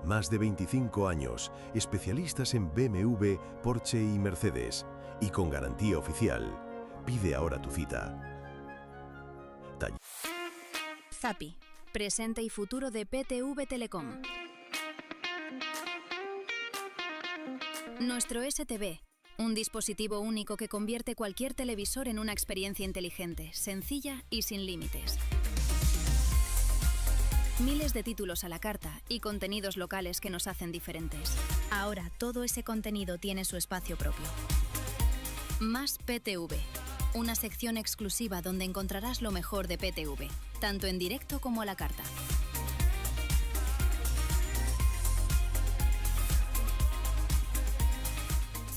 Más de 25 años, especialistas en BMW, Porsche y Mercedes. Y con garantía oficial. Pide ahora tu cita. Zappi, presente y futuro de PTV Telecom. Nuestro STV, un dispositivo único que convierte cualquier televisor en una experiencia inteligente, sencilla y sin límites. Miles de títulos a la carta y contenidos locales que nos hacen diferentes. Ahora todo ese contenido tiene su espacio propio. Más PTV, una sección exclusiva donde encontrarás lo mejor de PTV, tanto en directo como a la carta.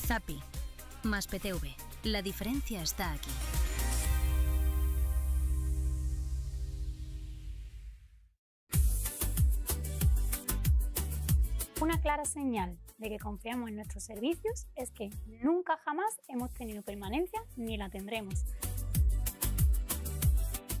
Zappi, más PTV. La diferencia está aquí. Una clara señal de que confiamos en nuestros servicios es que nunca jamás hemos tenido permanencia ni la tendremos.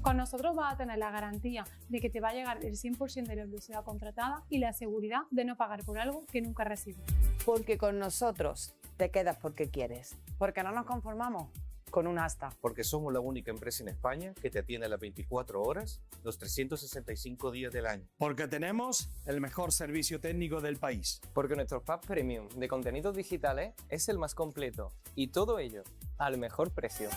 Con nosotros vas a tener la garantía de que te va a llegar el 100% de la velocidad contratada y la seguridad de no pagar por algo que nunca recibes. Porque con nosotros te quedas porque quieres. Porque no nos conformamos con un asta. Porque somos la única empresa en España que te atiende las 24 horas, los 365 días del año. Porque tenemos el mejor servicio técnico del país. Porque nuestro pack premium de contenidos digitales es el más completo y todo ello al mejor precio.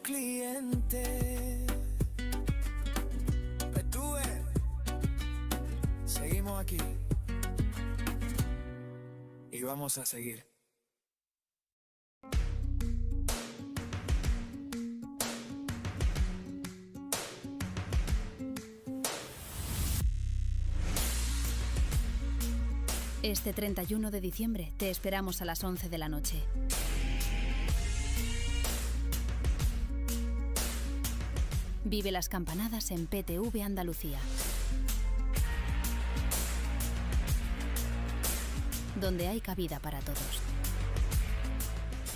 Cliente. Seguimos aquí y vamos a seguir. Este 31 de diciembre te esperamos a las 11 de la noche. Vive las campanadas en PTV Andalucía. Donde hay cabida para todos.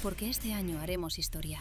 Porque este año haremos historia.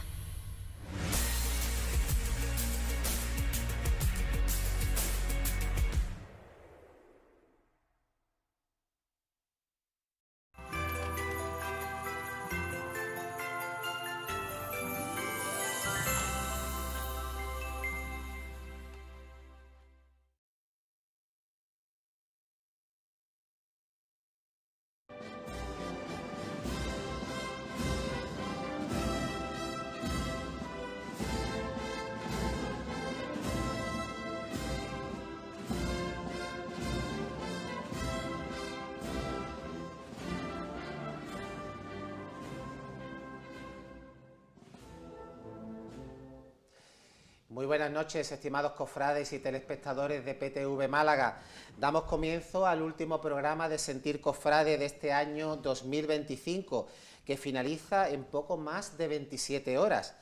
Muy buenas noches, estimados cofrades y telespectadores de PTV Málaga. Damos comienzo al último programa de Sentir Cofrade de este año 2025, que finaliza en poco más de 27 horas.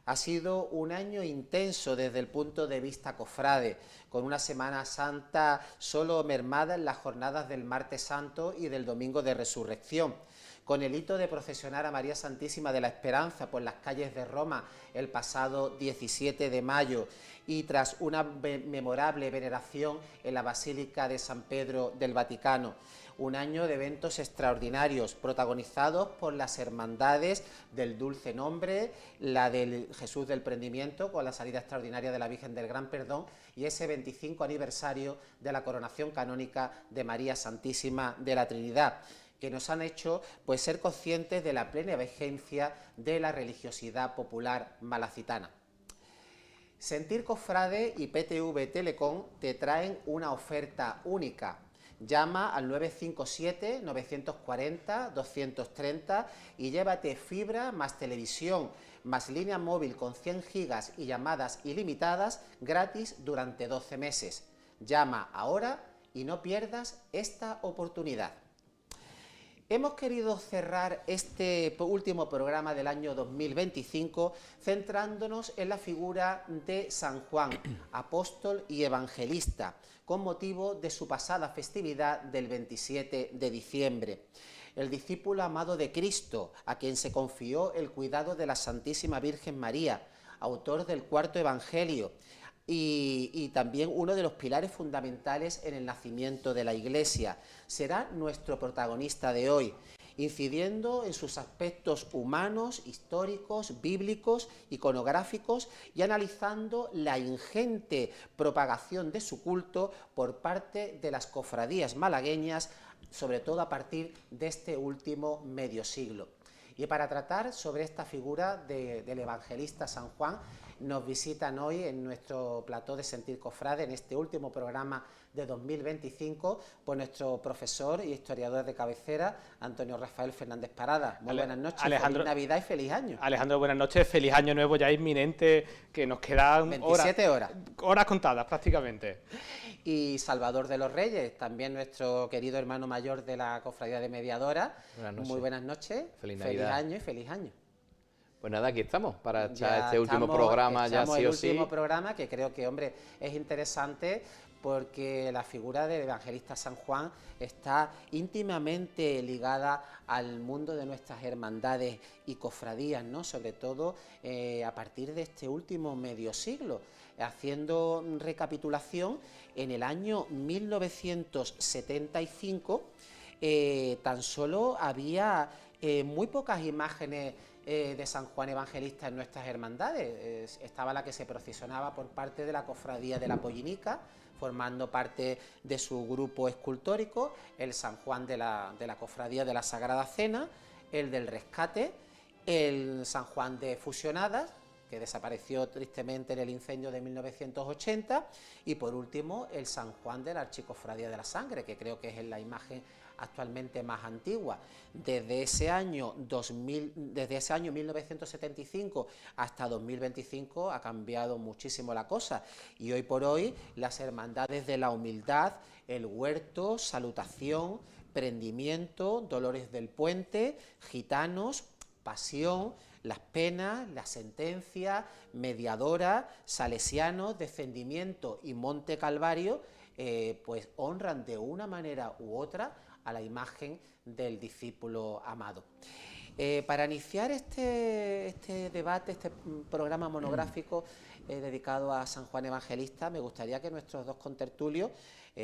Ha sido un año intenso desde el punto de vista cofrade, con una Semana Santa solo mermada en las jornadas del Martes Santo y del Domingo de Resurrección. Con el hito de procesionar a María Santísima de la Esperanza por las calles de Roma el pasado 17 de mayo y tras una memorable veneración en la Basílica de San Pedro del Vaticano. Un año de eventos extraordinarios protagonizados por las hermandades del Dulce Nombre, la del Jesús del Prendimiento con la salida extraordinaria de la Virgen del Gran Perdón y ese 25 aniversario de la coronación canónica de María Santísima de la Trinidad, que nos han hecho pues ser conscientes de la plena vigencia de la religiosidad popular malacitana. Sentir Cofrade y PTV Telecom te traen una oferta única. Llama al 957-940-230 y llévate fibra más televisión, más línea móvil con 100 gigas y llamadas ilimitadas gratis durante 12 meses. Llama ahora y no pierdas esta oportunidad. Hemos querido cerrar este último programa del año 2025 centrándonos en la figura de San Juan, apóstol y evangelista, con motivo de su pasada festividad del 27 de diciembre. el discípulo amado de Cristo, a quien se confió el cuidado de la Santísima Virgen María, autor del cuarto Evangelio, y también uno de los pilares fundamentales en el nacimiento de la Iglesia. Será nuestro protagonista de hoy, incidiendo en sus aspectos humanos, históricos, bíblicos, iconográficos y analizando la ingente propagación de su culto por parte de las cofradías malagueñas, sobre todo a partir de este último medio siglo. Y para tratar sobre esta figura del evangelista San Juan, nos visitan hoy en nuestro plató de Sentir Cofrade, en este último programa de 2025, por nuestro profesor y historiador de cabecera, Antonio Rafael Fernández Parada. Muy buenas noches, Alejandro, feliz Navidad y feliz año. Alejandro, buenas noches, feliz año nuevo ya inminente, que nos quedan 27 horas contadas prácticamente. Y Salvador de los Reyes, también nuestro querido hermano mayor de la Cofradía de Mediadora. Buenas noches. Muy buenas noches, feliz año y feliz año. Pues nada, aquí estamos para echar este último programa ya sí o sí. El último programa que creo que, hombre, es interesante porque la figura del evangelista San Juan está íntimamente ligada al mundo de nuestras hermandades y cofradías, ¿no? Sobre todo a partir de este último medio siglo. Haciendo recapitulación, en el año 1975 tan solo había muy pocas imágenes de San Juan Evangelista en nuestras hermandades. Estaba la que se procesionaba por parte de la Cofradía de la Pollinica, formando parte de su grupo escultórico, el San Juan de la Cofradía de la Sagrada Cena, el del Rescate, el San Juan de Fusionadas, que desapareció tristemente en el incendio de 1980, y por último el San Juan de la Archicofradía de la Sangre, que creo que es la imagen actualmente más antigua. Desde ese año 1975 hasta 2025 ha cambiado muchísimo la cosa, y hoy por hoy las hermandades de la Humildad, el Huerto, Salutación, Prendimiento, Dolores del Puente, Gitanos, Pasión, Las Penas, La Sentencia, Mediadora, Salesianos, Descendimiento y Monte Calvario, pues honran de una manera u otra a la imagen del discípulo amado. Para iniciar este debate, este programa monográfico dedicado a San Juan Evangelista, me gustaría que nuestros dos contertulios,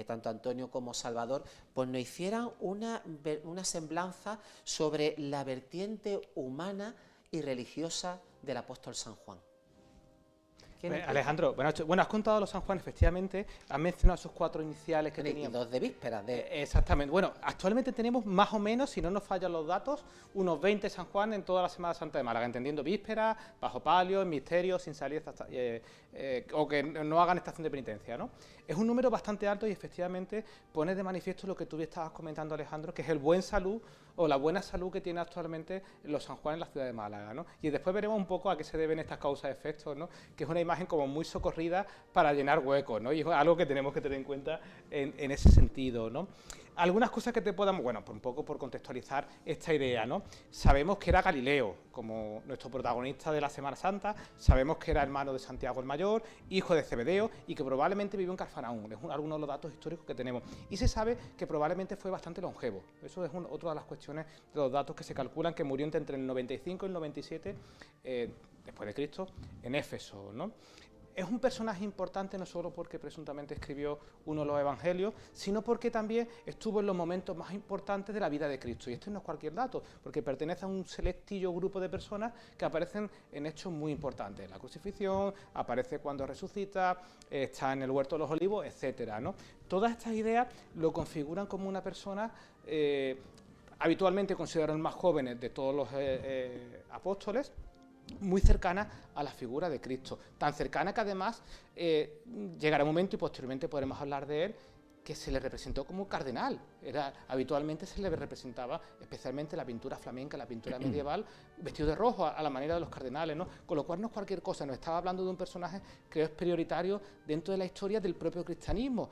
tanto Antonio como Salvador, pues nos hicieran una semblanza sobre la vertiente humana y religiosa del apóstol San Juan. Alejandro, bueno, has contado los San Juan, efectivamente, has mencionado esos 4 iniciales que teníamos. Y 2 de vísperas. Exactamente. Bueno, actualmente tenemos más o menos, si no nos fallan los datos, unos 20 San Juan en toda la Semana Santa de Málaga, entendiendo vísperas, bajo palio, misterio, sin salir o que no hagan estación de penitencia, ¿no? Es un número bastante alto y efectivamente pone de manifiesto lo que tú estabas comentando, Alejandro, que es el buen salud o la buena salud que tiene actualmente los San Juan en la ciudad de Málaga, ¿no? Y después veremos un poco a qué se deben estas causas y efectos, ¿no? Que es una imagen como muy socorrida para llenar huecos, ¿no? Y es algo que tenemos que tener en cuenta en ese sentido, ¿no? Algunas cosas que te podamos, bueno, un poco por contextualizar esta idea, ¿no? Sabemos que era Galileo, como nuestro protagonista de la Semana Santa, sabemos que era hermano de Santiago el Mayor, hijo de Zebedeo, y que probablemente vivió en Cafarnaúm, es alguno de los datos históricos que tenemos. Y se sabe que probablemente fue bastante longevo, eso es otra de las cuestiones de los datos que se calculan, que murió entre el 95 y el 97 después de Cristo en Éfeso, ¿no? Es un personaje importante no solo porque presuntamente escribió uno de los evangelios, sino porque también estuvo en los momentos más importantes de la vida de Cristo. Y esto no es cualquier dato, porque pertenece a un selectillo grupo de personas que aparecen en hechos muy importantes. La crucifixión, aparece cuando resucita, está en el Huerto de los Olivos, etcétera, ¿no? Todas estas ideas lo configuran como una persona habitualmente considerado el más joven de todos los apóstoles, muy cercana a la figura de Cristo, tan cercana que además llegará un momento, y posteriormente podremos hablar de él, que se le representó como cardenal. Habitualmente se le representaba, especialmente la pintura flamenca, la pintura medieval, vestido de rojo a la manera de los cardenales, ¿no? Con lo cual no es cualquier cosa, nos estaba hablando de un personaje que es prioritario dentro de la historia del propio cristianismo,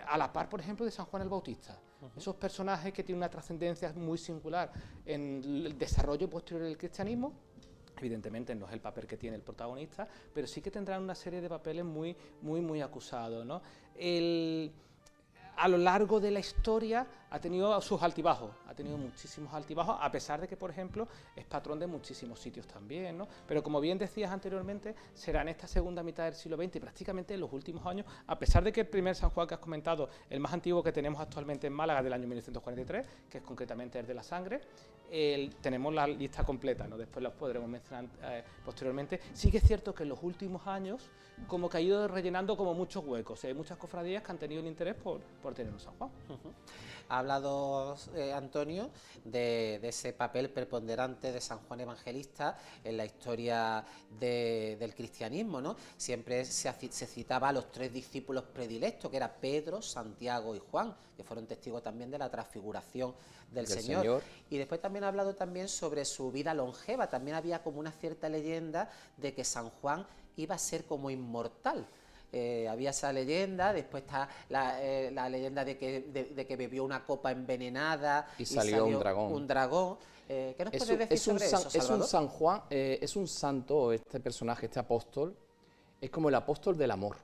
a la par, por ejemplo, de San Juan el Bautista. Esos personajes que tienen una trascendencia muy singular en el desarrollo posterior del cristianismo. Evidentemente no es el papel que tiene el protagonista, pero sí que tendrán una serie de papeles muy acusados, ¿no? A lo largo de la historia ha tenido sus altibajos, ha tenido muchísimos altibajos, a pesar de que, por ejemplo, es patrón de muchísimos sitios también, ¿no? Pero como bien decías anteriormente, será en esta segunda mitad del siglo XX y prácticamente en los últimos años, a pesar de que el primer San Juan que has comentado, el más antiguo que tenemos actualmente en Málaga, del año 1943, que es concretamente el de la sangre, tenemos la lista completa, ¿no? Después los podremos mencionar posteriormente. Sí que es cierto que en los últimos años como que ha ido rellenando como muchos huecos. Hay muchas cofradías que han tenido el interés por tener un San Juan. Ha hablado Antonio de ese papel preponderante de San Juan Evangelista en la historia del cristianismo, ¿no? Siempre se citaba a los 3 discípulos predilectos, que eran Pedro, Santiago y Juan, que fueron testigos también de la transfiguración del Señor. Y después también ha hablado también sobre su vida longeva. También había como una cierta leyenda de que San Juan iba a ser como inmortal. Había esa leyenda, después está la leyenda de que bebió una copa envenenada y salió un dragón. ¿Qué nos puedes decir sobre eso, Salvador? Es un San Juan, es un santo, este personaje, este apóstol, es como el apóstol del amor.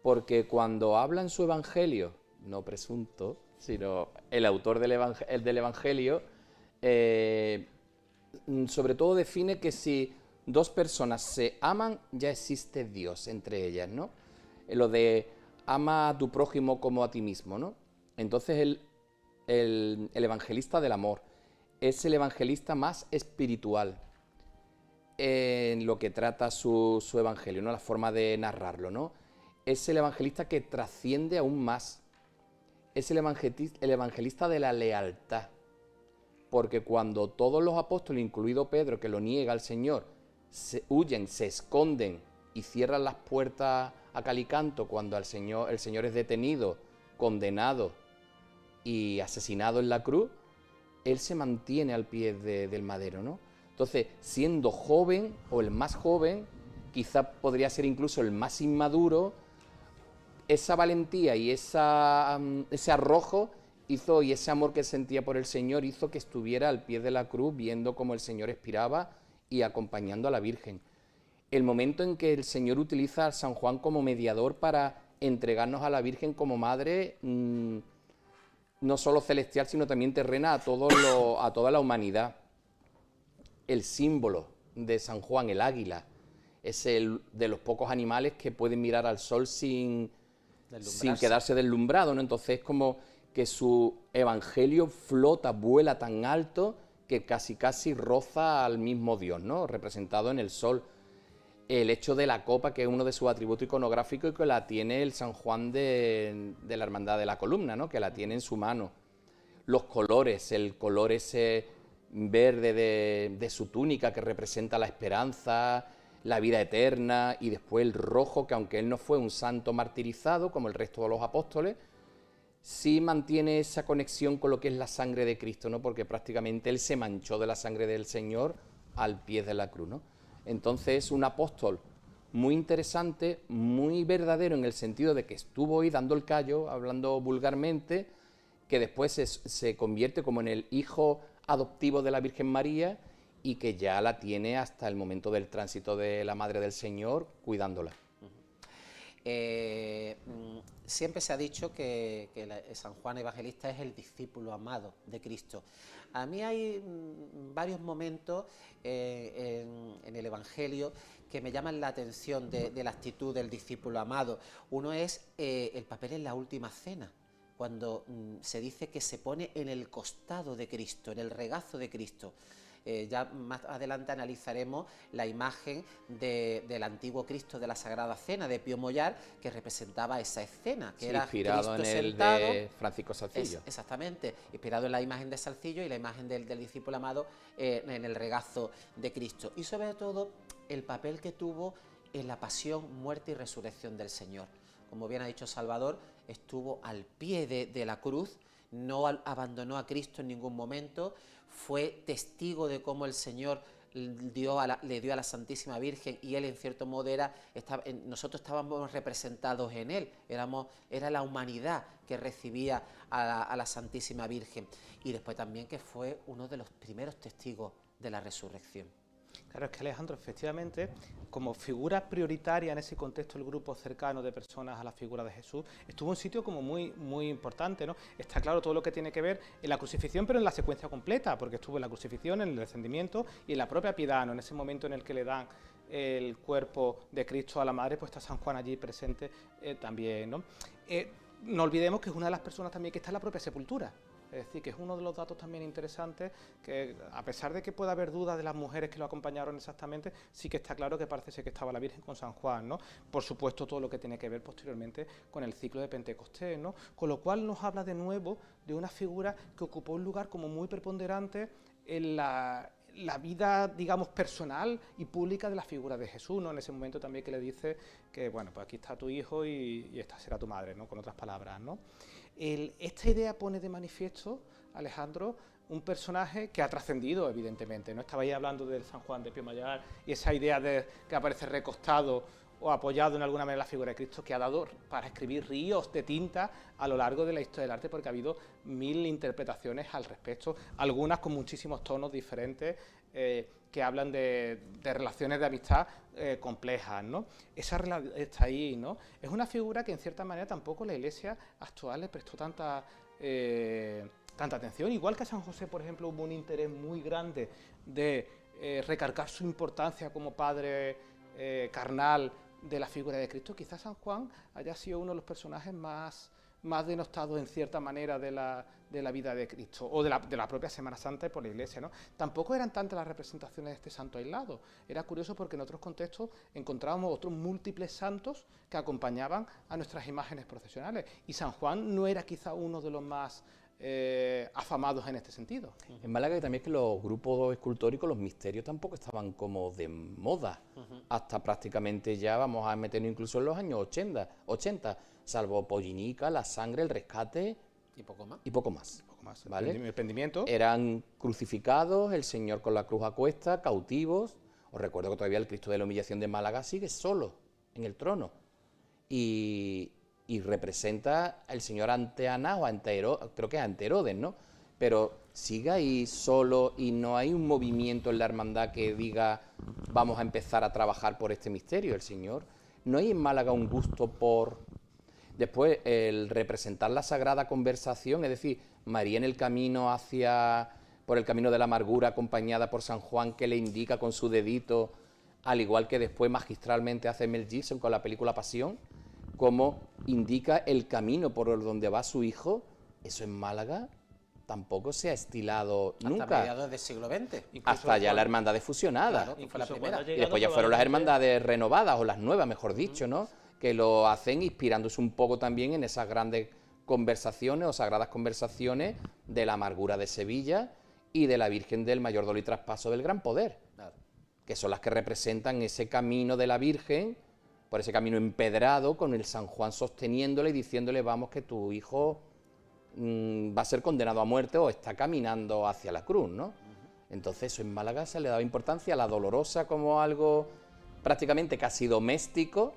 Porque cuando habla en su evangelio, no presunto, sino el autor del evangelio, sobre todo define que si 2 personas se aman, ya existe Dios entre ellas, ¿no? Lo de ama a tu prójimo como a ti mismo, ¿no? Entonces el evangelista del amor es el evangelista más espiritual en lo que trata su evangelio, ¿no? La forma de narrarlo, ¿no? Es el evangelista que trasciende aún más. Es el evangelista de la lealtad. Porque cuando todos los apóstoles, incluido Pedro, que lo niega al Señor, huyen, se esconden y cierran las puertas a cal y canto cuando el Señor es detenido, condenado y asesinado en la cruz, él se mantiene al pie del madero, ¿no? Entonces, siendo joven o el más joven, quizá podría ser incluso el más inmaduro, esa valentía y ese arrojo hizo, y ese amor que sentía por el Señor hizo que estuviera al pie de la cruz viendo cómo el Señor expiraba y acompañando a la Virgen. El momento en que el Señor utiliza a San Juan como mediador para entregarnos a la Virgen como madre, no solo celestial, sino también terrena a toda la humanidad. El símbolo de San Juan, el águila, es el de los pocos animales que pueden mirar al sol sin quedarse deslumbrado, ¿no? Entonces es como que su evangelio flota, vuela tan alto que casi roza al mismo Dios, ¿no? Representado en el sol. El hecho de la copa, que es uno de sus atributos iconográficos y que la tiene el San Juan de la Hermandad de la Columna, ¿no? Que la tiene en su mano. Los colores, el color ese verde de su túnica que representa la esperanza, la vida eterna, y después el rojo, que aunque él no fue un santo martirizado como el resto de los apóstoles, sí mantiene esa conexión con lo que es la sangre de Cristo, ¿no? Porque prácticamente él se manchó de la sangre del Señor al pie de la cruz, ¿no? Entonces es un apóstol muy interesante, muy verdadero en el sentido de que estuvo ahí dando el callo, hablando vulgarmente, que después se convierte como en el hijo adoptivo de la Virgen María y que ya la tiene hasta el momento del tránsito de la Madre del Señor cuidándola. Siempre se ha dicho que San Juan Evangelista es el discípulo amado de Cristo. A mí hay varios momentos en el Evangelio que me llaman la atención de la actitud del discípulo amado. Uno es el papel en la última cena, cuando se dice que se pone en el costado de Cristo, en el regazo de Cristo. Ya más adelante analizaremos la imagen del antiguo Cristo de la Sagrada Cena de Pío Mollar, que representaba esa escena, que era inspirado Cristo en el sentado, de Francisco Salcillo. Exactamente, inspirado en la imagen de Salcillo y la imagen del discípulo amado en el regazo de Cristo. Y sobre todo el papel que tuvo en la pasión, muerte y resurrección del Señor. Como bien ha dicho Salvador, estuvo al pie de la cruz, no abandonó a Cristo en ningún momento, fue testigo de cómo el Señor le dio a la Santísima Virgen, y él en cierto modo nosotros estábamos representados en él, era la humanidad que recibía a la Santísima Virgen, y después también que fue uno de los primeros testigos de la resurrección. Claro, es que Alejandro, efectivamente, como figura prioritaria en ese contexto, el grupo cercano de personas a la figura de Jesús, estuvo en un sitio como muy importante, ¿no? Está claro todo lo que tiene que ver en la crucifixión, pero en la secuencia completa, porque estuvo en la crucifixión, en el descendimiento y en la propia piedad, ¿no? En ese momento en el que le dan el cuerpo de Cristo a la Madre, pues está San Juan allí presente también, ¿no? No olvidemos que es una de las personas también que está en la propia sepultura. Es decir, que es uno de los datos también interesantes, que a pesar de que pueda haber dudas de las mujeres que lo acompañaron exactamente, sí que está claro que parece ser que estaba la Virgen con San Juan, ¿no? Por supuesto, todo lo que tiene que ver posteriormente con el ciclo de Pentecostés, ¿no? Con lo cual nos habla de nuevo de una figura que ocupó un lugar como muy preponderante en la vida, digamos, personal y pública de la figura de Jesús, ¿no? En ese momento también que le dice que, bueno, pues aquí está tu hijo y esta será tu madre, ¿no? Con otras palabras, ¿no? Esta idea pone de manifiesto, Alejandro, un personaje que ha trascendido, evidentemente, ¿no? Estabais hablando del San Juan de Piemayar y esa idea de que aparece recostado o apoyado en alguna manera la figura de Cristo, que ha dado para escribir ríos de tinta a lo largo de la historia del arte, porque ha habido 1000 interpretaciones al respecto, algunas con muchísimos tonos diferentes, que hablan de relaciones de amistad complejas, ¿no? Esa está ahí, ¿no? Es una figura que en cierta manera tampoco la Iglesia actual le prestó tanta atención, igual que a San José, por ejemplo, hubo un interés muy grande de recalcar su importancia como padre carnal de la figura de Cristo. Quizás San Juan haya sido uno de los personajes más denostados en cierta manera de la vida de Cristo, o de la propia Semana Santa y por la Iglesia, ¿no? Tampoco eran tantas las representaciones de este santo aislado. Era curioso porque en otros contextos encontrábamos otros múltiples santos que acompañaban a nuestras imágenes procesionales, y San Juan no era quizá uno de los más afamados en este sentido. En Málaga también es que los grupos escultóricos, los misterios tampoco estaban como de moda, hasta prácticamente ya vamos a meternos incluso en los años 80, salvo Pollinica, La Sangre, El Rescate y poco más. Y poco más, ¿vale? El pendimiento. Eran crucificados, el Señor con la cruz a cuesta, cautivos. Os recuerdo que todavía el Cristo de la Humillación de Málaga sigue solo en el trono y representa al Señor ante Anás o ante Herodes, creo que es ante Herodes, ¿no? Pero sigue ahí solo y no hay un movimiento en la hermandad que diga vamos a empezar a trabajar por este misterio. El Señor, no hay en Málaga un gusto por... Después, el representar la Sagrada Conversación, es decir, María en el camino por el camino de la amargura, acompañada por San Juan, que le indica con su dedito, al igual que después magistralmente hace Mel Gibson con la película Pasión, como indica el camino por donde va su hijo. Eso en Málaga tampoco se ha estilado nunca. Hasta mediados del siglo XX. Hasta ya la hermandad fusionada. Claro, fue la primera. Y después ya fueron las hermandades renovadas, o las nuevas, mejor dicho, ¿no? Que lo hacen inspirándose un poco también en esas grandes conversaciones o sagradas conversaciones de la amargura de Sevilla y de la Virgen del Mayor Dolor y Traspaso del Gran Poder, claro, que son las que representan ese camino de la Virgen, por ese camino empedrado, con el San Juan sosteniéndole y diciéndole, vamos, que tu hijo va a ser condenado a muerte o está caminando hacia la cruz, ¿no? Entonces eso en Málaga se le daba importancia a la Dolorosa como algo prácticamente casi doméstico,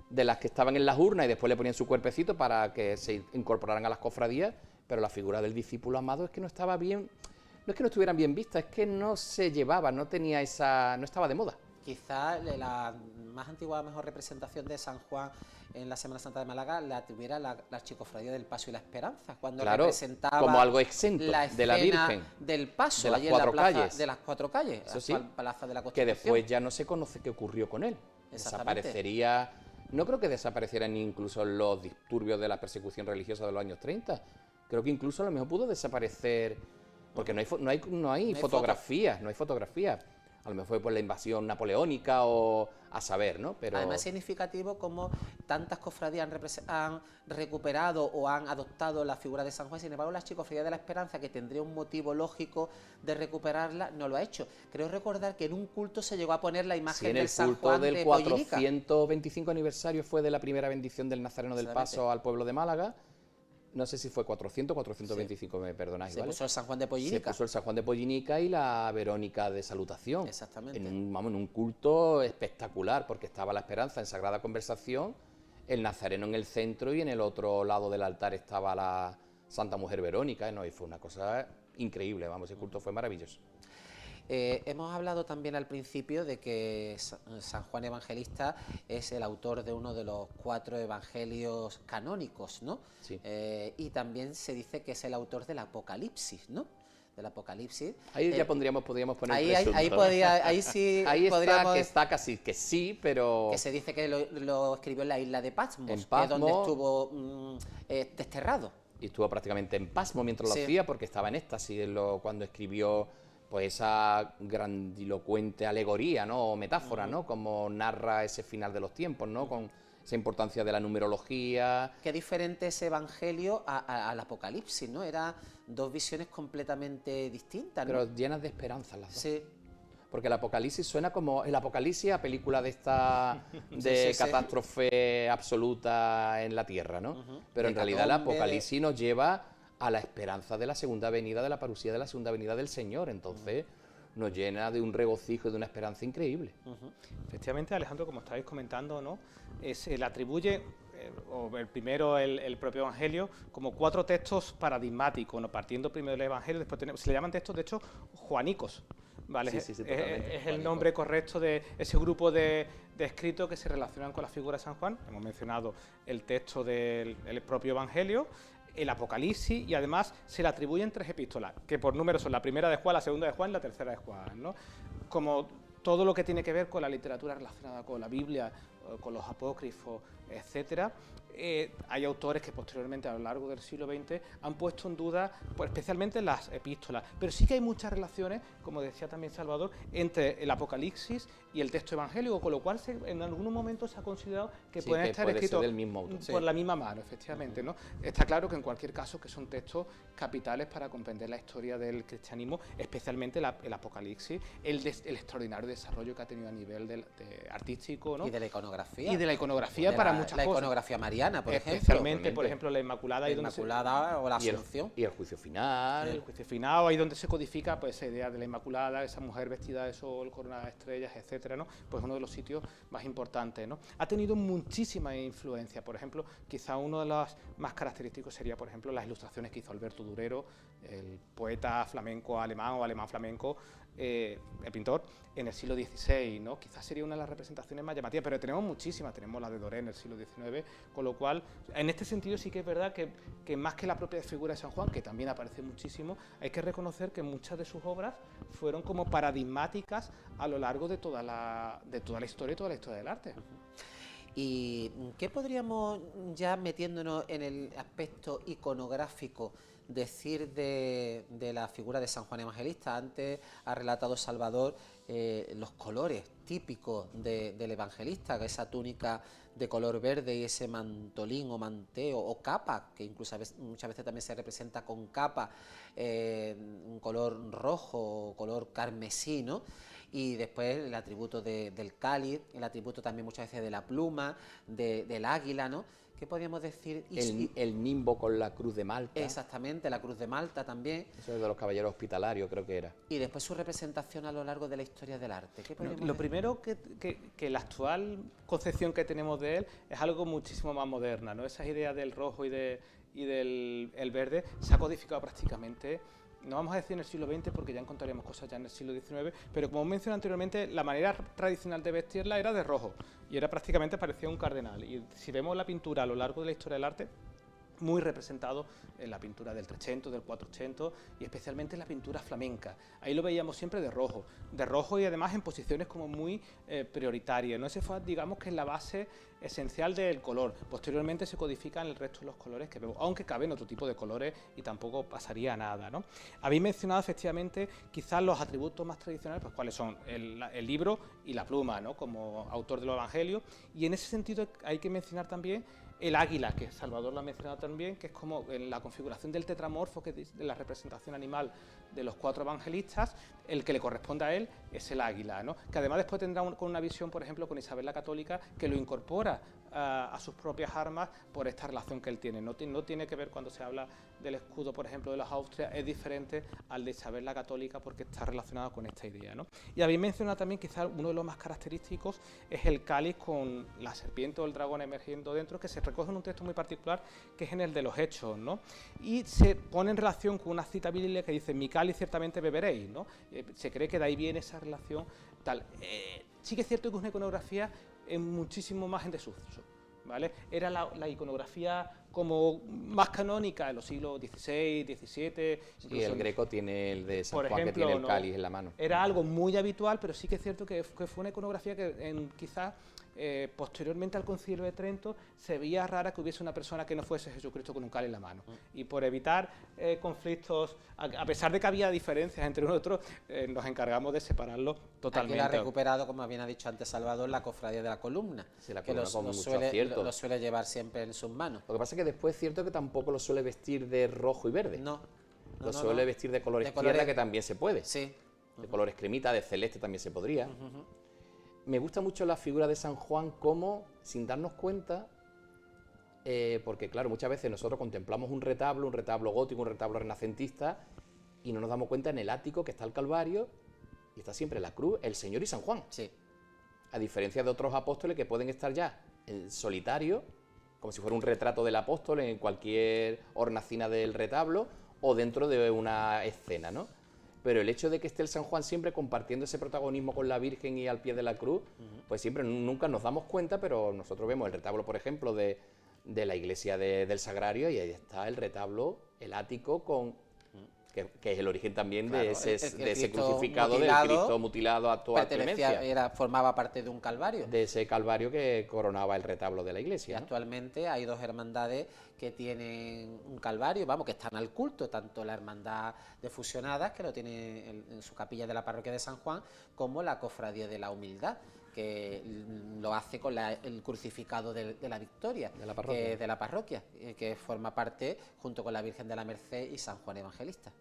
de las que estaban en las urnas y después le ponían su cuerpecito para que se incorporaran a las cofradías, pero la figura del discípulo amado es que no estaba bien, no es que no estuvieran bien vistas, es que no se llevaba, no estaba de moda. Quizá la más antigua, mejor representación de San Juan en la Semana Santa de Málaga la tuviera la Archicofradía del Paso y la Esperanza, cuando representaba como algo exento la de la Virgen del Paso, de las allí cuatro en la plaza, calles. de las cuatro calles, eso sí, Plaza de la que después ya no se conoce qué ocurrió con él. Desaparecería, no creo que desaparecieran incluso los disturbios de la persecución religiosa de los años 30, creo que incluso a lo mejor pudo desaparecer, porque no hay fotografías, a lo mejor fue por la invasión napoleónica o a saber, ¿no? Pero además es significativo como tantas cofradías han recuperado o han adoptado la figura de San Juan. Sin embargo, la Archicofradía de la Esperanza, que tendría un motivo lógico de recuperarla, no lo ha hecho. Creo recordar que en un culto se llegó a poner la imagen del San Juan de del 425 aniversario fue de la primera bendición del Nazareno del Paso al pueblo de Málaga. No sé si fue 400 o 425, me perdonáis, ¿vale? Se puso el San Juan de Pollinica. Se puso el San Juan de Pollinica y la Verónica de Salutación. Exactamente. En un culto espectacular, porque estaba la Esperanza en Sagrada Conversación, el Nazareno en el centro y en el otro lado del altar estaba la Santa Mujer Verónica, ¿no? Y fue una cosa increíble, vamos, el culto fue maravilloso. Hemos hablado también al principio de que San Juan Evangelista es el autor de uno de los 4 evangelios canónicos, ¿no? Sí. Y también se dice que es el autor del Apocalipsis, ¿no? Del Apocalipsis. Ahí ya podríamos poner ahí sí ahí podríamos, está casi que sí, pero... Que se dice que lo escribió en la isla de Patmos, En que es Patmos, donde estuvo desterrado. Y estuvo prácticamente en pasmo mientras lo Sí. hacía, porque estaba en éxtasis cuando escribió pues esa grandilocuente alegoría, ¿no? O metáfora, ¿no? Como narra ese final de los tiempos, ¿no? Con esa importancia de la numerología. Qué diferente ese evangelio al Apocalipsis, ¿no? Eran 2 visiones completamente distintas, ¿no? Pero llenas de esperanza las dos. Sí. Porque el Apocalipsis suena como el Apocalipsis, a película de esta de Sí. catástrofe absoluta en la Tierra, ¿no? Pero en realidad el Apocalipsis nos lleva a la esperanza de la segunda venida, de la parusía de la segunda venida del Señor. Entonces nos llena de un regocijo y de una esperanza increíble. Efectivamente, Alejandro, como estáis comentando, ¿no? Se le atribuye, o el primero, el propio Evangelio, como 4 textos paradigmáticos, ¿no? Partiendo primero del Evangelio, después se le llaman textos, de hecho, juanicos, ¿vale? Sí, totalmente. Es el nombre correcto de ese grupo de escritos que se relacionan con la figura de San Juan. Hemos mencionado el texto del propio Evangelio, el Apocalipsis, y además se le atribuyen 3 epístolas, que por número son la primera de Juan, la segunda de Juan y la tercera de Juan, ¿no? Como todo lo que tiene que ver con la literatura relacionada con la Biblia, con los apócrifos, etcétera. Hay autores que posteriormente, a lo largo del siglo XX, han puesto en duda, pues, especialmente las epístolas, pero sí que hay muchas relaciones, como decía también Salvador, entre el Apocalipsis y el texto evangélico, con lo cual en algunos momentos se ha considerado que Sí, pueden que estar puede ser escritos del mismo autor. por la misma mano, efectivamente, ¿no? Está claro que en cualquier caso que son textos capitales para comprender la historia del cristianismo, especialmente el Apocalipsis, el extraordinario desarrollo que ha tenido a nivel de artístico, ¿no? Y de la iconografía. Y de la iconografía para muchas cosas. La iconografía mariana, por ejemplo. Especialmente, por ejemplo, la Inmaculada. O la Asunción. Y el juicio final. El juicio final, ahí donde se codifica, pues, esa idea de la Inmaculada, esa mujer vestida de sol, coronada de estrellas, etcétera, ¿no? Pues uno de los sitios más importantes, ¿no? Ha tenido muchísima influencia. Por ejemplo, quizá uno de los más característicos sería, por ejemplo, las ilustraciones que hizo Alberto Durero, el poeta flamenco alemán o alemán flamenco, el pintor, en el siglo XVI, ¿no? Quizás sería una de las representaciones más llamativas, pero tenemos muchísimas, tenemos la de Doré en el siglo XIX, con lo cual, en este sentido sí que es verdad que más que la propia figura de San Juan, que también aparece muchísimo, hay que reconocer que muchas de sus obras fueron como paradigmáticas a lo largo de toda la historia y toda la historia del arte. ¿Y qué podríamos, ya metiéndonos en el aspecto iconográfico, decir de la figura de San Juan Evangelista? Antes ha relatado Salvador los colores típicos del evangelista, que esa túnica de color verde y ese mantolín o manteo o capa, que incluso muchas veces también se representa con capa, un color rojo o color carmesí, ¿no? Y después el atributo del cáliz, el atributo también muchas veces de la pluma, del águila, ¿no? ¿Qué podríamos decir? El nimbo con la cruz de Malta. Exactamente, la cruz de Malta también. Eso es de los caballeros hospitalarios, creo que era. Y después su representación a lo largo de la historia del arte. ¿Qué podríamos Lo decir? primero que la actual concepción que tenemos de él es algo muchísimo más moderna, ¿no? Esas ideas del rojo y del verde se ha codificado prácticamente, no vamos a decir en el siglo XX porque ya encontraremos cosas ya en el siglo XIX, pero como mencioné anteriormente, la manera tradicional de vestirla era de rojo y era prácticamente, parecía un cardenal. Y si vemos la pintura a lo largo de la historia del arte, muy representado en la pintura del 300, del 400 y especialmente en la pintura flamenca. Ahí lo veíamos siempre de rojo y además en posiciones como muy prioritarias, ¿no? Ese fue, digamos, que es la base esencial del color. Posteriormente se codifican el resto de los colores que vemos, aunque caben otro tipo de colores y tampoco pasaría nada, ¿no? Habéis mencionado efectivamente quizás los atributos más tradicionales, pues cuáles son el libro y la pluma, ¿no? Como autor de los evangelios, y en ese sentido hay que mencionar también el águila, que Salvador lo ha mencionado también, que es como la configuración del tetramorfo, que es de la representación animal de los 4 evangelistas, el que le corresponde a él es el águila, ¿no? Que además después tendrá con una visión, por ejemplo, con Isabel la Católica, que lo incorpora a sus propias armas por esta relación que él tiene. No tiene que ver, cuando se habla del escudo, por ejemplo, de los Austrias, es diferente al de Isabel la Católica porque está relacionado con esta idea, ¿no? Y habéis mencionado también, quizás uno de los más característicos es el cáliz con la serpiente o el dragón emergiendo dentro, que se recoge en un texto muy particular, que es en el de los Hechos, ¿no? Y se pone en relación con una cita bíblica que dice: mi cáliz ciertamente beberéis, ¿no? Se cree que de ahí viene esa relación tal. Sí que es cierto que es una iconografía muchísimo más en desuso, ¿vale? Era la iconografía como más canónica en los siglos XVI, XVII. Y el Greco tiene el de San Por Juan, ejemplo, que tiene el ¿no? cáliz en la mano. Era algo muy habitual, pero sí que es cierto que fue una iconografía que quizás posteriormente al Concilio de Trento se veía rara que hubiese una persona que no fuese Jesucristo con un cáliz en la mano. Y por evitar conflictos, a pesar de que había diferencias entre uno y otro, nos encargamos de separarlo totalmente. Aquí la ha recuperado, como bien ha dicho antes Salvador, la cofradía de la columna, Sí, la que columna con mucho acierto. lo suele llevar siempre en sus manos. Lo que pasa es que después es cierto que tampoco lo suele vestir de rojo y verde. Lo suele vestir de colores tierra, que también se puede. Sí. De colores cremita, de celeste también se podría. Me gusta mucho la figura de San Juan como, sin darnos cuenta, porque claro, muchas veces nosotros contemplamos un retablo gótico, un retablo renacentista, y no nos damos cuenta en el ático que está el Calvario y está siempre la cruz, el Señor y San Juan. Sí. A diferencia de otros apóstoles que pueden estar ya en solitario, como si fuera un retrato del apóstol en cualquier hornacina del retablo o dentro de una escena, ¿no? Pero el hecho de que esté el San Juan siempre compartiendo ese protagonismo con la Virgen y al pie de la cruz, pues siempre, nunca nos damos cuenta, pero nosotros vemos el retablo, por ejemplo, de la iglesia del Sagrario, y ahí está el retablo, el ático, que es el origen también de ese crucificado del Cristo mutilado a toda clemencia. Formaba parte de un calvario. De ese calvario que coronaba el retablo de la iglesia, ¿no? Actualmente hay dos hermandades que tienen un calvario, que están al culto, tanto la hermandad de Fusionadas, que lo tiene en su capilla de la parroquia de San Juan, como la cofradía de la Humildad, que lo hace con el crucificado de la Victoria, de la parroquia, que forma parte junto con la Virgen de la Merced y San Juan Evangelista.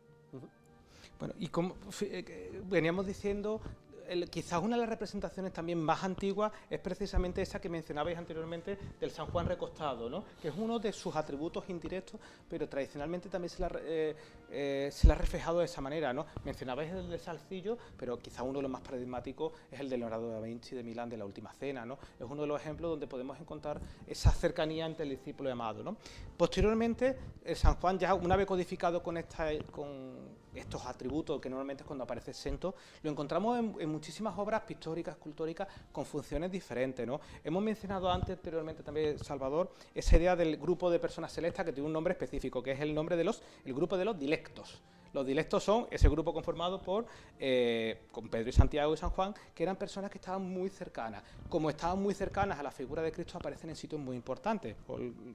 Bueno, y como veníamos diciendo, quizás una de las representaciones también más antiguas es precisamente esa que mencionabais anteriormente del San Juan recostado, ¿no? Que es uno de sus atributos indirectos, pero tradicionalmente también se le ha reflejado de esa manera, ¿no? Mencionabais el de Salcillo, pero quizás uno de los más paradigmáticos es el de Leonardo da Vinci de Milán, de la Última Cena, ¿no? Es uno de los ejemplos donde podemos encontrar esa cercanía entre el discípulo y amado, ¿no? Posteriormente, el San Juan, ya una vez codificado con estos atributos, que normalmente es cuando aparece exento, lo encontramos en muchísimas obras pictóricas, escultóricas, con funciones diferentes, ¿no? Hemos mencionado anteriormente también, Salvador, esa idea del grupo de personas celestas que tiene un nombre específico, que es el grupo de los dilectos. Los dilectos son ese grupo conformado por con Pedro y Santiago y San Juan, que eran personas que estaban muy cercanas. Como estaban muy cercanas a la figura de Cristo, aparecen en sitios muy importantes.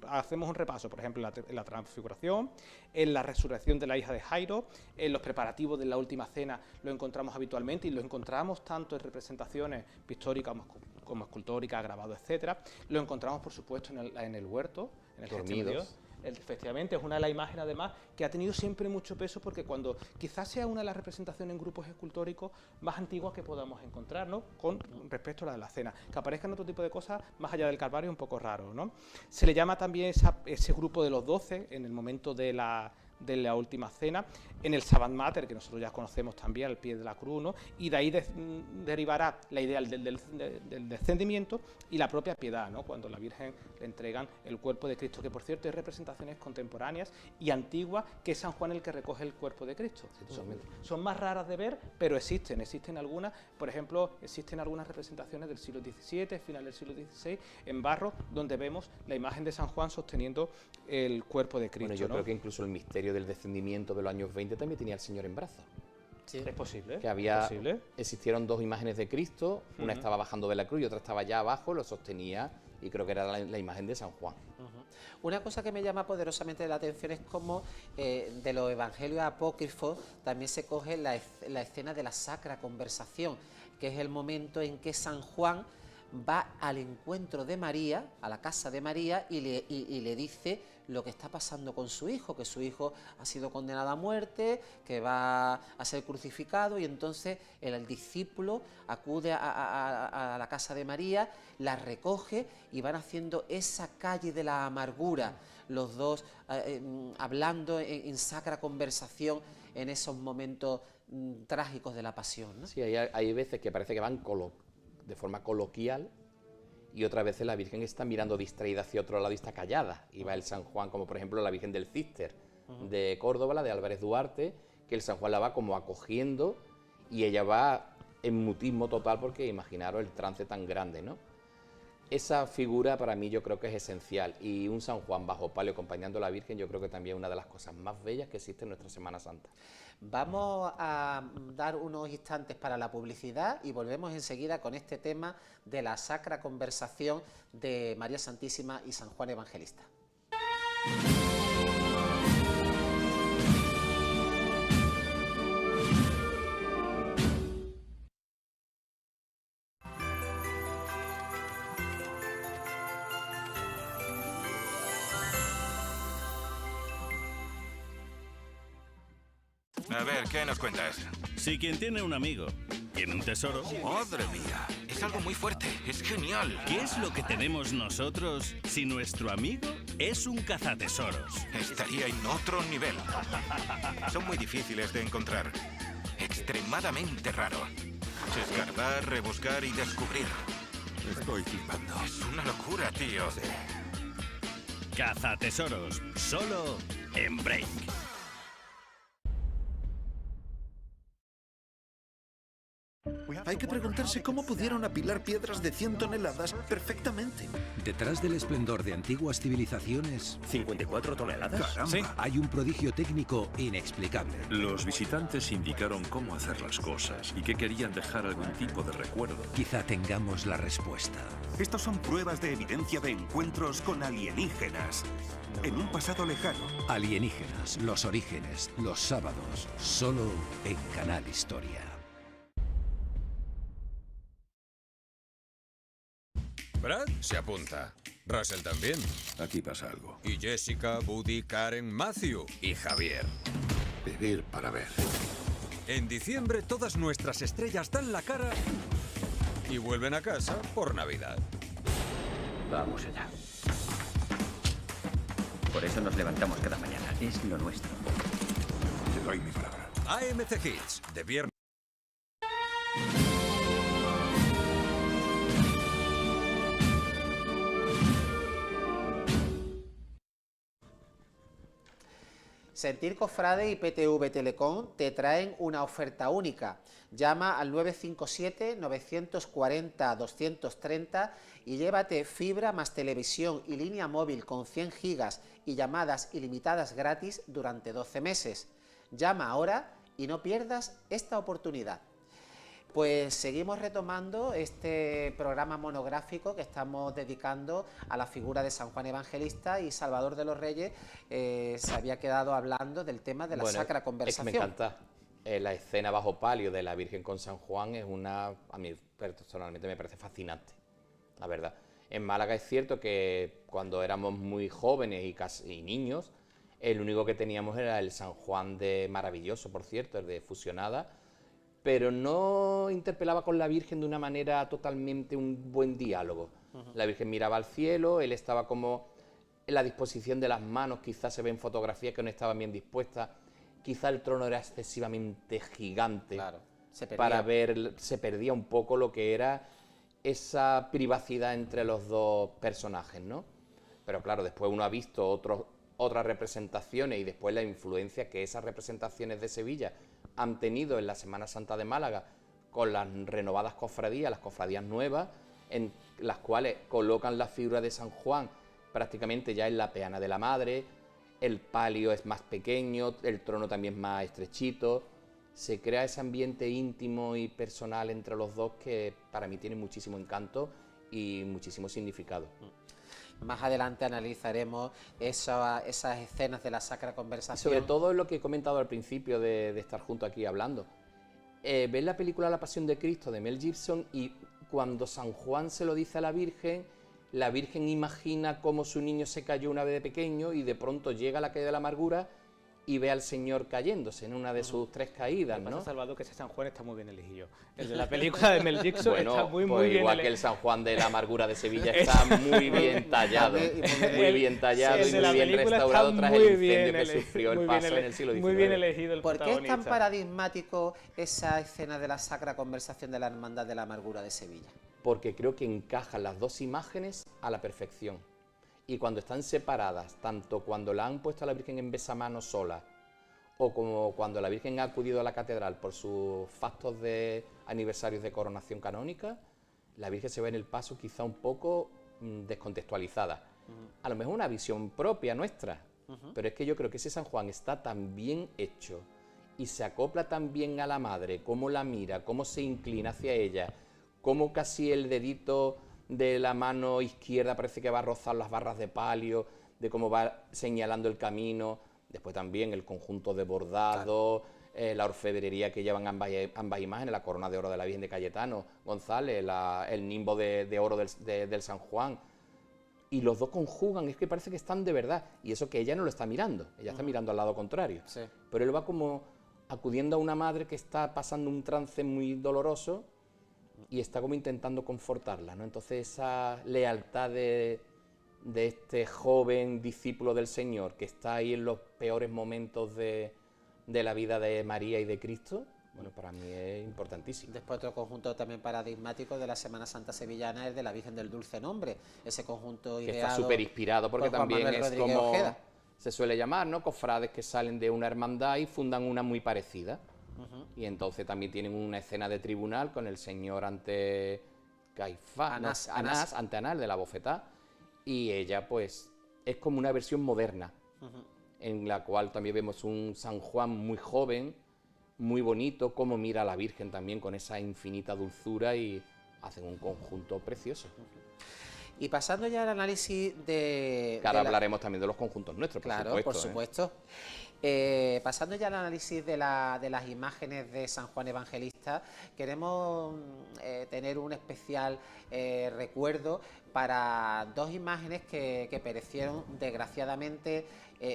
Hacemos un repaso, por ejemplo, en la transfiguración, en la resurrección de la hija de Jairo, en los preparativos de la Última Cena lo encontramos habitualmente, y lo encontramos tanto en representaciones pictóricas como escultóricas, grabados, etcétera. Lo encontramos, por supuesto, en el huerto, en el Dormidos. Efectivamente, es una de las imágenes, además, que ha tenido siempre mucho peso, porque cuando quizás sea una de las representaciones en grupos escultóricos más antiguas que podamos encontrar, ¿no? Con respecto a la de la cena. Que aparezcan otro tipo de cosas más allá del Calvario, un poco raro, ¿no? Se le llama también ese grupo de los 12 en el momento de la Última Cena, en el Stabat Mater, que nosotros ya conocemos también al pie de la cruz, ¿no? Y de ahí derivará la idea del descendimiento y la propia piedad, ¿no? Cuando la Virgen le entregan el cuerpo de Cristo, que por cierto hay representaciones contemporáneas y antiguas, que es San Juan el que recoge el cuerpo de Cristo. Son más raras de ver, pero existen algunas. Por ejemplo, existen algunas representaciones del siglo XVII, final del siglo XVI, en barro, donde vemos la imagen de San Juan sosteniendo el cuerpo de Cristo. Bueno, yo ¿no? creo que incluso el misterio del descendimiento de los años 20 también tenía al Señor en brazos. Sí. Es posible. Que existieron dos imágenes de Cristo, una estaba bajando de la cruz y otra estaba ya abajo, lo sostenía, y creo que era la imagen de San Juan. Una cosa que me llama poderosamente la atención es cómo de los evangelios apócrifos también se coge la escena de la Sacra Conversación, que es el momento en que San Juan va al encuentro de María, a la casa de María, y le dice lo que está pasando con su hijo, que su hijo ha sido condenado a muerte, que va a ser crucificado, y entonces el discípulo acude a la casa de María, la recoge y van haciendo esa calle de la amargura, los dos hablando en sacra conversación en esos momentos trágicos de la pasión, ¿no? Sí, hay veces que parece que van de forma coloquial, y otras veces la Virgen está mirando distraída hacia otro lado y está callada. Y va el San Juan, como por ejemplo la Virgen del Císter de Córdoba, la de Álvarez Duarte, que el San Juan la va como acogiendo y ella va en mutismo total, porque imaginaros el trance tan grande, ¿no? Esa figura para mí yo creo que es esencial, y un San Juan bajo palio acompañando a la Virgen yo creo que también es una de las cosas más bellas que existe en nuestra Semana Santa. Vamos a dar unos instantes para la publicidad y volvemos enseguida con este tema de la sacra conversación de María Santísima y San Juan Evangelista. A ver, ¿qué nos cuentas? Si quien tiene un amigo tiene un tesoro... ¡Madre mía! Es algo muy fuerte, es genial. ¿Qué es lo que tenemos nosotros si nuestro amigo es un cazatesoros? Estaría en otro nivel. Son muy difíciles de encontrar. Extremadamente raro. Escarbar, rebuscar y descubrir. Estoy flipando. Es una locura, tío. Cazatesoros, solo en Break. Hay que preguntarse cómo pudieron apilar piedras de 100 toneladas perfectamente. Detrás del esplendor de antiguas civilizaciones... ¿54 toneladas? ¡Caramba! Sí. Hay un prodigio técnico inexplicable. Los visitantes indicaron cómo hacer las cosas y que querían dejar algún tipo de recuerdo. Quizá tengamos la respuesta. Estos son pruebas de evidencia de encuentros con alienígenas en un pasado lejano. Alienígenas, los orígenes, los sábados, solo en Canal Historia. Brad se apunta. Russell también. Aquí pasa algo. Y Jessica, Buddy, Karen, Matthew y Javier. Vivir para ver. En diciembre todas nuestras estrellas dan la cara y vuelven a casa por Navidad. Vamos allá. Por eso nos levantamos cada mañana. Es lo nuestro. Te doy mi palabra. AMC Hits, de viernes. Sentir Cofrade y PTV Telecom te traen una oferta única. Llama al 957-940-230 y llévate fibra más televisión y línea móvil con 100 gigas y llamadas ilimitadas gratis durante 12 meses. Llama ahora y no pierdas esta oportunidad. Pues seguimos retomando este programa monográfico que estamos dedicando a la figura de San Juan Evangelista, y Salvador de los Reyes se había quedado hablando del tema de la sacra conversación. Es que me encanta. La escena bajo palio de la Virgen con San Juan es a mí personalmente me parece fascinante, la verdad. En Málaga es cierto que cuando éramos muy jóvenes y niños, el único que teníamos era el San Juan de Maravilloso, por cierto, el de Fusionada, pero no interpelaba con la Virgen de una manera totalmente un buen diálogo. La Virgen miraba al cielo, él estaba como en la disposición de las manos, quizás se ven fotografías que no estaban bien dispuestas, quizá el trono era excesivamente gigante, claro, para ver, se perdía un poco lo que era esa privacidad entre los dos personajes, ¿no? Pero claro, después uno ha visto otras representaciones y después la influencia que esas representaciones de Sevilla han tenido en la Semana Santa de Málaga con las renovadas cofradías, las cofradías nuevas, en las cuales colocan la figura de San Juan prácticamente ya en la peana de la Madre, el palio es más pequeño, el trono también es más estrechito, se crea ese ambiente íntimo y personal entre los dos que para mí tiene muchísimo encanto y muchísimo significado. Más adelante analizaremos esas escenas de la sacra conversación. Sobre todo lo que he comentado al principio de estar junto aquí hablando. Ves la película La Pasión de Cristo de Mel Gibson y cuando San Juan se lo dice a la Virgen, la Virgen imagina cómo su niño se cayó una vez de pequeño y de pronto llega la caída de la amargura y ve al Señor cayéndose en una de sus 3 caídas, ¿no? Salvador, que ese San Juan está muy bien elegido. El de la película de Mel Gibson está muy bien elegido. Igual que el San Juan de la Amargura de Sevilla está muy bien tallado, muy bien tallado y muy bien restaurado tras el incendio que sufrió el Paso en el siglo XIX. Muy bien elegido el ¿Por protagonista. qué es tan paradigmático esa escena de la Sacra Conversación de la Hermandad de la Amargura de Sevilla? Porque creo que encajan las 2 imágenes a la perfección. Y cuando están separadas, tanto cuando la han puesto a la Virgen en besamano sola, o como cuando la Virgen ha acudido a la catedral por sus factos de aniversarios de coronación canónica, la Virgen se ve en el paso quizá un poco descontextualizada. A lo mejor una visión propia nuestra, pero es que yo creo que ese San Juan está tan bien hecho y se acopla tan bien a la Madre, cómo la mira, cómo se inclina hacia ella, cómo casi el dedito de la mano izquierda parece que va a rozar las barras de palio, de cómo va señalando el camino. Después también el conjunto de bordado, la orfebrería que llevan ambas imágenes, la corona de oro de la Virgen de Cayetano González, el nimbo de oro del San Juan. Y los 2 conjugan, es que parece que están de verdad. Y eso que ella no lo está mirando, ella está mirando al lado contrario. Sí. Pero él va como acudiendo a una madre que está pasando un trance muy doloroso y está como intentando confortarla, ¿no? Entonces esa lealtad de este joven discípulo del Señor que está ahí en los peores momentos de la vida de María y de Cristo, bueno, para mí es importantísimo. Después otro conjunto también paradigmático de la Semana Santa sevillana es el de la Virgen del Dulce Nombre, ese conjunto ideado... Que está súper inspirado porque por Juan también Manuel es Rodríguez como Ojeda. se suele llamar, ¿no? Cofrades que salen de una hermandad y fundan una muy parecida. Y entonces también tienen una escena de tribunal con el Señor ante Caifás, ante Anás de la bofetá, y ella pues es como una versión moderna, en la cual también vemos un San Juan muy joven, muy bonito, como mira a la Virgen también con esa infinita dulzura y hacen un conjunto precioso. Y pasando ya al análisis de... Que ahora hablaremos también de los conjuntos nuestros, por supuesto. Pasando ya al análisis de las imágenes de San Juan Evangelista, queremos tener un especial recuerdo para 2 imágenes que perecieron desgraciadamente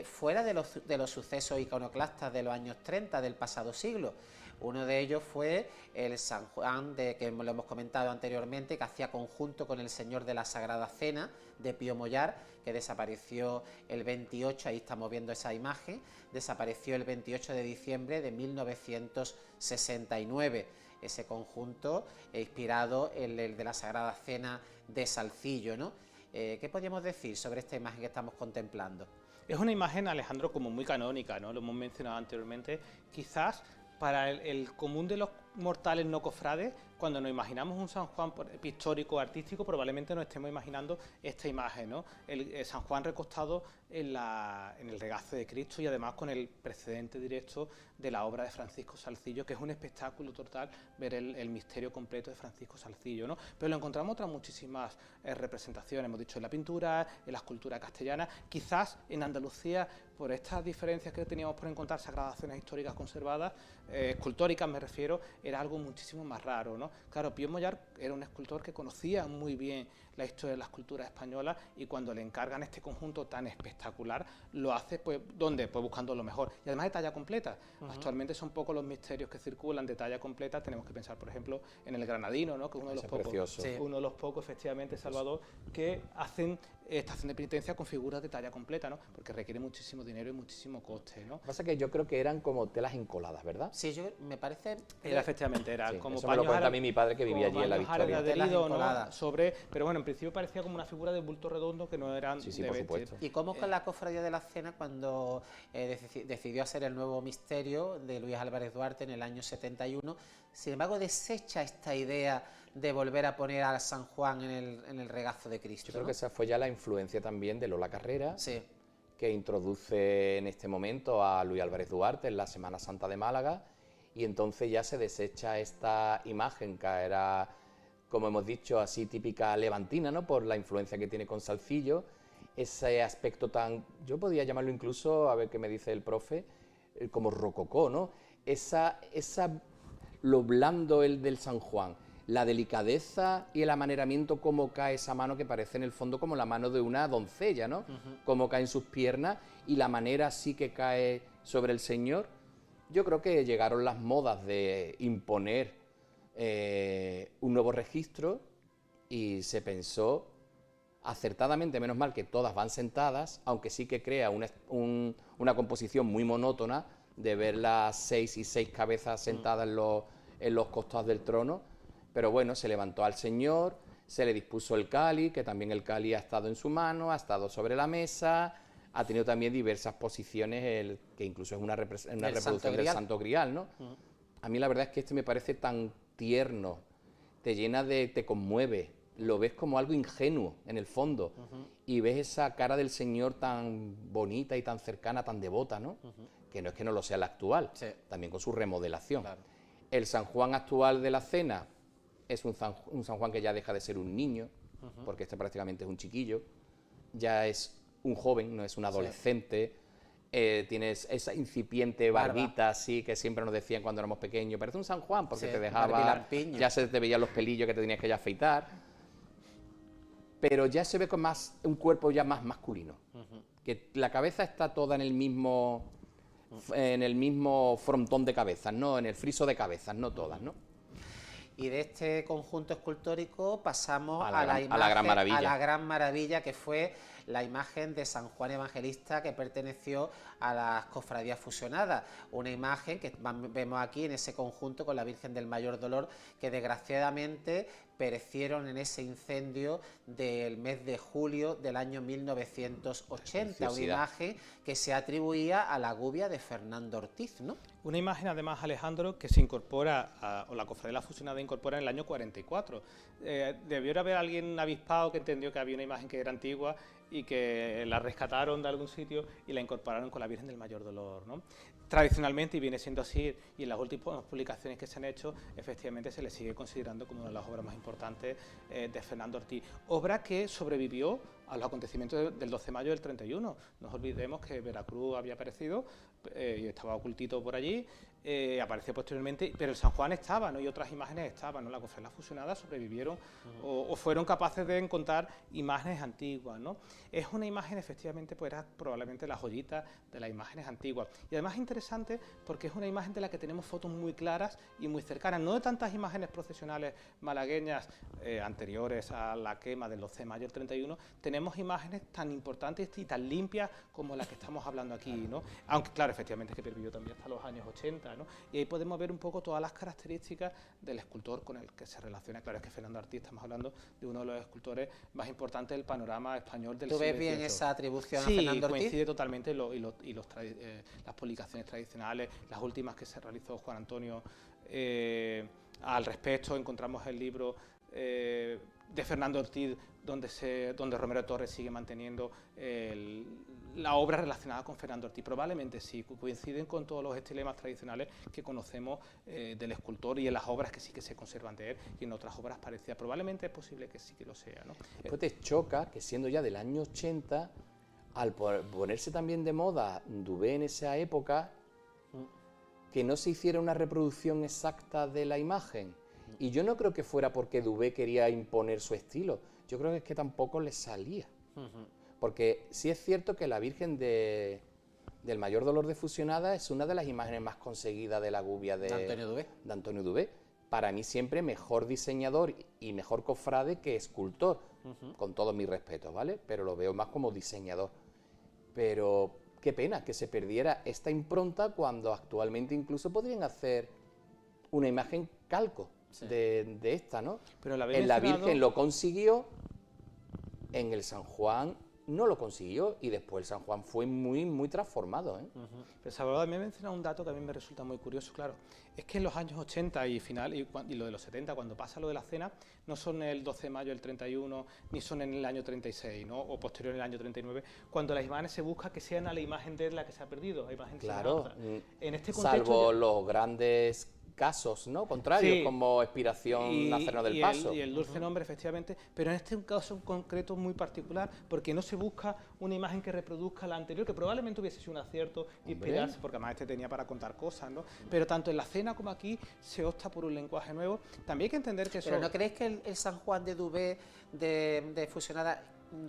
fuera de los sucesos iconoclastas de los años 30 del pasado siglo. Uno de ellos fue el San Juan, que lo hemos comentado anteriormente, que hacía conjunto con el Señor de la Sagrada Cena de Pío Mollar, que desapareció el 28, ahí estamos viendo esa imagen, desapareció el 28 de diciembre de 1969. Ese conjunto inspirado en el de la Sagrada Cena de Salcillo, ¿no? ¿Qué podríamos decir sobre esta imagen que estamos contemplando? Es una imagen, Alejandro, como muy canónica, ¿no? Lo hemos mencionado anteriormente. Quizás para el común de los mortales no cofrades, cuando nos imaginamos un San Juan pictórico, artístico, probablemente nos estemos imaginando esta imagen, ¿no? El San Juan recostado en el regazo de Cristo y además con el precedente directo de la obra de Francisco Salcillo, que es un espectáculo total ver el misterio completo de Francisco Salcillo, ¿no? Pero lo encontramos otras muchísimas representaciones, hemos dicho en la pintura, en la escultura castellana, quizás en Andalucía, por estas diferencias que teníamos por encontrar sagradas zonas históricas conservadas, escultóricas me refiero, era algo muchísimo más raro, ¿no? Claro, Pío Mollar era un escultor que conocía muy bien la historia de la escultura española y cuando le encargan este conjunto tan espectacular, lo hace, pues, ¿dónde? Pues buscando lo mejor. Y además de talla completa. Actualmente son pocos los misterios que circulan de talla completa. Tenemos que pensar, por ejemplo, en el Granadino, ¿no? Que es uno de los pocos, efectivamente, Salvador, que hacen estación de penitencia con figuras de talla completa, ¿no? Porque requiere muchísimo dinero y muchísimo coste, ¿no? Lo que pasa es que yo creo que eran como telas encoladas, ¿verdad? Sí, me parece... Efectivamente, era como eso me lo cuenta a mí mi padre que vivía allí en la Victoria. Adherido, ¿no? Pero bueno, en principio parecía como una figura de bulto redondo que no eran de por supuesto. ¿Y cómo con la Cofradía de la Cena, cuando decidió hacer el nuevo misterio de Luis Álvarez Duarte en el año 71, sin embargo desecha esta idea de volver a poner a San Juan en el regazo de Cristo? Yo creo que esa fue ya la influencia también de Lola Carrera, que introduce en este momento a Luis Álvarez Duarte en la Semana Santa de Málaga, y entonces ya se desecha esta imagen que era, como hemos dicho, así típica levantina, ¿no? Por la influencia que tiene con Salcillo, ese aspecto tan, yo podría llamarlo incluso, a ver qué me dice el profe, como rococó, ¿no? Lo blando del San Juan, la delicadeza y el amaneramiento, cómo cae esa mano que parece en el fondo como la mano de una doncella, ¿no? Cómo caen sus piernas y la manera así que cae sobre el Señor. Yo creo que llegaron las modas de imponer un nuevo registro y se pensó acertadamente, menos mal que todas van sentadas, aunque sí que crea una composición muy monótona de ver las 6 y 6 cabezas sentadas en los costados del trono. Pero bueno, se levantó al Señor, se le dispuso el cáliz, que también el cáliz ha estado en su mano, ha estado sobre la mesa, ha tenido también diversas posiciones, que incluso es una reproducción del Santo Grial, ¿no? A mí la verdad es que este me parece tan tierno, te conmueve, lo ves como algo ingenuo en el fondo, y ves esa cara del Señor tan bonita y tan cercana, tan devota, ¿no? Que no es que no lo sea la actual, también con su remodelación. Claro. El San Juan actual de la cena es un San Juan que ya deja de ser un niño, porque este prácticamente es un chiquillo, ya es un joven, no es un adolescente, tienes esa incipiente barbita así que siempre nos decían cuando éramos pequeños, parece un San Juan, porque te dejaba, ya se te veían los pelillos que te tenías que ya afeitar, pero ya se ve con un cuerpo ya más masculino, que la cabeza está toda en el mismo frontón de cabezas, ¿no? En el friso de cabezas, no todas, ¿no? Y de este conjunto escultórico pasamos a la gran maravilla que fue la imagen de San Juan Evangelista, que perteneció a las cofradías fusionadas, una imagen que vemos aquí en ese conjunto con la Virgen del Mayor Dolor, que desgraciadamente perecieron en ese incendio del mes de julio del año 1980, una imagen que se atribuía a la gubia de Fernando Ortiz, ¿no? Una imagen, además, Alejandro, que se incorpora, o la cofradía fusionada incorpora en el año 44. Debió haber alguien avispado que entendió que había una imagen que era antigua y que la rescataron de algún sitio y la incorporaron con la Virgen del Mayor Dolor, ¿no? Tradicionalmente, y viene siendo así, y en las últimas publicaciones que se han hecho, efectivamente se le sigue considerando como una de las obras más importantes de Fernando Ortiz. Obra que sobrevivió a los acontecimientos del 12 de mayo del 31. No nos olvidemos que Veracruz había aparecido y estaba ocultito por allí, apareció posteriormente, pero el San Juan estaba, ¿no? Y otras imágenes estaban, ¿no? La cofradía fusionada sobrevivieron o fueron capaces de encontrar imágenes antiguas, ¿no? Es una imagen, efectivamente, pues era probablemente la joyita de las imágenes antiguas. Y además es interesante porque es una imagen de la que tenemos fotos muy claras y muy cercanas, no de tantas imágenes procesionales malagueñas anteriores a la quema del 12 de mayo del 31, tenemos imágenes tan importantes y tan limpias como la que estamos hablando aquí, ¿no? Aunque, claro, efectivamente es que pervivió también hasta los años 80, ¿no? Y ahí podemos ver un poco todas las características del escultor con el que se relaciona. Claro, es que Fernando Ortiz, estamos hablando de uno de los escultores más importantes del panorama español del siglo ¿Tú ves bien esa atribución a Fernando Ortiz? Sí, coincide totalmente las publicaciones tradicionales, las últimas que se realizó Juan Antonio al respecto. Encontramos el libro de Fernando Ortiz, donde Romero Torres sigue manteniendo la obra relacionada con Fernando Ortiz. Probablemente sí, coinciden con todos los estilemas tradicionales que conocemos del escultor y en las obras que sí que se conservan de él y en otras obras parecidas. Probablemente es posible que sí que lo sea, ¿no? Después te choca que siendo ya del año 80, al ponerse también de moda Dubé en esa época, que no se hiciera una reproducción exacta de la imagen. Y yo no creo que fuera porque Dubé quería imponer su estilo, yo creo que es que tampoco le salía. Porque sí es cierto que la Virgen del Mayor Dolor de Fusionada es una de las imágenes más conseguidas de la gubia de Antonio Dubé. Para mí siempre mejor diseñador y mejor cofrade que escultor, con todos mis respetos, ¿vale? Pero lo veo más como diseñador. Pero qué pena que se perdiera esta impronta cuando actualmente incluso podrían hacer una imagen calco de esta, ¿no? Pero la Virgen lo consiguió, en el San Juan no lo consiguió y después el San Juan fue muy, muy transformado, ¿eh? Pero Salvador, me ha mencionado un dato que a mí me resulta muy curioso, claro. Es que en los años 80 y final y lo de los 70, cuando pasa lo de la cena, no son el 12 de mayo del 31, ni son en el año 36, ¿no? O posterior en el año 39, cuando las imágenes se busca que sean a la imagen de la que se ha perdido, la imagen claro, en este contexto, salvo los grandes casos, ¿no? Contrarios, Sí. como Expiración Nazareno del Paso. Y el dulce nombre, efectivamente, pero en este caso en concreto muy particular, porque no se busca una imagen que reproduzca la anterior, que probablemente hubiese sido un acierto inspirarse, porque además este tenía para contar cosas, ¿no? Pero tanto en la cena como aquí se opta por un lenguaje nuevo. También hay que entender que eso... ¿Pero no creéis que el San Juan de Dubé de Fusionada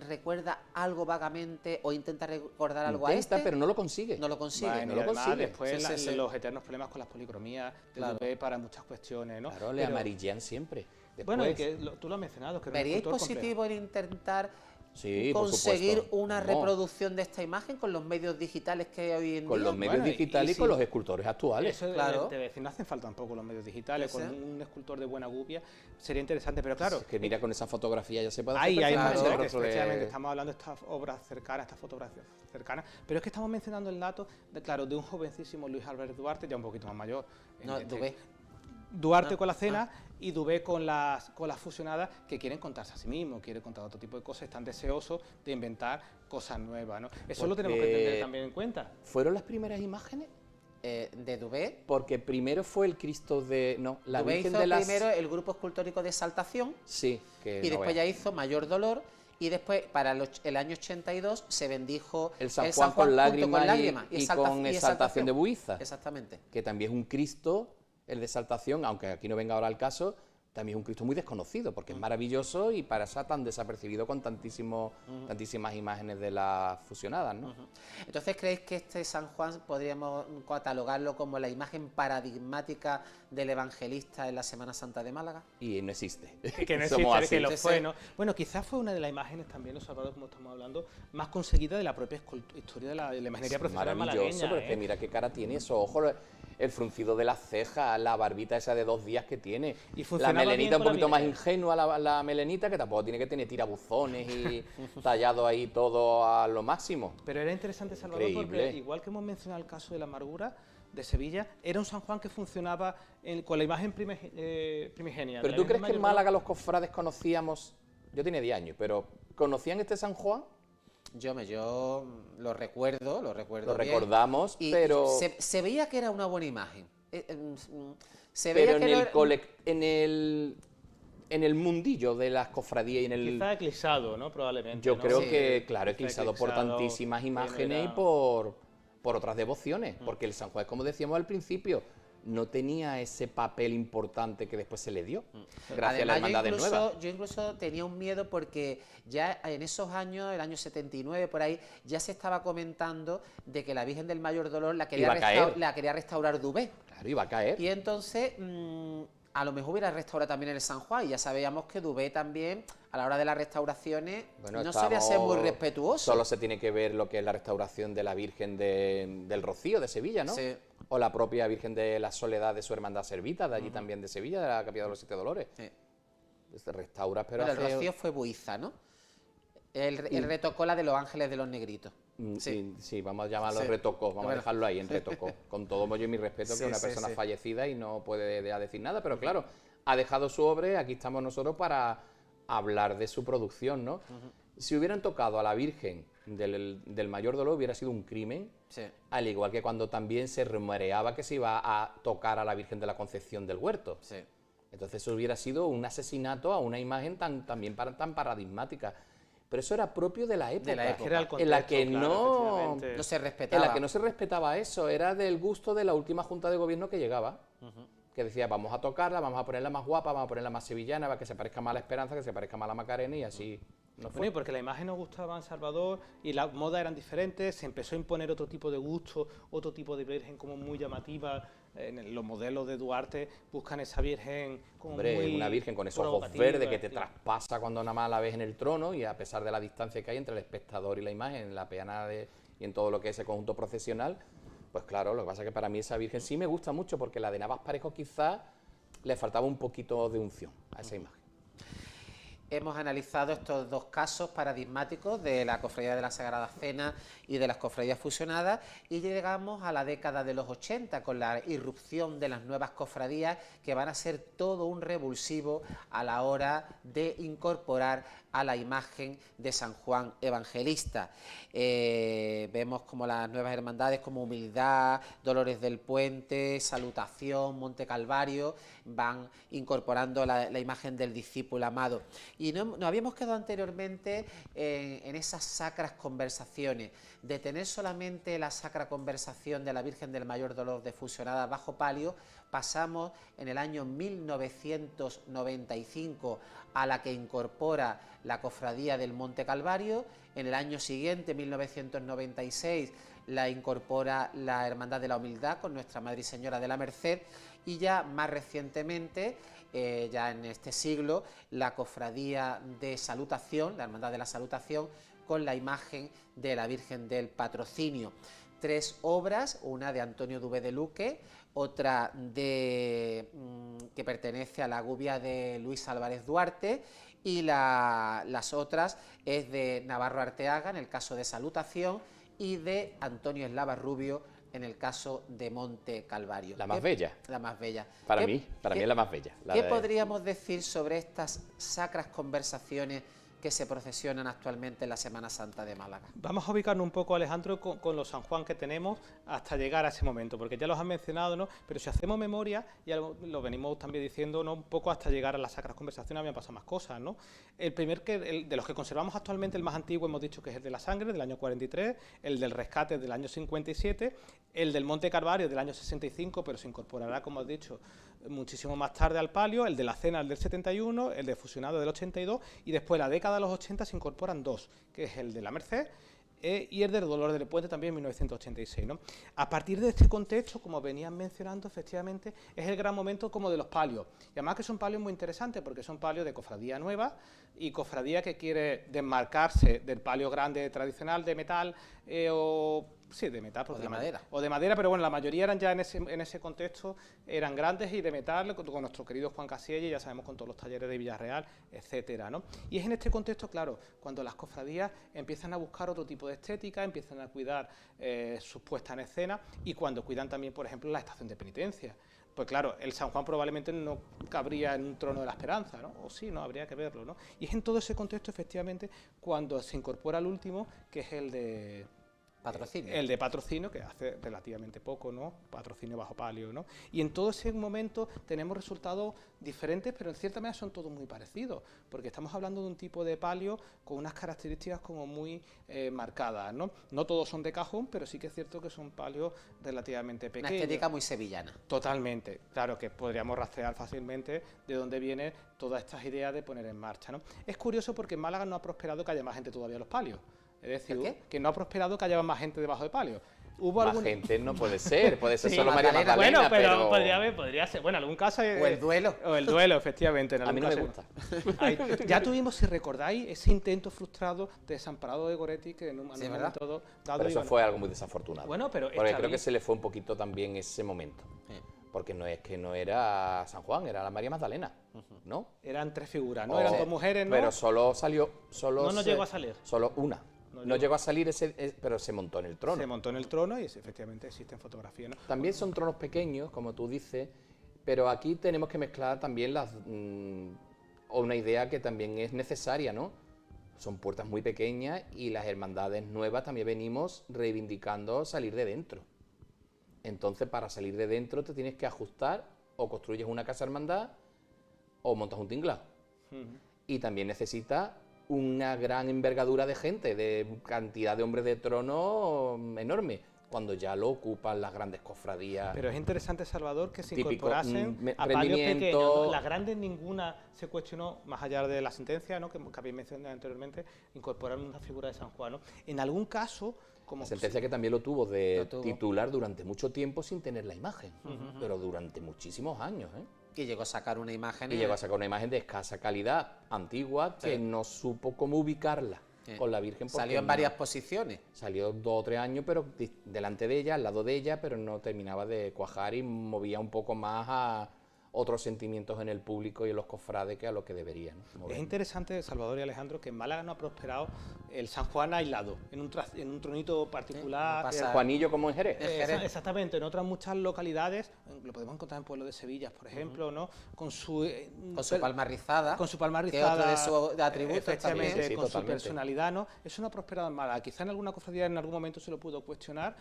recuerda algo vagamente o intenta recordar algo a este? Pero no lo consigue. No lo consigue. Bueno, no lo además, consigue. después los eternos problemas con las policromías de Dubé para muchas cuestiones, ¿no? Claro, le amarillean siempre. Después, bueno, y que tú lo has mencionado, que era un ¿Veríais escultor positivo complejo. en intentar Sí, por conseguir supuesto. una No. reproducción de esta imagen con los medios digitales que hay hoy en Con día? los medios digitales y con los escultores actuales. Eso Claro. te decir, no hacen falta tampoco los medios digitales, Sí, con sí. un escultor de buena gupia sería interesante, pero claro... Es que mira, con esa fotografía ya se puede Hay hacer más, perfectamente el que rostro de- efectivamente estamos hablando de estas obras cercanas, estas fotografías cercanas, pero es que estamos mencionando el dato, de un jovencísimo Luis Albert Duarte, ya un poquito más mayor. No, Dubé. Duarte con la cena y Dubé con las fusionadas, que quieren contarse a sí mismos, quieren contar otro tipo de cosas, están deseosos de inventar cosas nuevas, ¿no? Eso lo tenemos que tener también en cuenta. ¿Fueron las primeras imágenes? ¿De Dubé? Porque primero fue el Cristo de... No, la Dubé Virgen hizo de las... primero el grupo escultórico de Exaltación, Sí, que y no después veas. ya hizo Mayor Dolor, y después para el año 82 se bendijo El San Juan con lágrimas y con y Exaltación de Buiza. Exactamente. Que también es un Cristo, el de Exaltación, aunque aquí no venga ahora al caso, también es un Cristo muy desconocido, porque es maravilloso y para eso tan desapercibido con tantísimas imágenes de las fusionadas, ¿no? Entonces, ¿creéis que este San Juan podríamos catalogarlo como la imagen paradigmática del evangelista en la Semana Santa de Málaga? Y no existe. Que no Somos existe, que así. lo fue, ¿no? Bueno, quizás fue una de las imágenes también, los Salvador, como estamos hablando, más conseguida de la propia historia de la imaginería profesional Maravilloso, malagueña, pero es que mira qué cara tiene esos ojos, el fruncido de las cejas, la barbita esa de 2 días que tiene, Y la funcionaba bien melenita un con la poquito más vidriera. ingenua, la melenita, que tampoco tiene que tener tirabuzones y tallado ahí todo a lo máximo. Pero era interesante, Salvador, Increíble. porque igual que hemos mencionado el caso de la amargura de Sevilla, era un San Juan que funcionaba con la imagen primigenia. ¿Pero tú crees que en Málaga los cofrades conocíamos, yo tenía 10 años, pero conocían este San Juan? Yo lo recuerdo Lo bien. recordamos, Y pero... se veía que era una buena imagen. Se Pero veía que en el mundillo de las cofradías y en el... Quizá eclipsado, ¿no? Probablemente. Yo ¿no? creo Sí, que, claro, quizá eclipsado por eclipsado, tantísimas que no imágenes era- y por otras devociones, porque el San Juan, como decíamos al principio, no tenía ese papel importante que después se le dio, gracias a la Además, Hermandad de Nueva. yo incluso tenía un miedo porque ya en esos años, el año 79, por ahí, ya se estaba comentando de que la Virgen del Mayor Dolor la Iba a caer. quería restaurar Dubé. Claro, iba a caer. Y entonces, a lo mejor hubiera restaurado también el San Juan, y ya sabíamos que Dubé también, a la hora de las restauraciones, Bueno, no sabía ser muy estamos- respetuoso. Solo se tiene que ver lo que es la restauración de la Virgen del Rocío de Sevilla, ¿no? Sí. O la propia Virgen de la Soledad de su hermandad Servita, de allí también de Sevilla, de la Capilla de los Siete Dolores. Sí. Se restaura, pero Bueno, el hace... Rocío fue Buiza, ¿no? Él retocó la de los Ángeles de los Negritos. Sí, vamos a llamarlo Sí. retocó, vamos a Bueno. dejarlo ahí en retocó. Con todo mollo y mi respeto, que Sí, es una sí, persona sí. fallecida y no puede ya decir nada, pero claro, ha dejado su obra, aquí estamos nosotros para hablar de su producción, ¿no? Si hubieran tocado a la Virgen del Mayor Dolor hubiera sido un crimen, Sí. al igual que cuando también se rumoreaba que se iba a tocar a la Virgen de la Concepción del Huerto. Sí. Entonces eso hubiera sido un asesinato a una imagen tan paradigmática. Pero eso era propio de la época, De la época. Era el en la contexto, que claro, no efectivamente. No se en respetaba. la que no se respetaba eso, era del gusto de la última Junta de Gobierno que llegaba, que decía, vamos a tocarla, vamos a ponerla más guapa, vamos a ponerla más sevillana, para que se parezca más a la Esperanza, que se parezca más a la Macarena, y así no Bueno, fue. y porque la imagen nos gustaba en Salvador y las modas eran diferentes, se empezó a imponer otro tipo de gusto, otro tipo de virgen como muy llamativa. En los modelos de Duarte buscan esa virgen como Hombre, muy una virgen con esos ojos provocativa, verdes que te claro. traspasa cuando nada más la ves en el trono, y a pesar de la distancia que hay entre el espectador y la imagen, en la peana y en todo lo que es ese conjunto procesional, pues claro, lo que pasa es que para mí esa virgen sí me gusta mucho, porque la de Navas Parejo quizás le faltaba un poquito de unción a esa imagen. hemos analizado estos dos casos paradigmáticos de la Cofradía de la Sagrada Cena y de las cofradías fusionadas y llegamos a la década de los 80 con la irrupción de las nuevas cofradías que van a ser todo un revulsivo a la hora de incorporar a la imagen de San Juan Evangelista. Vemos como las nuevas hermandades como Humildad, Dolores del Puente, Salutación, Monte Calvario van incorporando la imagen del discípulo amado. Y nos habíamos quedado anteriormente en esas sacras conversaciones, de tener solamente la sacra conversación de la Virgen del Mayor Dolor de fusionada bajo palio. Pasamos en el año 1995 a la que incorpora la Cofradía del Monte Calvario. En el año siguiente, 1996, la incorpora la Hermandad de la Humildad con Nuestra Madre y Señora de la Merced, y ya más recientemente, ya en este siglo, la Cofradía de Salutación, la Hermandad de la Salutación, con la imagen de la Virgen del Patrocinio. 3 obras, una de Antonio Dubé de Luque, otra que pertenece a la Gubia de Luis Álvarez Duarte, y las otras es de Navarro Arteaga en el caso de Salutación y de Antonio Eslava Rubio en el caso de Monte Calvario. La más bella. La más bella. Para mí es la más bella. ¿Qué podríamos decir sobre estas sacras conversaciones que se procesionan actualmente en la Semana Santa de Málaga? Vamos a ubicarnos un poco, Alejandro, con los San Juan que tenemos hasta llegar a ese momento, porque ya los han mencionado, ¿no? Pero si hacemos memoria, ya lo venimos también diciendo, ¿no? Un poco hasta llegar a las sacras conversaciones habían pasado más cosas, ¿no? El de los que conservamos actualmente, el más antiguo, hemos dicho que es el de la Sangre, del año 43, el del Rescate del año 57, el del Monte Calvario del año 65, pero se incorporará, como has dicho, muchísimo más tarde al palio, el de la Cena del 71, el de Fusionado del 82, y después la década de los 80 se incorporan 2, que es el de la Merced y el del Dolor del Puente también en 1986, ¿no? A partir de este contexto, como venían mencionando, efectivamente, es el gran momento como de los palios, y además que son palios muy interesantes, porque son palios de cofradía nueva y cofradía que quiere desmarcarse del palio grande tradicional de metal sí, de metal, o de madera. O de madera, pero bueno, la mayoría eran ya en ese contexto, eran grandes y de metal, con nuestro querido Juan Casielle, ya sabemos, con todos los talleres de Villarreal, etcétera, ¿no? Y es en este contexto, claro, cuando las cofradías empiezan a buscar otro tipo de estética, empiezan a cuidar sus puestas en escena, y cuando cuidan también, por ejemplo, la estación de penitencia. Pues claro, el San Juan probablemente no cabría en un trono de la esperanza, ¿no? O sí, no, habría que verlo, ¿no? Y es en todo ese contexto, efectivamente, cuando se incorpora el último, que es el de Patrocinio. El de Patrocinio, que hace relativamente poco, ¿no? Patrocinio bajo palio, ¿no? Y en todo ese momento tenemos resultados diferentes, pero en cierta manera son todos muy parecidos, porque estamos hablando de un tipo de palio con unas características como muy marcadas, ¿no? No todos son de cajón, pero sí que es cierto que son palios relativamente pequeños. Una estética muy sevillana. Totalmente, claro, que podríamos rastrear fácilmente de dónde vienen todas estas ideas de poner en marcha, ¿no? Es curioso porque en Málaga no ha prosperado que haya más gente todavía en los palios. Es decir, que no ha prosperado que haya más gente debajo de palio. Más gente no puede ser sí, solo María Magdalena, bueno, pero podría ser, bueno, en algún caso... O el duelo. O el duelo, efectivamente. A mí no me gusta. Ya tuvimos, si recordáis, ese intento frustrado de Desamparado de Goretti, que en un momento dado... Pero eso fue algo muy desafortunado. Bueno, pero... Porque creo que se le fue un poquito también ese momento. Porque no es que no era San Juan, era la María Magdalena, ¿no? Eran 3 figuras, ¿no? Eran 2 mujeres, ¿no? Pero solo salió... No llegó a salir. Solo una. No llegó a salir pero se montó en el trono. Se montó en el trono y efectivamente existen fotografías, ¿no? También son tronos pequeños, como tú dices, pero aquí tenemos que mezclar también una idea que también es necesaria, ¿no? Son puertas muy pequeñas y las hermandades nuevas también venimos reivindicando salir de dentro. Entonces, para salir de dentro te tienes que ajustar, o construyes una casa hermandad o montas un tinglado. Y también necesitas una gran envergadura de gente, de cantidad de hombres de trono enorme, cuando ya lo ocupan las grandes cofradías. Pero es interesante, Salvador, que se incorporasen a palios pequeños, ¿no? Las grandes ninguna se cuestionó, más allá de la sentencia, ¿no? que habéis mencionado anteriormente, incorporar una figura de San Juan, ¿no? En algún caso... La sentencia que también lo tuvo de titular durante mucho tiempo sin tener la imagen, pero durante muchísimos años, ¿eh? Y llegó a sacar una imagen. Y llegó a sacar una imagen de escasa calidad, antigua, que no supo cómo ubicarla con la Virgen. Salió en varias posiciones. Salió 2 o 3 años, pero delante de ella, al lado de ella, pero no terminaba de cuajar y movía un poco más otros sentimientos en el público y en los cofrades que a lo que deberían, ¿no? Es interesante, Salvador y Alejandro, que en Málaga no ha prosperado el San Juan aislado, en un tronito particular. ¿El Juanillo como en Jerez? Exactamente, en otras muchas localidades, lo podemos encontrar en Pueblo de Sevilla, por ejemplo, ¿no? Con su palma rizada. Con su palma que rizada. otro de sus atributos efectivamente, también. Sí, con totalmente. su personalidad, ¿no? Eso no ha prosperado en Málaga. Quizá en alguna cofradía en algún momento se lo pudo cuestionar,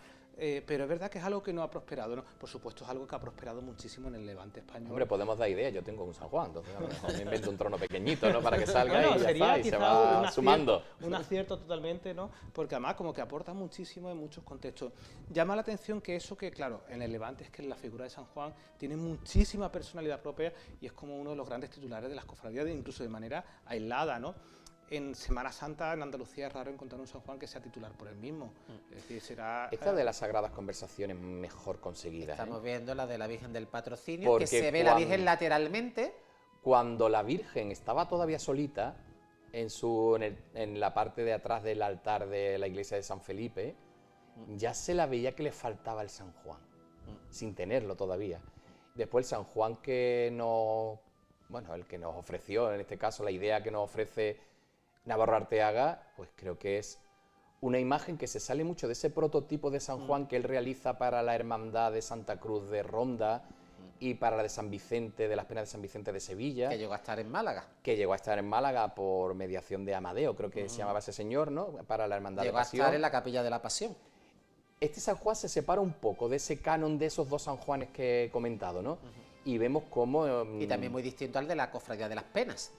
pero es verdad que es algo que no ha prosperado, ¿no? Por supuesto es algo que ha prosperado muchísimo en el Levante español. Hombre, podemos dar ideas, yo tengo un San Juan, entonces a lo mejor me invento un trono pequeñito, ¿no? Para que salga Bueno, y ya sería está, y se va sumando. Un acierto totalmente, ¿no? Porque además como que aporta muchísimo en muchos contextos. Llama la atención que eso que, claro, en el Levante es que la figura de San Juan tiene muchísima personalidad propia y es como uno de los grandes titulares de las cofradías, incluso de manera aislada, ¿no? En Semana Santa, en Andalucía, es raro encontrar un San Juan que sea titular por él mismo. Es decir, será... Esta de las Sagradas Conversaciones mejor conseguida. Estamos viendo la de la Virgen del Patrocinio, Porque que se ve la Virgen lateralmente. Cuando la Virgen estaba todavía solita, en la parte de atrás del altar de la iglesia de San Felipe, ya se la veía que le faltaba el San Juan, sin tenerlo todavía. Después el San Juan que nos... Bueno, el que nos ofreció, en este caso, la idea que nos ofrece Navarro Arteaga, pues creo que es una imagen que se sale mucho de ese prototipo de San Juan que él realiza para la Hermandad de Santa Cruz de Ronda y para la de San Vicente, de las Penas de San Vicente de Sevilla. Que llegó a estar en Málaga. Que llegó a estar en Málaga por mediación de Amadeo, creo que se llamaba ese señor, ¿no? Para la Hermandad llegó de Pasión. Llegó a estar en la Capilla de la Pasión. Este San Juan se separa un poco de ese canon de esos dos San Juanes que he comentado, ¿no? Y vemos cómo... y también muy distinto al de la Cofradía de las Penas.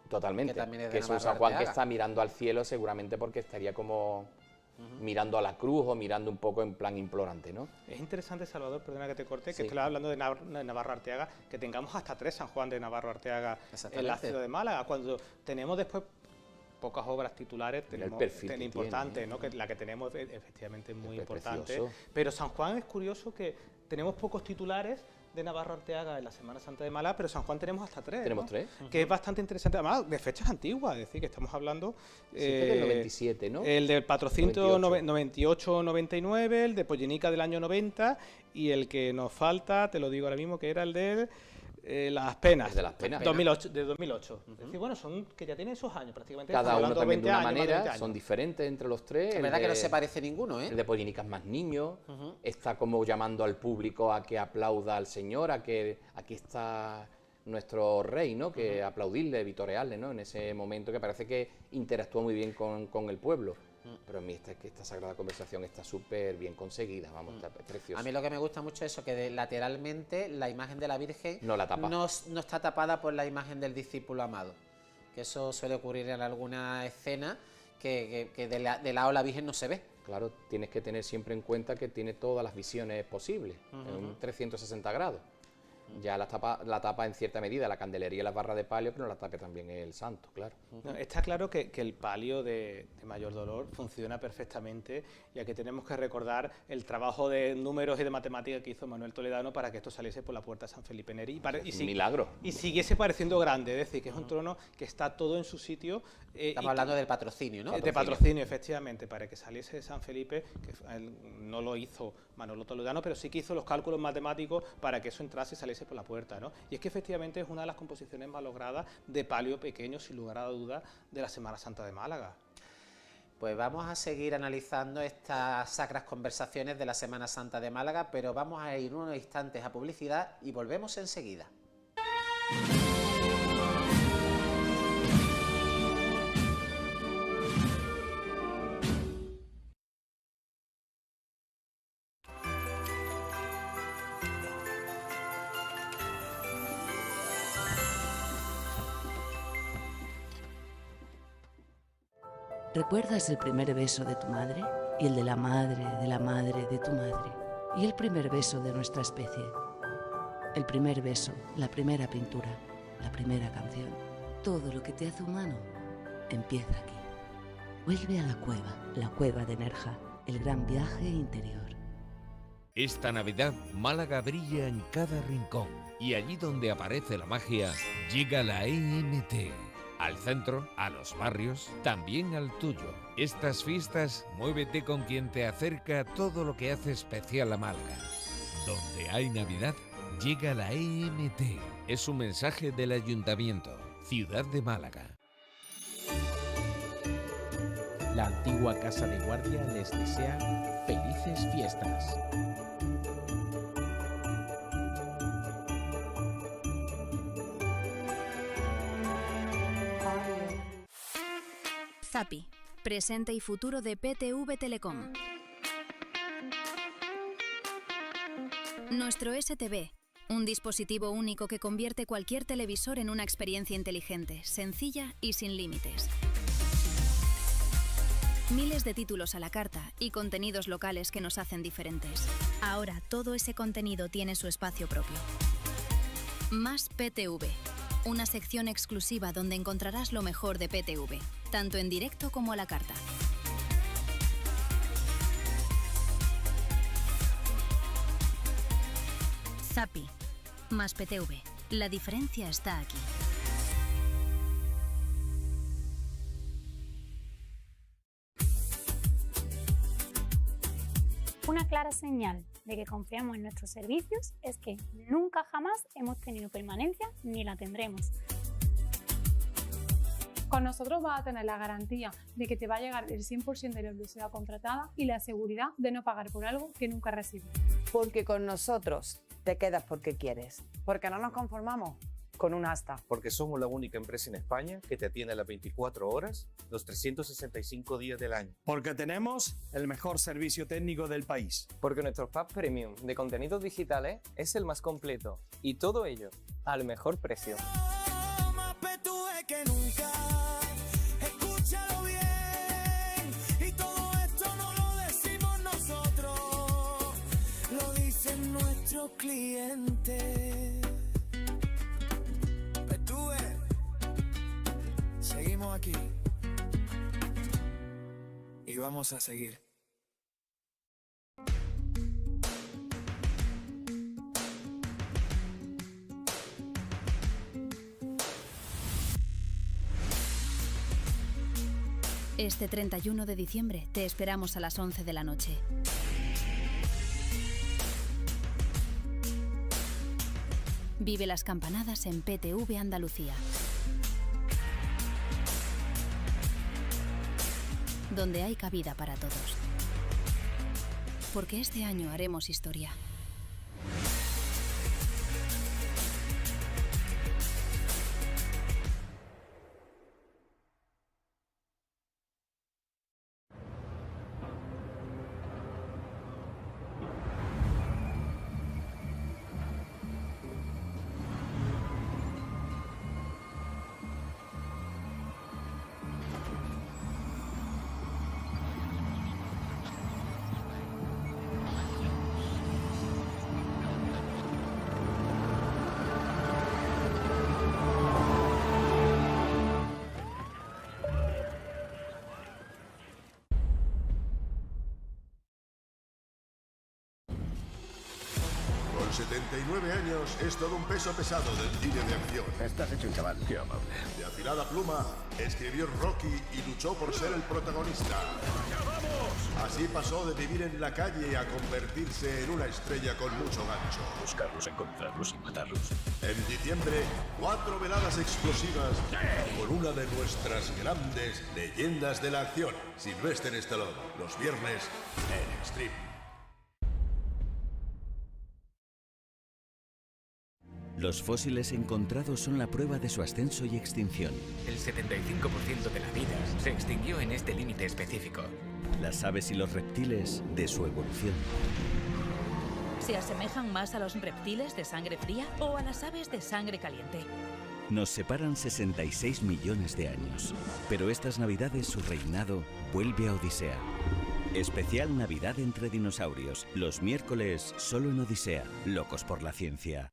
Totalmente, que es un San Juan que está mirando al cielo seguramente porque estaría como mirando a la cruz o mirando un poco en plan implorante, ¿no? Es interesante, Salvador, perdona que te corte, que estoy hablando de Navarro Arteaga, que tengamos hasta 3 San Juan de Navarro Arteaga en la ciudad de Málaga, cuando tenemos después pocas obras titulares tan importantes, ¿no? Que la que tenemos efectivamente es muy importante. Precioso. Pero San Juan es curioso que tenemos pocos titulares de Navarro Arteaga en la Semana Santa de Málaga, pero San Juan tenemos hasta 3. Tenemos ¿no? 3. Que es bastante interesante, además de fechas antiguas, es decir, que estamos hablando... del 97, ¿no? El del Patrocinio 98-99, el de Pollenica del año 90 y el que nos falta, te lo digo ahora mismo, que era el de... Las Penas, de las Penas. 2008, de 2008. Es decir, bueno, son que ya tienen esos años prácticamente. Cada uno también de una manera, son diferentes entre los 3. Es verdad que no se parece ninguno, ¿eh? El de Pollenica es más niño, está como llamando al público a que aplauda al Señor, a que aquí está nuestro rey, ¿no? Que aplaudirle, vitorearle, ¿no? En ese momento que parece que interactúa muy bien con el pueblo. Pero a mí esta Sagrada Conversación está súper bien conseguida, vamos, está preciosa. A mí lo que me gusta mucho es eso, que lateralmente la imagen de la Virgen no la tapa. No está tapada por la imagen del discípulo amado. Que eso suele ocurrir en alguna escena que de lado la Virgen no se ve. Claro, tienes que tener siempre en cuenta que tiene todas las visiones posibles, en un 360 grados. Ya la tapa en cierta medida la candelería y las barras de palio, pero no la tape también el santo, claro. No, está claro que el palio de Mayor Dolor funciona perfectamente, ya que tenemos que recordar el trabajo de números y de matemáticas que hizo Manuel Toledano para que esto saliese por la puerta de San Felipe Neri. Un milagro. Y siguiese pareciendo grande, es decir, que es un trono que está todo en su sitio. Estamos hablando del patrocinio, ¿no? De patrocinio, efectivamente, para que saliese de San Felipe, que no lo hizo Manuel Toledano, pero sí que hizo los cálculos matemáticos para que eso entrase y saliese por la puerta, ¿no? Y es que efectivamente es una de las composiciones más logradas de palio pequeño, sin lugar a dudas, de la Semana Santa de Málaga. Pues vamos a seguir analizando estas sacras conversaciones de la Semana Santa de Málaga, pero vamos a ir unos instantes a publicidad y volvemos enseguida. ¿Recuerdas el primer beso de tu madre? Y el de la madre de tu madre. Y el primer beso de nuestra especie. El primer beso, la primera pintura, la primera canción. Todo lo que te hace humano empieza aquí. Vuelve a la cueva de Nerja, el gran viaje interior. Esta Navidad, Málaga brilla en cada rincón. Y allí donde aparece la magia, llega la EMT. Al centro, a los barrios, también al tuyo. Estas fiestas, muévete con quien te acerca todo lo que hace especial a Málaga. Donde hay Navidad, llega la EMT. es un mensaje del Ayuntamiento, Ciudad de Málaga. La antigua casa de guardia les desea felices fiestas. Zappi, presente y futuro de PTV Telecom. Nuestro STV, un dispositivo único que convierte cualquier televisor en una experiencia inteligente, sencilla y sin límites. Miles de títulos a la carta y contenidos locales que nos hacen diferentes. Ahora todo ese contenido tiene su espacio propio. Más PTV, una sección exclusiva donde encontrarás lo mejor de PTV, tanto en directo como a la carta. Zappi, más PTV. La diferencia está aquí. Una clara señal de que confiamos en nuestros servicios es que nunca jamás hemos tenido permanencia ni la tendremos. Con nosotros vas a tener la garantía de que te va a llegar el 100% de la velocidad contratada y la seguridad de no pagar por algo que nunca recibes. Porque con nosotros te quedas porque quieres. Porque no nos conformamos con un asta. Porque somos la única empresa en España que te atiende las 24 horas, los 365 días del año. Porque tenemos el mejor servicio técnico del país. Porque nuestro pack premium de contenidos digitales es el más completo y todo ello al mejor precio. Que nunca, escúchalo bien, y todo esto no lo decimos nosotros, lo dicen nuestros clientes. Seguimos aquí y vamos a seguir. Este 31 de diciembre te esperamos a las 11 de la noche. Vive las campanadas en PTV Andalucía, donde hay cabida para todos. Porque este año haremos historia. Con 79 años es todo un peso pesado del cine de acción. Estás hecho un chaval. Qué amable. De afilada pluma, escribió Rocky y luchó por ser el protagonista. Así pasó de vivir en la calle a convertirse en una estrella con mucho gancho. Buscarlos, encontrarlos y matarlos. En diciembre, 4 veladas explosivas con una de nuestras grandes leyendas de la acción, Sylvester Stallone, los viernes en Extreme. Los fósiles encontrados son la prueba de su ascenso y extinción. El 75% de la vida se extinguió en este límite específico. Las aves y los reptiles de su evolución. ¿Se asemejan más a los reptiles de sangre fría o a las aves de sangre caliente? Nos separan 66 millones de años, pero estas navidades su reinado vuelve a Odisea. Especial Navidad entre dinosaurios, los miércoles solo en Odisea, locos por la ciencia.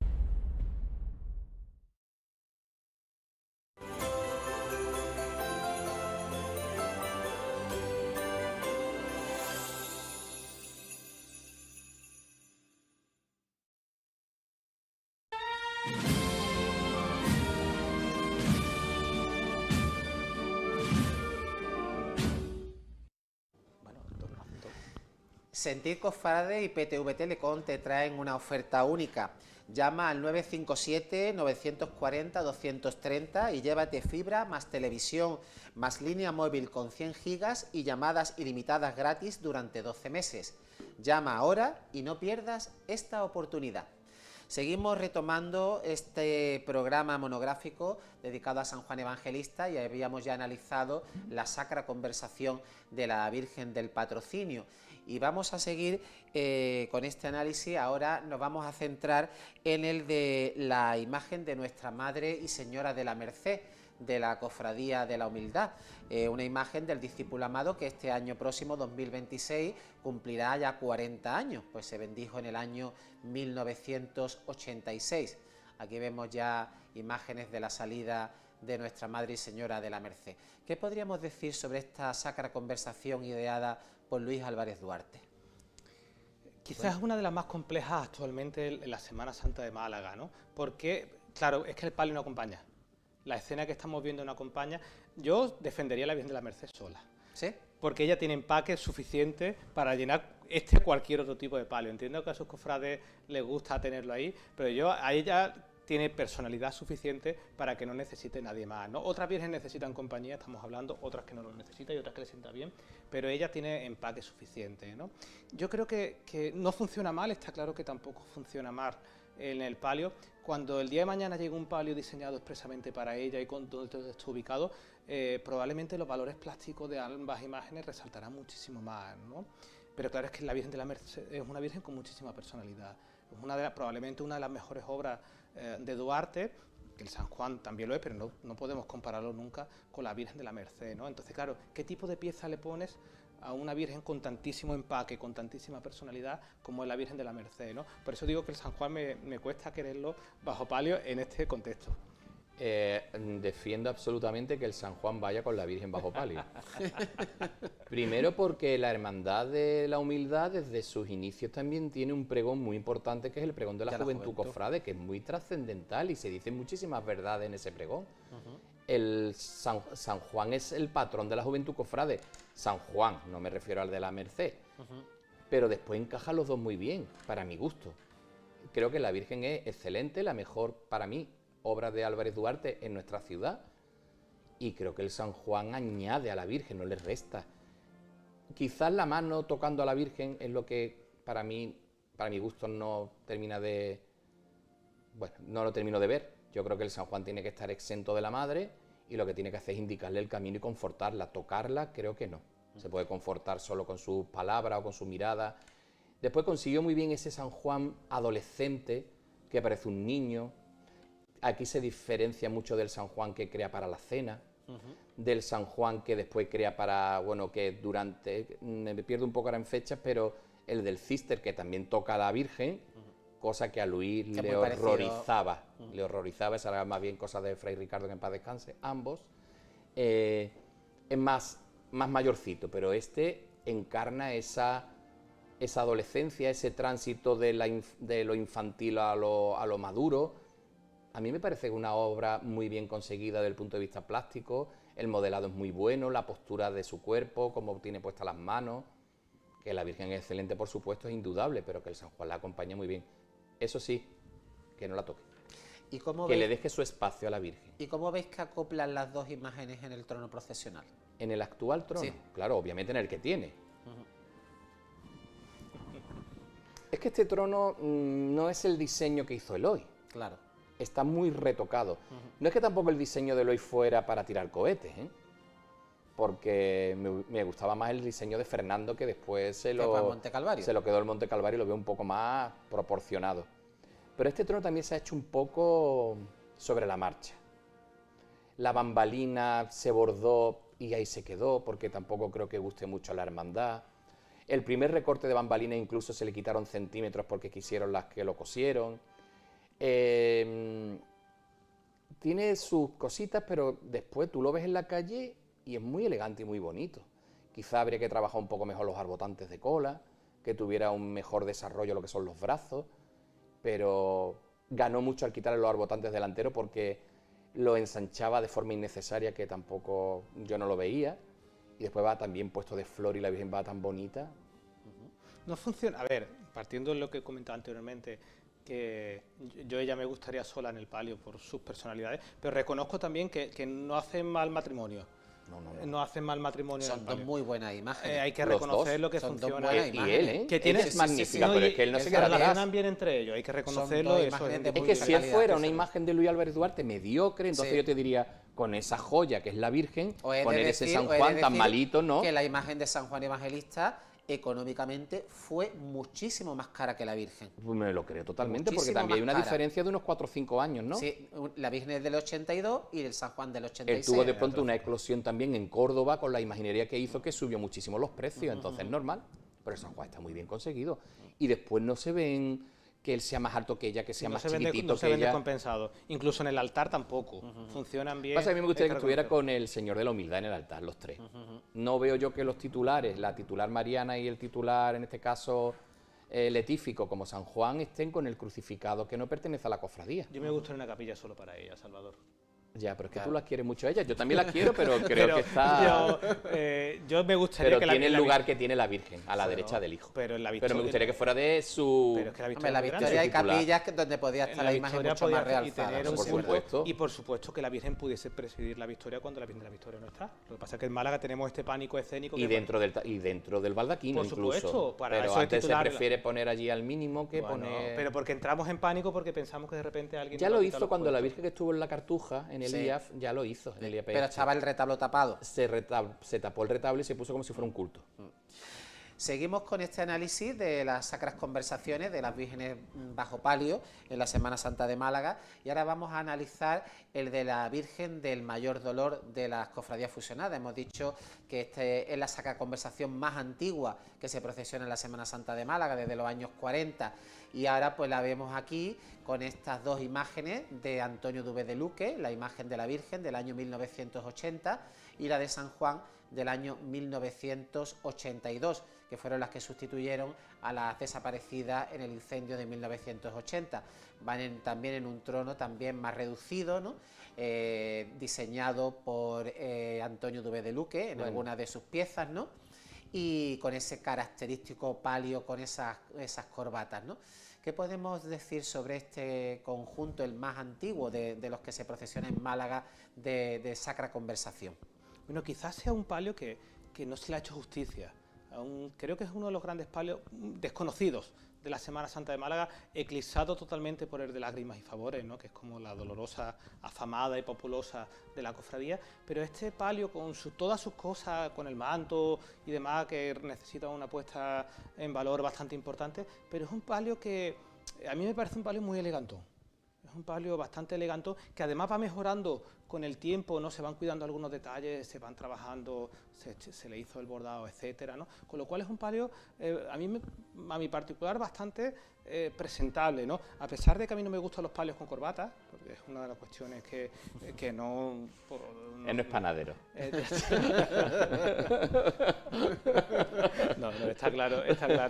Sentir Cofrade y PTV Telecom te traen una oferta única. Llama al 957-940-230 y llévate fibra más televisión más línea móvil con 100 gigas y llamadas ilimitadas gratis durante 12 meses. Llama ahora y no pierdas esta oportunidad. Seguimos retomando este programa monográfico dedicado a San Juan Evangelista y habíamos ya analizado la Sacra Conversación de la Virgen del Patrocinio. Y vamos a seguir con este análisis. Ahora nos vamos a centrar en el de la imagen de Nuestra Madre y Señora de la Merced, de la Cofradía de la Humildad, una imagen del discípulo amado que este año próximo, 2026, cumplirá ya 40 años, pues se bendijo en el año 1986. Aquí vemos ya imágenes de la salida de Nuestra Madre y Señora de la Merced. ¿Qué podríamos decir sobre esta sacra conversación ideada por Luis Álvarez Duarte? Quizás es una de las más complejas actualmente en la Semana Santa de Málaga, ¿no? Porque, claro, es que el palio no acompaña. La escena que estamos viendo no acompaña. Yo defendería a la Virgen de la Merced sola. ¿Sí? Porque ella tiene empaque suficiente para llenar cualquier otro tipo de palio. Entiendo que a sus cofrades les gusta tenerlo ahí, pero a ella tiene personalidad suficiente para que no necesite nadie más, ¿no? Otras virgen necesitan compañía, estamos hablando, otras que no lo necesitan y otras que le sienta bien, pero ella tiene empaque suficiente, ¿no? Yo creo que no funciona mal, está claro que tampoco funciona mal en el palio. Cuando el día de mañana llegue un palio diseñado expresamente para ella y con todo esto está ubicado, probablemente los valores plásticos de ambas imágenes resaltarán muchísimo más, ¿no? Pero claro, es que la Virgen de la Merced es una virgen con muchísima personalidad. Es probablemente una de las mejores obras de Duarte, que el San Juan también lo es, pero no podemos compararlo nunca con la Virgen de la Merced, ¿no? Entonces, claro, ¿qué tipo de pieza le pones a una Virgen con tantísimo empaque, con tantísima personalidad como es la Virgen de la Merced, ¿no? Por eso digo que el San Juan me cuesta quererlo bajo palio en este contexto. Defiendo absolutamente que el San Juan vaya con la Virgen bajo palio. Primero porque la Hermandad de la Humildad desde sus inicios también tiene un pregón muy importante, que es el pregón de la Juventud Cofrade, que es muy trascendental y se dicen muchísimas verdades en ese pregón. El San Juan es el patrón de la Juventud Cofrade. San Juan, no me refiero al de la Merced, pero después encajan los dos muy bien, para mi gusto. Creo que la Virgen es excelente, la mejor para mí obra de Álvarez Duarte en nuestra ciudad, y creo que el San Juan añade a la Virgen, no le resta. Quizás la mano tocando a la Virgen es lo que para mi gusto no termina de... Bueno, no lo termino de ver. Yo creo que el San Juan tiene que estar exento de la Madre y lo que tiene que hacer es indicarle el camino y confortarla. Tocarla, creo que no. Se puede confortar solo con sus palabras o con su mirada. Después consiguió muy bien ese San Juan adolescente, que parece un niño. Aquí se diferencia mucho del San Juan que crea para la cena, del San Juan que después crea para, bueno, que durante, me pierdo un poco ahora en fechas, pero el del Cister, que también toca a la Virgen, cosa que a Luis le horrorizaba. Le horrorizaba, esa era más bien cosa de Fray Ricardo, que en paz descanse, ambos. Es más mayorcito, pero este encarna esa adolescencia, ese tránsito de lo infantil a lo maduro. A mí me parece una obra muy bien conseguida desde el punto de vista plástico, el modelado es muy bueno, la postura de su cuerpo, cómo tiene puestas las manos, que la Virgen es excelente, por supuesto, es indudable, pero que el San Juan la acompaña muy bien. Eso sí, que no la toque. ¿Y cómo que le deje su espacio a la Virgen. ¿Y cómo veis que acoplan las dos imágenes en el trono procesional? ¿En el actual trono? Sí. Claro, obviamente en el que tiene. Es que este trono no es el diseño que hizo Eloy. Claro. Está muy retocado. No es que tampoco el diseño de Eloy fuera para tirar cohetes, porque me gustaba más el diseño de Fernando, que después se lo quedó el Monte Calvario y lo veo un poco más proporcionado. Pero este trono también se ha hecho un poco sobre la marcha. La bambalina se bordó y ahí se quedó, porque tampoco creo que guste mucho a la hermandad. El primer recorte de bambalina incluso se le quitaron centímetros porque quisieron las que lo cosieron. Tiene sus cositas, pero después tú lo ves en la calle y es muy elegante y muy bonito. Quizá habría que trabajar un poco mejor los arbotantes de cola, que tuviera un mejor desarrollo lo que son los brazos, pero ganó mucho al quitarle los arbotantes delanteros porque lo ensanchaba de forma innecesaria, que tampoco yo no lo veía, y después va también puesto de flor y la Virgen va tan bonita. No funciona, a ver, partiendo de lo que he comentado anteriormente, que ella me gustaría sola en el palio por sus personalidades, pero reconozco también que no hacen mal matrimonio. No hacen mal matrimonio. Son dos muy buenas imágenes. Hay que reconocer lo que funciona. Y él, que tiene, es magnífica, pero es que él no se queda atrás. relacionan bien entre ellos, hay que reconocerlo. Eso es que si él fuera una imagen de Luis Álvarez Duarte mediocre, entonces yo te diría, con esa joya que es la Virgen, poner ese San Juan tan malito, ¿no? Que la imagen de San Juan Evangelista económicamente fue muchísimo más cara que la Virgen. Pues me lo creo totalmente, porque también hay una diferencia de unos 4 o 5 años, ¿no? Sí, la Virgen es del 82 y el San Juan del 86. Él tuvo de pronto una eclosión también en Córdoba con la imaginería que hizo, que subió muchísimo los precios, entonces es normal, pero el San Juan está muy bien conseguido. Y después no se ven que él sea más alto que ella, que sea más chiquitito no se vende compensado. Incluso en el altar tampoco. Funcionan bien. Pasa que a mí me gustaría que estuviera con el Señor de la Humildad en el altar, los tres. No veo yo que los titulares, la titular Mariana y el titular, en este caso, letífico, como San Juan, estén con el crucificado que no pertenece a la cofradía. Yo me gustaría una capilla solo para ella, Salvador. Ya, pero es que tú las quieres mucho a ellas. Yo también las quiero, pero creo que está... Yo me gustaría pero que tiene el lugar que tiene la Virgen, a la derecha del Hijo. Pero me gustaría que fuera de su... Pero es que la Victoria hay capillas donde podía estar la imagen mucho más realzada. Por supuesto. Y por supuesto que la Virgen pudiese presidir la Victoria cuando la Virgen de la Victoria no está. Lo que pasa es que en Málaga tenemos este pánico escénico. Y dentro del baldaquino incluso. Por supuesto. Pero antes se prefiere poner allí al mínimo que poner... Pero porque entramos en pánico porque pensamos que de repente alguien... Ya lo hizo cuando la Virgen que estuvo en la Cartuja, en el IAF, ya lo hizo. Pero estaba el retablo tapado. Se tapó el retablo y se puso como si fuera un culto. Seguimos con este análisis de las sacras conversaciones de las vírgenes bajo palio en la Semana Santa de Málaga, y ahora vamos a analizar el de la Virgen del Mayor Dolor de las Cofradías Fusionadas. Hemos dicho que este es la sacra conversación más antigua que se procesiona en la Semana Santa de Málaga desde los años 40, y ahora pues la vemos aquí con estas dos imágenes de Antonio Dubé de Luque, la imagen de la Virgen del año 1980 y la de San Juan del año 1982, que fueron las que sustituyeron a las desaparecidas en el incendio de 1980. Van también en un trono también más reducido, ¿no? Diseñado por Antonio Dubé de Luque en algunas de sus piezas, ¿no? Y con ese característico palio con esas corbatas, ¿no? ¿Qué podemos decir sobre este conjunto, el más antiguo de los que se procesiona en Málaga de Sacra Conversación? Bueno, quizás sea un palio que no se le ha hecho justicia. Creo que es uno de los grandes palios desconocidos de la Semana Santa de Málaga, eclipsado totalmente por el de Lágrimas y Favores, ¿no? Que es como la dolorosa, afamada y populosa de la cofradía, pero este palio con todas sus cosas, con el manto y demás, que necesita una puesta en valor bastante importante, pero es un palio que a mí me parece un palio muy elegante. Es un palio bastante elegante que además va mejorando con el tiempo, ¿no? Se van cuidando algunos detalles, se van trabajando, se le hizo el bordado, etcétera, ¿no? Con lo cual es un palio, a mi particular, bastante presentable, ¿no? A pesar de que a mí no me gustan los palios con corbata, porque es una de las cuestiones que no... Él no es panadero. No, está claro.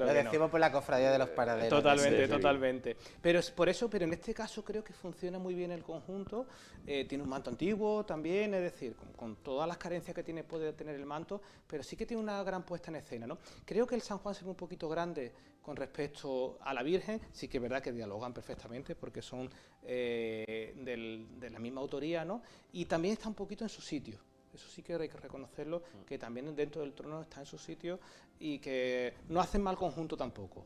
Lo decimos por la cofradía de los panaderos. Totalmente. Pero es por eso, pero en este caso creo que funciona muy bien el conjunto. Tiene un manto antiguo también, es decir, con todas las carencias que puede tener el manto, pero sí que tiene una gran puesta en escena, ¿no? Creo que el San Juan se ve un poquito grande con respecto a la Virgen, sí que es verdad que dialogan perfectamente porque son de la misma autoría, ¿no? Y también está un poquito en su sitio. Eso sí que hay que reconocerlo, que también dentro del trono está en su sitio y que no hacen mal conjunto tampoco.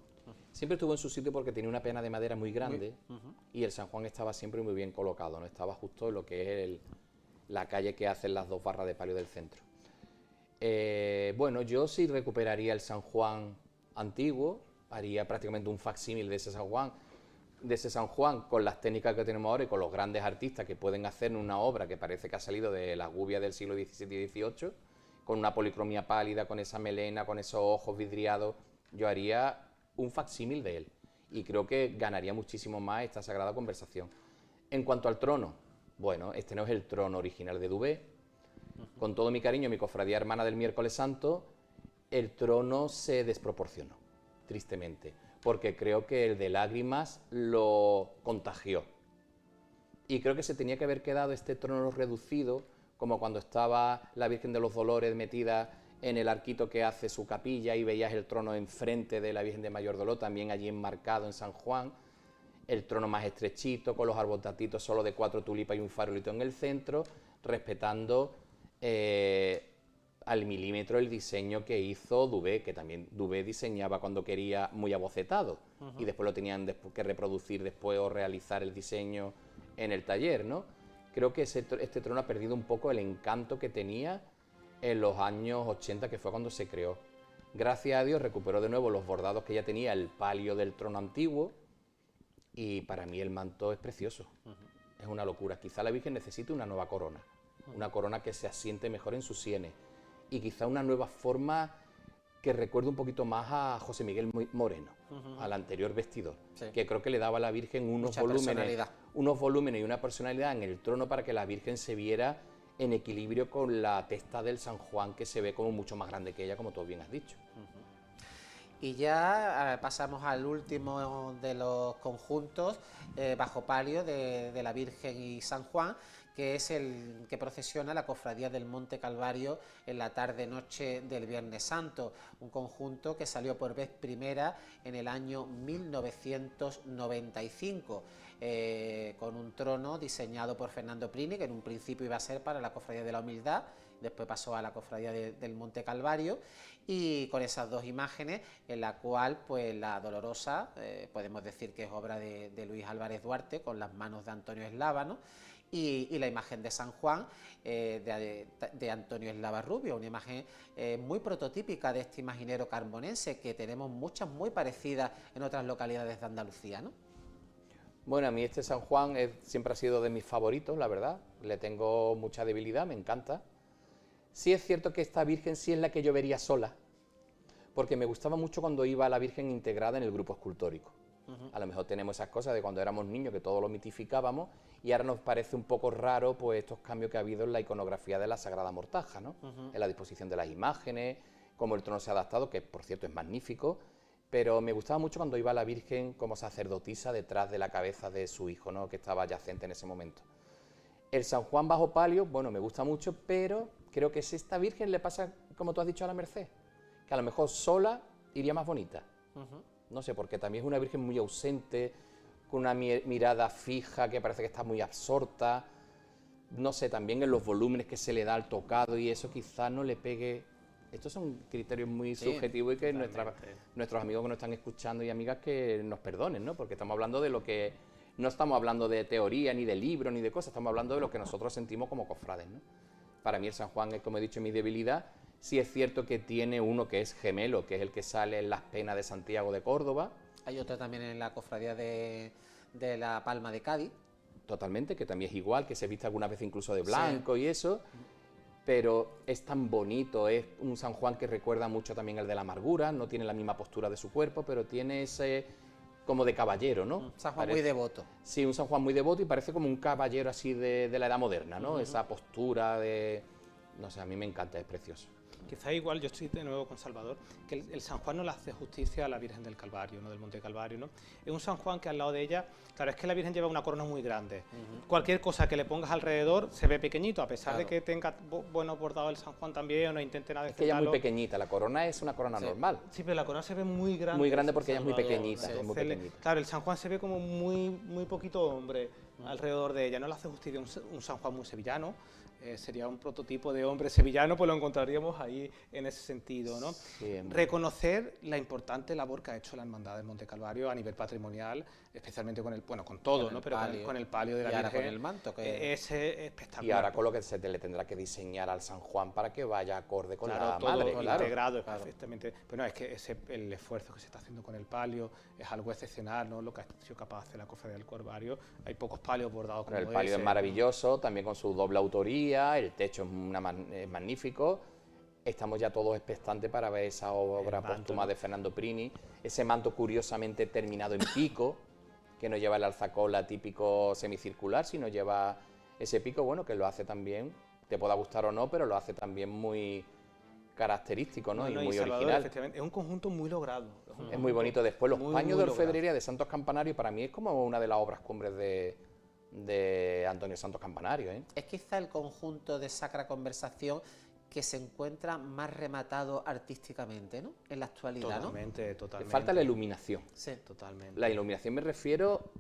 Siempre estuvo en su sitio porque tenía una pena de madera muy grande y el San Juan estaba siempre muy bien colocado, no estaba justo en lo que es la calle que hacen las dos barras de palio del centro. Bueno, yo sí recuperaría el San Juan antiguo, haría prácticamente un facsímil de ese San Juan con las técnicas que tenemos ahora y con los grandes artistas que pueden hacer una obra que parece que ha salido de la gubia del siglo XVII y XVIII, con una policromía pálida, con esa melena, con esos ojos vidriados. Yo haría un facsímil de él y creo que ganaría muchísimo más esta sagrada conversación. En cuanto al trono, bueno, este no es el trono original de Dubé. Con todo mi cariño, mi cofradía hermana del Miércoles Santo, el trono se desproporcionó, tristemente, porque creo que el de Lágrimas lo contagió. Y creo que se tenía que haber quedado este trono reducido, como cuando estaba la Virgen de los Dolores metida en el arquito que hace su capilla y veías el trono enfrente de la Virgen de Mayor Dolor, también allí enmarcado en San Juan. el trono más estrechito, con los arbotatitos solo de 4 tulipas y un farolito en el centro, respetando al milímetro el diseño que hizo Dubé, que también Dubé diseñaba cuando quería muy abocetado, y después lo tenían que reproducir después o realizar el diseño en el taller, ¿no? Creo que este trono ha perdido un poco el encanto que tenía en los años 80, que fue cuando se creó. Gracias a Dios recuperó de nuevo los bordados que ya tenía el palio del trono antiguo, y para mí el manto es precioso. Es una locura. Quizá la Virgen necesite una nueva corona, una corona que se asiente mejor en sus sienes, y quizá una nueva forma que recuerde un poquito más a José Miguel Moreno, al anterior vestidor, que creo que le daba a la Virgen unos volúmenes y una personalidad en el trono para que la Virgen se viera en equilibrio con la testa del San Juan, que se ve como mucho más grande que ella, como tú bien has dicho. Y ya pasamos al último de los conjuntos bajo palio de la Virgen y San Juan, que es el que procesiona la Cofradía del Monte Calvario en la tarde-noche del Viernes Santo, un conjunto que salió por vez primera en el año 1995, con un trono diseñado por Fernando Prini, que en un principio iba a ser para la Cofradía de la Humildad, después pasó a la Cofradía del Monte Calvario, y con esas dos imágenes, en la cual pues la Dolorosa, podemos decir que es obra de Luis Álvarez Duarte, con las manos de Antonio Eslábano, y la imagen de San Juan de Antonio Eslava Rubio, una imagen muy prototípica de este imaginero carbonense, que tenemos muchas muy parecidas en otras localidades de Andalucía, ¿no? Bueno, a mí este San Juan siempre ha sido de mis favoritos, la verdad. Le tengo mucha debilidad, me encanta. Sí es cierto que esta Virgen sí es la que yo vería sola, porque me gustaba mucho cuando iba la Virgen integrada en el grupo escultórico. A lo mejor tenemos esas cosas de cuando éramos niños, que todo lo mitificábamos, y ahora nos parece un poco raro pues estos cambios que ha habido en la iconografía de la Sagrada Mortaja, ¿no? En la disposición de las imágenes, cómo el trono se ha adaptado, que por cierto es magnífico, pero me gustaba mucho cuando iba la Virgen como sacerdotisa detrás de la cabeza de su hijo, ¿no? Que estaba yacente en ese momento. El San Juan bajo palio, bueno, me gusta mucho, pero creo que si esta Virgen le pasa, como tú has dicho, a la Merced, que a lo mejor sola iría más bonita. No sé, porque también es una Virgen muy ausente, con una mirada fija, que parece que está muy absorta. No sé, también en los volúmenes que se le da al tocado y eso quizás no le pegue. Estos son criterios muy subjetivos, y que nuestros amigos que nos están escuchando y amigas que nos perdonen, ¿no? Porque estamos hablando de lo que... No estamos hablando de teoría, ni de libros, ni de cosas, estamos hablando de lo que nosotros sentimos como cofrades, ¿no? Para mí el San Juan es, como he dicho, mi debilidad. Sí es cierto que tiene uno que es gemelo, que es el que sale en las penas de Santiago de Córdoba. Hay otro también en la cofradía de la Palma de Cádiz. Totalmente, que también es igual, que se viste alguna vez incluso de blanco y eso. Pero es tan bonito, es un San Juan que recuerda mucho también al de la Amargura, no tiene la misma postura de su cuerpo, pero tiene ese como de caballero, ¿no? Un San Juan muy devoto. Sí, un San Juan muy devoto, y parece como un caballero así de la edad moderna, ¿no? Esa postura de... No sé, a mí me encanta, es precioso. Quizá igual, yo estoy de nuevo con Salvador, que el San Juan no le hace justicia a la Virgen del Calvario, ¿no? Del Monte Calvario, ¿no? Es un San Juan que al lado de ella, claro, es que la Virgen lleva una corona muy grande. Cualquier cosa que le pongas alrededor se ve pequeñito, a pesar de que tenga buenos bordados el San Juan también, o no intente nada de... Es que ella es muy pequeñita, la corona es una corona normal. Sí, pero la corona se ve muy grande. Muy grande porque ella es muy pequeñita, muy pequeñita. Claro, el San Juan se ve como muy poquito hombre alrededor de ella, no le hace justicia un San Juan muy sevillano. Sería un prototipo de hombre sevillano, pues lo encontraríamos ahí en ese sentido, ¿no? Reconocer la importante labor que ha hecho la Hermandad del Monte Calvario a nivel patrimonial, especialmente con el, bueno, con todo, ¿no? Pero con el palio de la Virgen. Con el manto, que es espectacular. Y ahora con lo que se le tendrá que disiñar al San Juan para que vaya acorde con la todo madre. Integrado perfectamente. Pero no, es que el esfuerzo que se está haciendo con el palio es algo excepcional, ¿no? Lo que ha sido capaz de hacer la Cofradía del Calvario. Hay pocos palios bordados como el palio es maravilloso, también con su doble autoría. El techo es magnífico. Estamos ya todos expectantes para ver esa obra póstuma de Fernando Prini, ese manto curiosamente terminado en pico, que no lleva el alzacola típico semicircular, sino lleva ese pico, bueno, que lo hace también, te pueda gustar o no, pero lo hace también muy característico, ¿no? Y muy original. Es un conjunto muy logrado. Es muy bonito. Después los paños de orfebrería de Santos Campanarios, para mí es como una de las obras cumbres de Antonio Santos Campanario, ¿eh? Es quizá el conjunto de Sacra Conversación que se encuentra más rematado artísticamente, ¿no? En la actualidad, totalmente. Le falta la iluminación. Sí, totalmente. La iluminación me refiero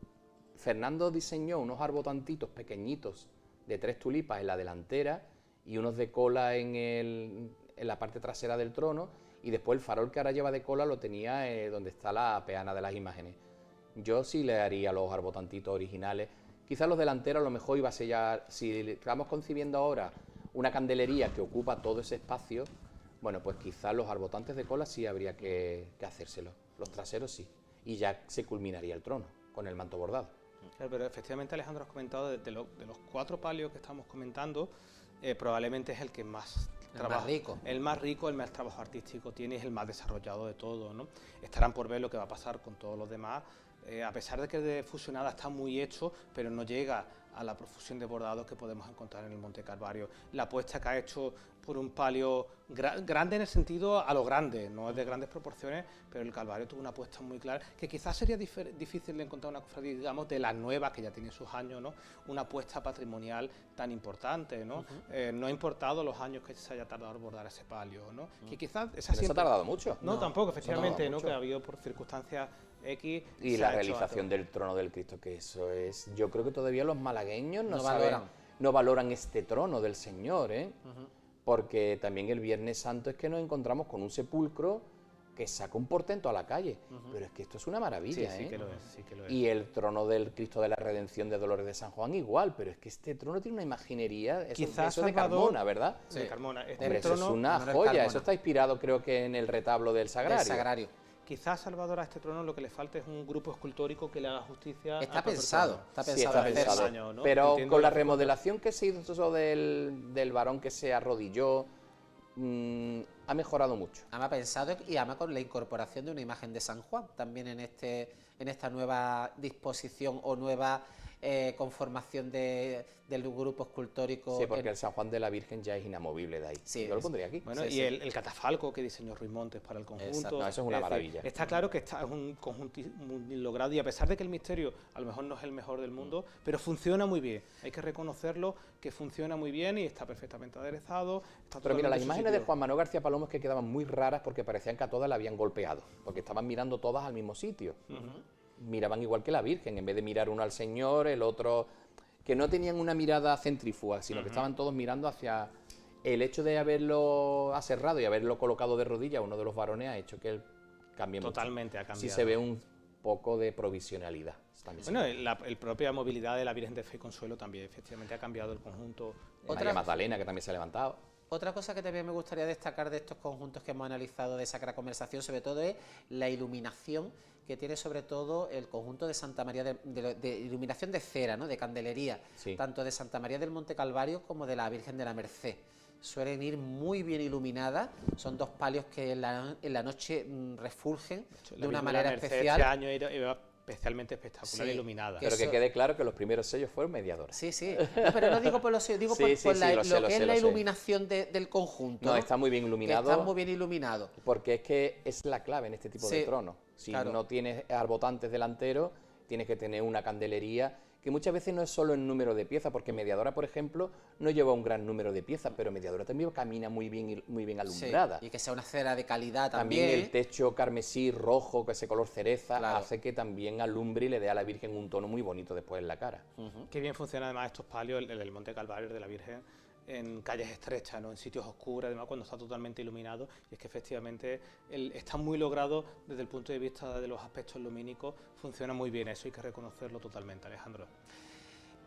Fernando diseñó unos arbotantitos pequeñitos de 3 tulipas en la delantera y unos de cola en la parte trasera del trono, y después el farol que ahora lleva de cola lo tenía donde está la peana de las imágenes. Yo sí le haría los arbotantitos originales. Quizás los delanteros a lo mejor iba a sellar, si estamos concibiendo ahora una candelería que ocupa todo ese espacio, bueno, pues quizás los arbotantes de cola sí habría que hacérselos, los traseros sí, y ya se culminaría el trono con el manto bordado. Claro, pero efectivamente Alejandro has comentado de los 4 palios que estamos comentando, probablemente es el que más trabajo, el más rico, el más trabajo artístico tiene, es el más desarrollado de todo, ¿no? Estarán por ver lo que va a pasar con todos los demás, a pesar de que de fusionada está muy hecho, pero no llega a la profusión de bordados que podemos encontrar en el Monte Calvario. La apuesta que ha hecho por un palio grande en el sentido a lo grande, no es de grandes proporciones, pero el Calvario tuvo una apuesta muy clara, que quizás sería difícil de encontrar una cofradía, digamos, de las nuevas, que ya tiene sus años, ¿no? Una apuesta patrimonial tan importante, ¿no? No ha importado los años que se haya tardado en bordar ese palio, ¿no? Que quizás esa siempre... ¿Eso ha tardado mucho? No, tampoco, efectivamente, ¿no? Que ha habido por circunstancias X... Y la realización del trono del Cristo, que eso es... Yo creo que todavía los malagueños no valoran este trono del Señor, ¿eh? Porque también el Viernes Santo es que nos encontramos con un sepulcro que saca un portento a la calle, pero es que esto es una maravilla, sí, sí que lo es, sí que lo es. Y el trono del Cristo de la Redención de Dolores de San Juan igual, pero es que este trono tiene una imaginería, eso de Carmona, ¿verdad? Sí, de Carmona. Hombre, eso es una joya, eso está inspirado creo que en el retablo del Sagrario. Quizás, Salvador, a este trono lo que le falta es un grupo escultórico que le haga justicia. Está pensado. ¿no? Pero con la remodelación que se hizo del varón que se arrodilló, ha mejorado mucho. Ha pensado, y además con la incorporación de una imagen de San Juan también en esta nueva disposición o nueva conformación del grupo escultórico. Sí, porque el San Juan de la Virgen ya es inamovible de ahí. Sí, yo lo pondría aquí. Bueno, y el catafalco que diseñó Ruiz Montes para el conjunto. Exacto. No, eso es una maravilla. Está claro que es un conjunto muy logrado, y a pesar de que el misterio a lo mejor no es el mejor del mundo, pero funciona muy bien. Hay que reconocerlo, que funciona muy bien y está perfectamente aderezado. Pero mira, las imágenes de Juan Manuel García Palomo es que quedaban muy raras porque parecían que a todas la habían golpeado, porque estaban mirando todas al mismo sitio. Miraban igual que la Virgen, en vez de mirar uno al Señor, el otro... Que no tenían una mirada centrífuga, sino que estaban todos mirando hacia... El hecho de haberlo aserrado y haberlo colocado de rodillas, uno de los varones, ha hecho que él cambie Totalmente mucho. Ha cambiado. Sí se ve un poco de provisionalidad. Bueno, la propia movilidad de la Virgen de Fe y Consuelo también, efectivamente, ha cambiado el conjunto. María Magdalena, que también se ha levantado. Otra cosa que también me gustaría destacar de estos conjuntos que hemos analizado de Sacra Conversación, sobre todo, es la iluminación que tiene sobre todo el conjunto de Santa María de iluminación de cera, ¿no? De candelería, tanto de Santa María del Monte Calvario como de la Virgen de la Merced. Suelen ir muy bien iluminadas, son dos palios que en la noche refulgen de una manera especial. Este año iba especialmente espectacular, iluminada. Pero que quede claro que los primeros sellos fueron mediadores. Sí. No, pero no digo por los sellos, digo por lo que es la iluminación del conjunto. No, está muy bien iluminado. Está muy bien iluminado. Porque es que es la clave en este tipo de tronos. Si no tienes arbotantes delanteros, tienes que tener una candelería, que muchas veces no es solo el número de piezas, porque Mediadora, por ejemplo, no lleva un gran número de piezas, pero Mediadora también camina muy bien alumbrada. Sí, y que sea una cera de calidad también. También el techo carmesí rojo, que ese color cereza, hace que también alumbre y le dé a la Virgen un tono muy bonito después en la cara. Qué bien funciona además estos palios, el Monte Calvario de la Virgen, en calles estrechas, ¿no? En sitios oscuros, además cuando está totalmente iluminado, y es que efectivamente está muy logrado desde el punto de vista de los aspectos lumínicos, funciona muy bien, eso hay que reconocerlo totalmente, Alejandro.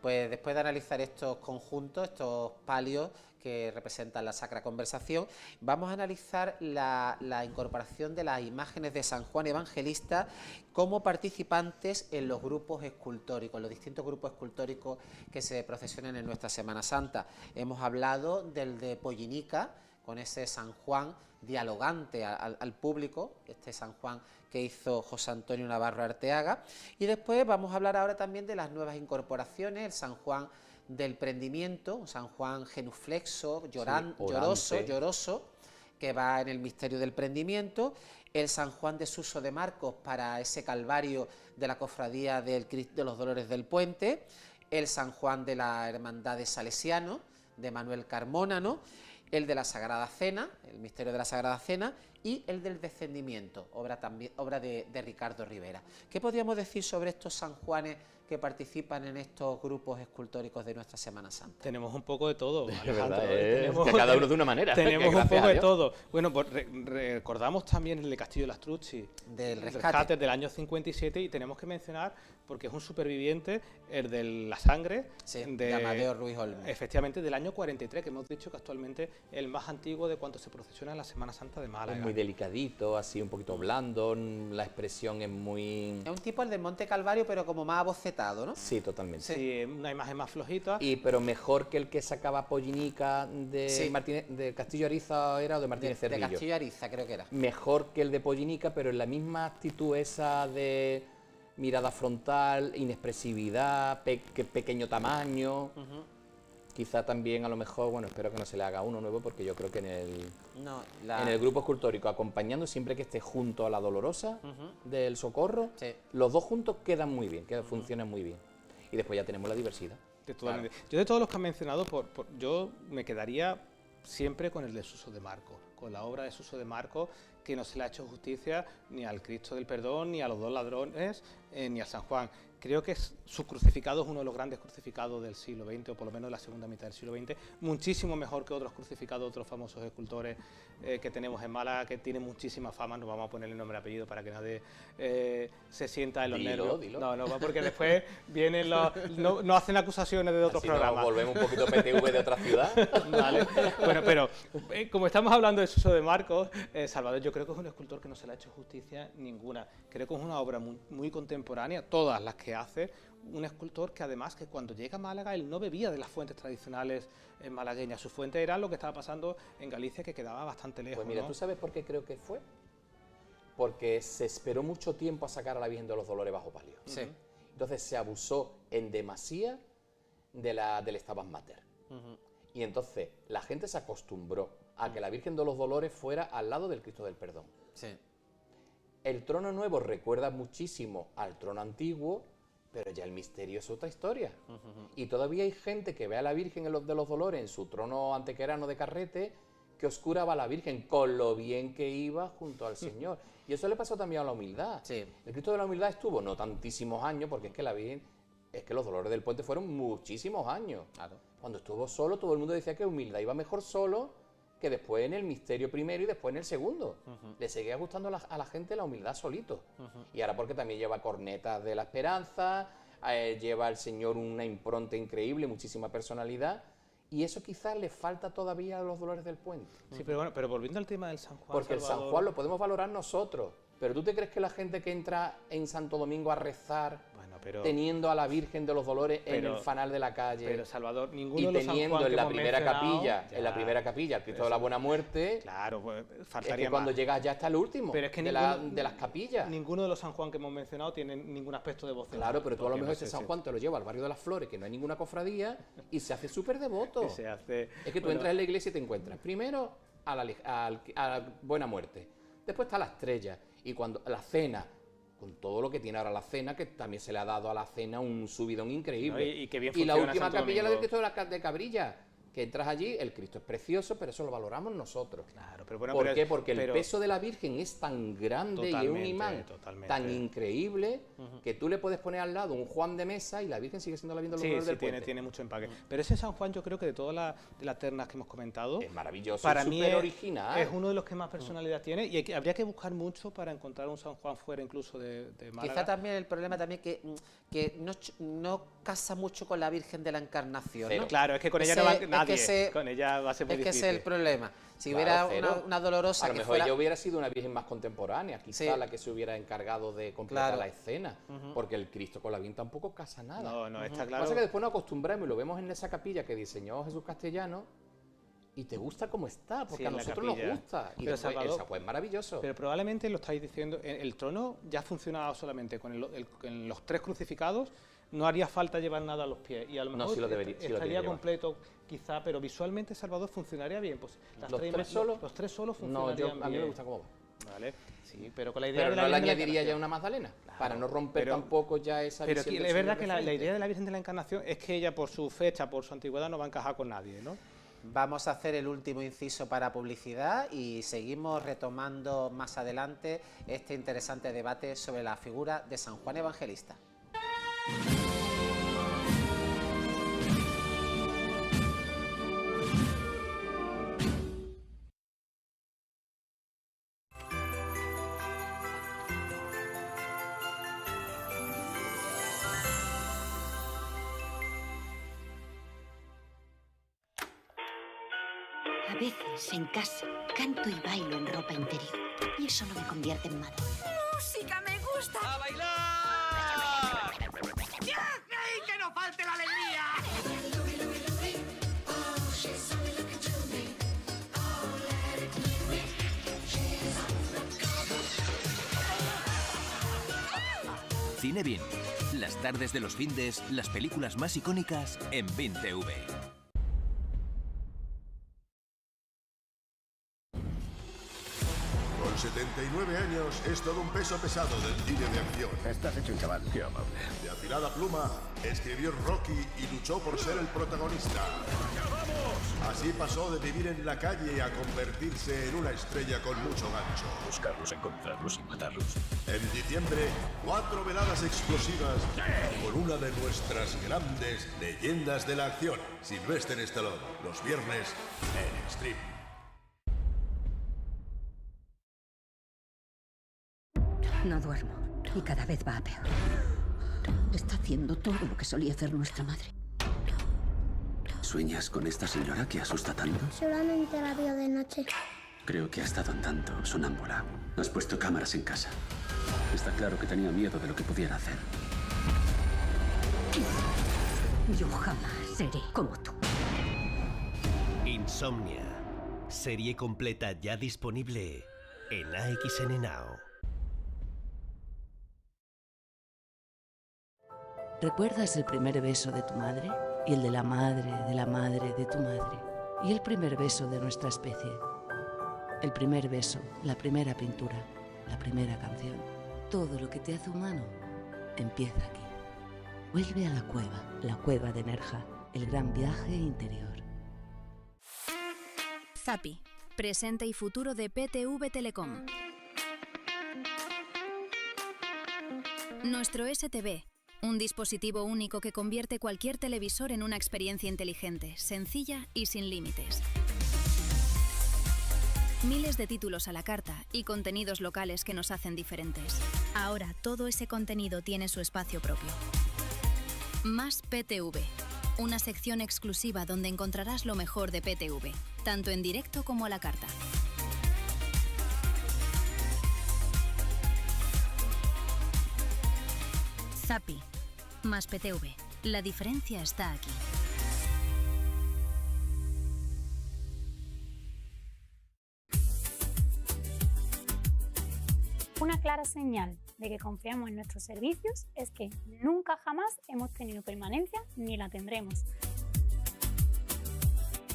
Pues después de analizar estos conjuntos, estos palios que representan la Sacra Conversación, vamos a analizar la incorporación de las imágenes de San Juan Evangelista como participantes en los grupos escultóricos, los distintos grupos escultóricos que se procesionan en nuestra Semana Santa. Hemos hablado del de Pollinica, con ese San Juan dialogante al público, este San Juan que hizo José Antonio Navarro Arteaga, y después vamos a hablar ahora también de las nuevas incorporaciones, el San Juan del Prendimiento, un San Juan genuflexo, lloroso, que va en el misterio del prendimiento, el San Juan de Suso de Marcos para ese Calvario de la Cofradía de los Dolores del Puente, el San Juan de la Hermandad de Salesiano, de Manuel Carmona, ¿no? El de la Sagrada Cena, el misterio de la Sagrada Cena, y el del Descendimiento, obra de Ricardo Rivera. ¿Qué podríamos decir sobre estos San Juanes que participan en estos grupos escultóricos de nuestra Semana Santa? Tenemos un poco de todo, Es verdad, que cada uno de una manera. Tenemos un poco de todo. Bueno, pues recordamos también el de Castillo Lastrucci, del rescate del año 57, y tenemos que mencionar, porque es un superviviente, el de la sangre, de Amadeo Ruiz Olmo. Efectivamente, del año 43, que hemos dicho que actualmente es el más antiguo de cuanto se procesiona en la Semana Santa de Málaga. Es muy delicadito, así un poquito blando, la expresión es muy... Es un tipo el del Monte Calvario, pero como más abocetado, ¿no? Sí, totalmente. Sí, una imagen más flojita. Pero mejor que el que sacaba Pollinica de, Martínez, de Castillo Ariza, ¿era? O de Martínez Cerrillo. De Castillo Ariza, creo que era. Mejor que el de Pollinica, pero en la misma actitud esa de mirada frontal, inexpresividad, pequeño tamaño. Quizá también, a lo mejor, bueno, espero que no se le haga uno nuevo, porque yo creo que en el grupo escultórico, acompañando, siempre que esté junto a la Dolorosa del Socorro, los dos juntos quedan muy bien, funcionan muy bien. Y después ya tenemos la diversidad. Claro. Yo de todos los que han mencionado, yo me quedaría siempre con el de Suso de Marcos, con la obra de Suso de Marcos, que no se le ha hecho justicia ni al Cristo del Perdón, ni a los dos ladrones, ni a San Juan. Creo que su crucificado es uno de los grandes crucificados del siglo XX, o por lo menos de la segunda mitad del siglo XX, muchísimo mejor que otros crucificados de otros famosos escultores que tenemos en Málaga, que tienen muchísima fama. No vamos a ponerle nombre y apellido para que nadie se sienta en los nervios. No, porque después vienen no hacen acusaciones de otros programas. Volvemos un poquito PTV de otra ciudad. Vale. Bueno, pero como estamos hablando de Suso de Marcos, Salvador, yo creo que es un escultor que no se le ha hecho justicia ninguna. Creo que es una obra muy contemporánea, todas las que hace, un escultor que además, que cuando llega a Málaga, él no bebía de las fuentes tradicionales malagueñas. Su fuente era lo que estaba pasando en Galicia, que quedaba bastante lejos. Pues mira, ¿tú sabes por qué creo que fue? Porque se esperó mucho tiempo a sacar a la Virgen de los Dolores bajo palio. Sí. Entonces se abusó en demasía del Stabat Mater. Y entonces la gente se acostumbró a que la Virgen de los Dolores fuera al lado del Cristo del Perdón. Sí. El trono nuevo recuerda muchísimo al trono antiguo, pero ya el misterio es otra historia. Y todavía hay gente que ve a la Virgen de los Dolores en su trono antequerano de carrete, que oscuraba a la Virgen con lo bien que iba junto al Señor. Y eso le pasó también a la humildad. Sí. El Cristo de la Humildad estuvo no tantísimos años, porque es que la Virgen, es que los Dolores del Puente fueron muchísimos años. Claro. Cuando estuvo solo, todo el mundo decía que humildad iba mejor solo que después en el misterio primero y después en el segundo. Le seguía gustando a la gente la humildad solito. Y ahora porque también lleva cornetas de la esperanza, lleva al Señor una impronta increíble, muchísima personalidad, y eso quizás le falta todavía a los Dolores del Puente. Sí, pero bueno, pero volviendo al tema del San Juan, porque Salvador, el San Juan lo podemos valorar nosotros, pero ¿tú te crees que la gente que entra en Santo Domingo a rezar, teniendo a la Virgen de los Dolores en el fanal de la calle, pero Salvador, ninguno y de los teniendo San Juan en la que primera hemos capilla, mencionado, en la primera capilla, el Cristo de la Buena Muerte? Claro, pues faltaría es que cuando más. llegas ya está el último, pero es que de las capillas. Ninguno de los San Juan que hemos mencionado tiene ningún aspecto de devoción. Claro, pero tú a lo mejor ese San Juan te lo lleva al barrio de las Flores, que no hay ninguna cofradía, y se hace súper devoto. Se hace, es que tú entras en la iglesia y te encuentras primero a la Buena Muerte, después está la Estrella, y cuando la cena, con todo lo que tiene ahora la cena, que también se le ha dado a la cena un subidón increíble. No, y que bien y la funciona última Santo capilla, la Domingo. del Cristo de Cabrilla, que entras allí, el Cristo es precioso, pero eso lo valoramos nosotros. Claro, pero bueno, ¿Por qué? Porque el peso de la Virgen es tan grande y es un Totalmente, imán tan increíble que tú le puedes poner al lado un Juan de mesa y la Virgen sigue siendo la Virgen de los Dolores del Puente. Tiene mucho empaque. Pero ese San Juan, yo creo que de todas las ternas que hemos comentado, es maravilloso, para es mí súper original. Es uno de los que más personalidad tiene, y habría que buscar mucho para encontrar un San Juan fuera incluso de Málaga. Quizá también el problema también que no casa mucho con la Virgen de la Encarnación, ¿no? Claro, es que con ella no va nadie, con ella va a ser muy difícil. Es que ese es el problema. Si Claro, hubiera una Dolorosa a lo que mejor fuera... ella hubiera sido una Virgen más contemporánea, quizá la que se hubiera encargado de completar la escena, porque el Cristo con la Virgen tampoco casa nada. No, está Lo que claro. pasa es que después nos acostumbramos y lo vemos en esa capilla que diseñó Jesús Castellano, y te gusta cómo está, porque Sí, a en la nosotros nos capilla. gusta. Y Pero después Salvador, el San Juan es maravilloso. Pero probablemente lo estáis diciendo, el trono ya funcionaba solamente con los tres crucificados, no haría falta llevar nada a los pies, y a lo No, mejor sí lo debería- sí lo estaría tiene que completo quizá, pero visualmente, Salvador, funcionaría bien. Pues ¿Los tres solos? Los tres solos No, funcionarían bien. a mí me gusta cómo va. Vale, sí, pero con la idea Pero de la no le Virgen de la añadiría ya Encarnación. una Magdalena, para no romper pero- tampoco ya esa Pero visión aquí, del es verdad Señor que de la frente. idea de la Virgen de la Encarnación es que ella, por su fecha, por su antigüedad, no va a encajar con nadie, ¿no? Vamos a hacer el último inciso para publicidad y seguimos retomando más adelante este interesante debate sobre la figura de San Juan Evangelista. A veces, en casa, canto y bailo en ropa interior. Y eso no me convierte en madre. ¡Música me gusta! ¡A bailar! ¡Y que no falte la alegría! Cinebin. Las tardes de los findes, las películas más icónicas en BIN TV. Con 79 años es todo un peso pesado del cine de acción. Estás hecho un chaval. Qué amable. De afilada pluma, escribió Rocky y luchó por ser el protagonista. Así pasó de vivir en la calle a convertirse en una estrella con mucho gancho. Buscarlos, encontrarlos y matarlos. En diciembre, 4 veladas explosivas con una de nuestras grandes leyendas de la acción, Sylvester Stallone, los viernes en Extreme. No duermo y cada vez va a peor. Está haciendo todo lo que solía hacer nuestra madre. ¿Sueñas con esta señora que asusta tanto? Solamente la veo de noche. Creo que ha estado andando sonámbula. Has puesto cámaras en casa. Está claro que tenía miedo de lo que pudiera hacer. Yo jamás seré como tú. Insomnia. Serie completa ya disponible en AXN Now. ¿Recuerdas el primer beso de tu madre? Y el de la madre de tu madre. Y el primer beso de nuestra especie. El primer beso, la primera pintura, la primera canción. Todo lo que te hace humano empieza aquí. Vuelve a la cueva de Nerja, el gran viaje interior. Zappi, presente y futuro de PTV Telecom. Nuestro STV. Un dispositivo único que convierte cualquier televisor en una experiencia inteligente, sencilla y sin límites. Miles de títulos a la carta y contenidos locales que nos hacen diferentes. Ahora todo ese contenido tiene su espacio propio. Más PTV. Una sección exclusiva donde encontrarás lo mejor de PTV, tanto en directo como a la carta. Zappi. Más PTV. La diferencia está aquí. Una clara señal de que confiamos en nuestros servicios es que nunca jamás hemos tenido permanencia ni la tendremos.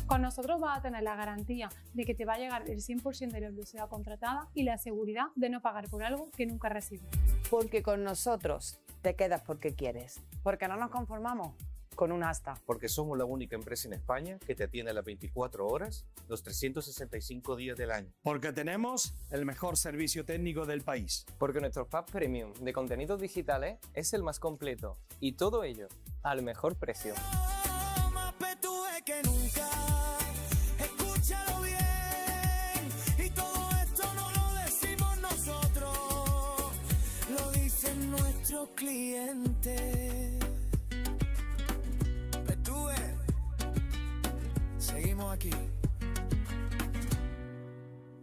Con nosotros vas a tener la garantía de que te va a llegar el 100% de la velocidad contratada y la seguridad de no pagar por algo que nunca recibes. Porque con nosotros te quedas porque quieres. Porque no nos conformamos con un asta. Porque somos la única empresa en España que te atiende las 24 horas, los 365 días del año. Porque tenemos el mejor servicio técnico del país. Porque nuestro pack premium de contenidos digitales es el más completo. Y todo ello al mejor precio. Más PTV que nunca. Escúchalo bien. Y todo esto no lo decimos nosotros. Lo dicen nuestros clientes. PTV. Seguimos aquí.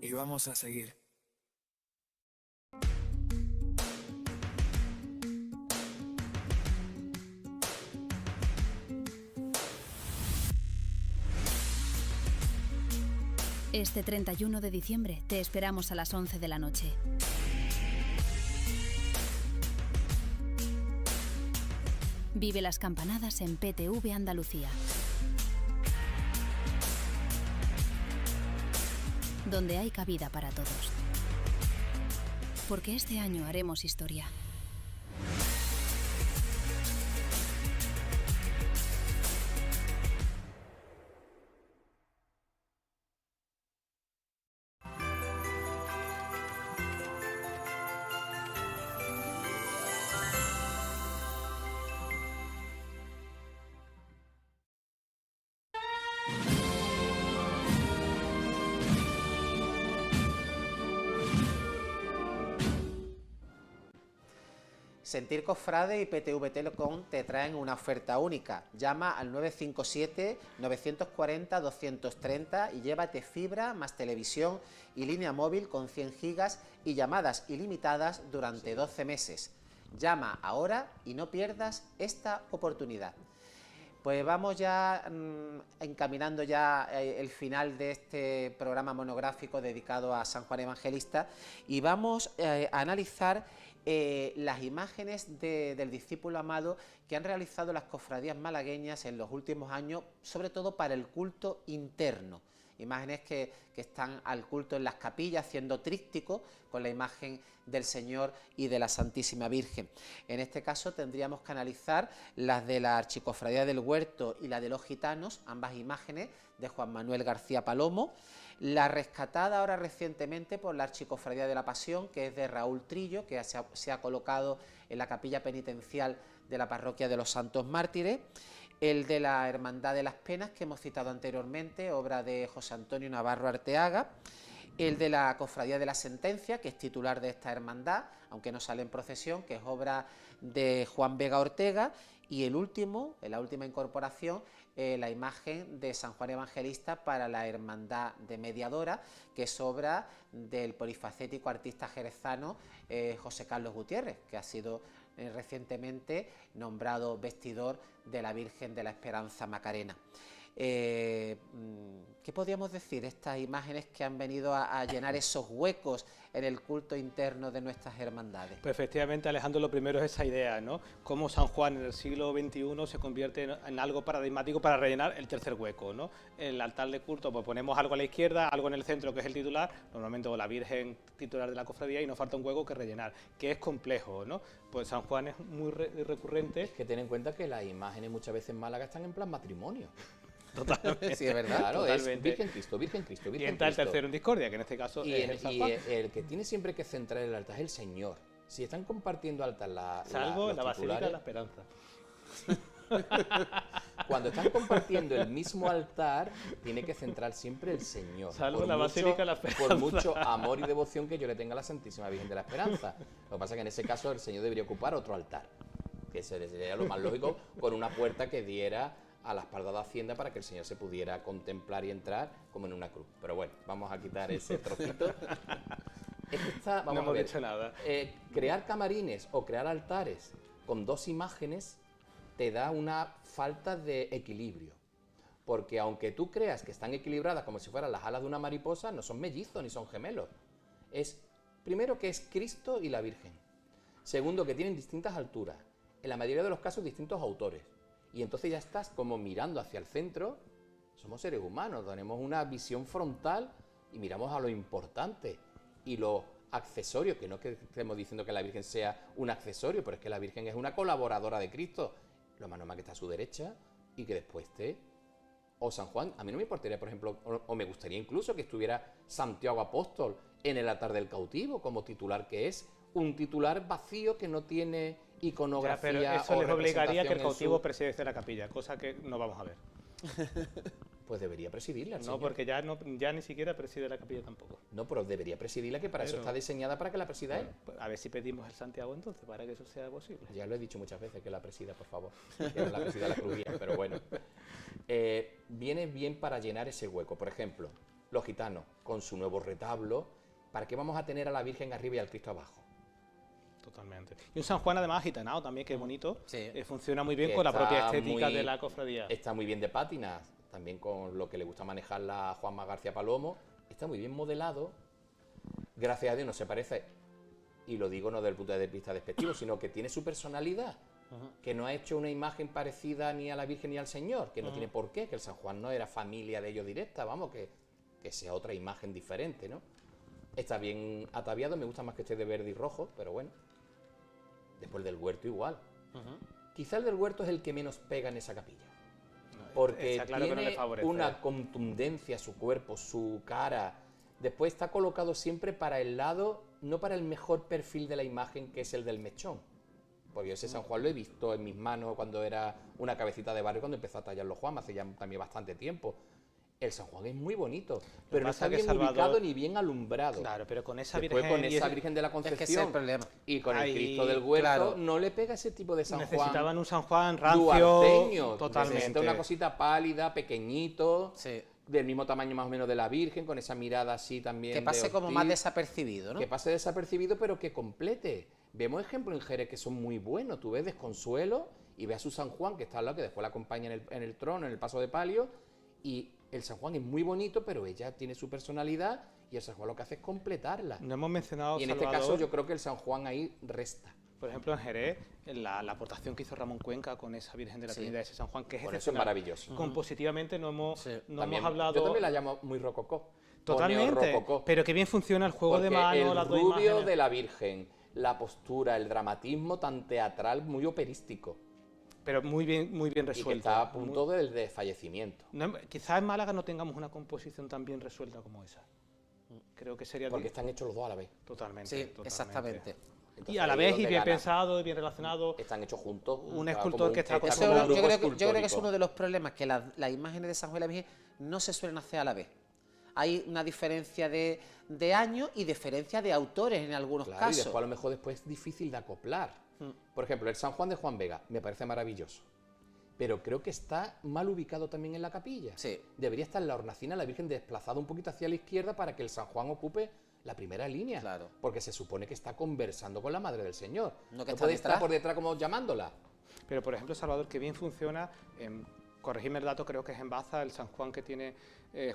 Y vamos a seguir. Este 31 de diciembre te esperamos a las 11 de la noche. Vive las campanadas en PTV Andalucía, donde hay cabida para todos. Porque este año haremos historia. Sentir Cofrade y PTV Telecom te traen una oferta única. Llama al 957-940-230 y llévate fibra más televisión y línea móvil con 100 gigas y llamadas ilimitadas durante 12 meses. Llama ahora y no pierdas esta oportunidad. Pues vamos ya encaminando ya el final de este programa monográfico dedicado a San Juan Evangelista y vamos a analizar las imágenes del discípulo amado que han realizado las cofradías malagueñas en los últimos años, sobre todo para el culto interno. Imágenes que están al culto en las capillas, haciendo tríptico con la imagen del Señor y de la Santísima Virgen. En este caso tendríamos que analizar las de la Archicofradía del Huerto y la de los Gitanos, ambas imágenes de Juan Manuel García Palomo, la rescatada ahora recientemente por la Archicofradía de la Pasión, que es de Raúl Trillo, que se ha colocado en la capilla penitencial de la parroquia de los Santos Mártires, el de la Hermandad de las Penas, que hemos citado anteriormente, obra de José Antonio Navarro Arteaga, el de la Cofradía de la Sentencia, que es titular de esta hermandad, aunque no sale en procesión, que es obra de Juan Vega Ortega, y el último, en la última incorporación, la imagen de San Juan Evangelista para la Hermandad de Mediadora, que es obra del polifacético artista jerezano José Carlos Gutiérrez, que ha sido recientemente nombrado vestidor de la Virgen de la Esperanza Macarena. ¿Qué podríamos decir de estas imágenes que han venido a llenar esos huecos en el culto interno de nuestras hermandades? Pues efectivamente, Alejandro, lo primero es esa idea, ¿no? Cómo San Juan en el siglo XXI se convierte en algo paradigmático para rellenar el tercer hueco, ¿no? En el altar de culto pues ponemos algo a la izquierda, algo en el centro que es el titular, normalmente con la Virgen titular de la cofradía, y nos falta un hueco que rellenar, que es complejo, ¿no? Pues San Juan es muy recurrente. Es que ten en cuenta que las imágenes muchas veces en Málaga están en plan matrimonio. Totalmente. Sí, es verdad, claro, totalmente. Es Virgen Cristo, Virgen Cristo, Virgen Y entra el Cristo. tercero en discordia, que en este caso es el San Juan. El que tiene siempre que centrar el altar es el Señor. Si están compartiendo altar salvo los la Basílica de titulares, la Esperanza. cuando están compartiendo el mismo altar, tiene que centrar siempre el Señor. Salvo Por la mucho- Basílica de la Esperanza. Por mucho amor y devoción que yo le tenga a la Santísima Virgen de la Esperanza. Lo que pasa es que en ese caso el Señor debería ocupar otro altar, que sería lo más lógico, con una puerta que diera a la espalda de Hacienda para que el Señor se pudiera contemplar y entrar como en una cruz. Pero bueno, vamos a quitar ese trocito. Es que está, No vamos a hemos ver, dicho nada. crear camarines o crear altares con dos imágenes te da una falta de equilibrio. Porque aunque tú creas que están equilibradas como si fueran las alas de una mariposa, no son mellizos ni son gemelos. Es, primero, que es Cristo y la Virgen. Segundo, que tienen distintas alturas. En la mayoría de los casos, distintos autores. Y entonces ya estás como mirando hacia el centro. Somos seres humanos, tenemos una visión frontal y miramos a lo importante. Y lo accesorio, que no que estemos diciendo que la Virgen sea un accesorio, pero es que la Virgen es una colaboradora de Cristo. Lo más normal que está a su derecha y que después esté o San Juan. A mí no me importaría, por ejemplo, o me gustaría incluso que estuviera Santiago Apóstol en el altar del cautivo, como titular que es. Un titular vacío que no tiene iconografía. Ya, pero eso o les obligaría que el representación en cautivo su- presidiese la capilla, cosa que no vamos a ver. Pues debería presidirla. el No, señor. porque ya ni siquiera preside la capilla tampoco. No, pero debería presidirla, que para eso Pero- está diseñada, para que la presida él. Pues a ver si pedimos el Santiago entonces, para que eso sea posible. Ya lo he dicho muchas veces, que la presida, por favor. Que no la presida la crujía, pero bueno. Viene bien para llenar ese hueco. Por ejemplo, los gitanos, con su nuevo retablo. ¿Para qué vamos a tener a la Virgen arriba y al Cristo abajo? Totalmente. Y un San Juan además gitanado también, que es bonito. Sí. Funciona muy bien Que con la está propia estética muy- de la cofradía. Está muy bien de pátinas, también con lo que le gusta manejar la Juanma García Palomo. Está muy bien modelado. Gracias a Dios no se parece, y lo digo no desde el punto de vista despectivo, sino que tiene su personalidad. Que no ha hecho una imagen parecida ni a la Virgen ni al Señor, que no tiene por qué, que el San Juan no era familia de ellos directa, vamos, que sea otra imagen diferente, ¿no? Está bien ataviado, me gusta más que esté de verde y rojo, pero bueno. Después del Huerto igual. Quizá el del Huerto es el que menos pega en esa capilla. Porque está claro que no le tiene favorece. una contundencia su cuerpo, su cara. Después está colocado siempre para el lado, no para el mejor perfil de la imagen, que es el del mechón. Porque yo ese San Juan lo he visto en mis manos cuando era una cabecita de barrio, cuando empezó a tallar los Juan, hace ya también bastante tiempo. El San Juan es muy bonito, pero no pasa está que bien Salvador- ubicado ni bien alumbrado. Claro, pero con esa Después, Virgen... con y esa ese- Virgen de la Es que ese es Concepción el problema. y con el Ahí, Cristo del Huerto, claro. no le pega ese tipo de San Necesitaban Juan un San Juan rancio, duarteño. totalmente. Necesita una cosita pálida, pequeñito, Sí. del mismo tamaño más o menos de la Virgen, con esa mirada así también. Que pase de como hostil. más desapercibido, ¿no? Que pase desapercibido, pero que complete. Vemos ejemplos en Jerez que son muy buenos. Tú ves Desconsuelo y ves a su San Juan, que está al lado, que después la acompaña en el trono, en el paso de palio, y el San Juan es muy bonito, pero ella tiene su personalidad y el San Juan lo que hace es completarla. No hemos mencionado, Y en este Salvador, caso yo creo que el San Juan ahí resta. por ejemplo, en Jerez, la aportación que hizo Ramón Cuenca con esa Virgen de la Sí. Trinidad de ese San Juan, que es Bueno, eso es excepcional. maravilloso. Compositivamente no hemos También, hablado... yo también la llamo muy rococó. Totalmente, Neorrococó. pero que bien funciona el juego de Porque mano, el las dos rubio imágenes. de la Virgen, la postura, el dramatismo tan teatral, muy operístico. Pero muy bien Y resuelto. que está a punto del desfallecimiento. Quizás en Málaga no tengamos una composición tan bien resuelta como esa. Creo que sería... Porque están hechos los dos a la vez. Totalmente. Sí, totalmente. exactamente. Y a la vez, y bien pensado, y bien relacionado. Están hechos juntos. Un escultor que está Eso como yo, grupo creo que es uno de los problemas, que las imágenes de San Juan y la Virgen no se suelen hacer a la vez. Hay una diferencia de años y diferencia de autores en algunos Claro, casos. y después a lo mejor después es difícil de acoplar. Por ejemplo, el San Juan de Juan Vega me parece maravilloso. Pero creo que está mal ubicado también en la capilla. Sí. Debería estar la hornacina, la Virgen desplazada un poquito hacia la izquierda para que el San Juan ocupe la primera línea. Claro. Porque se supone que está conversando con la Madre del Señor. No No que está puede estar detrás. por detrás como llamándola. Pero, por ejemplo, Salvador, que bien funciona, corregidme el dato, creo que es en Baza, el San Juan que tiene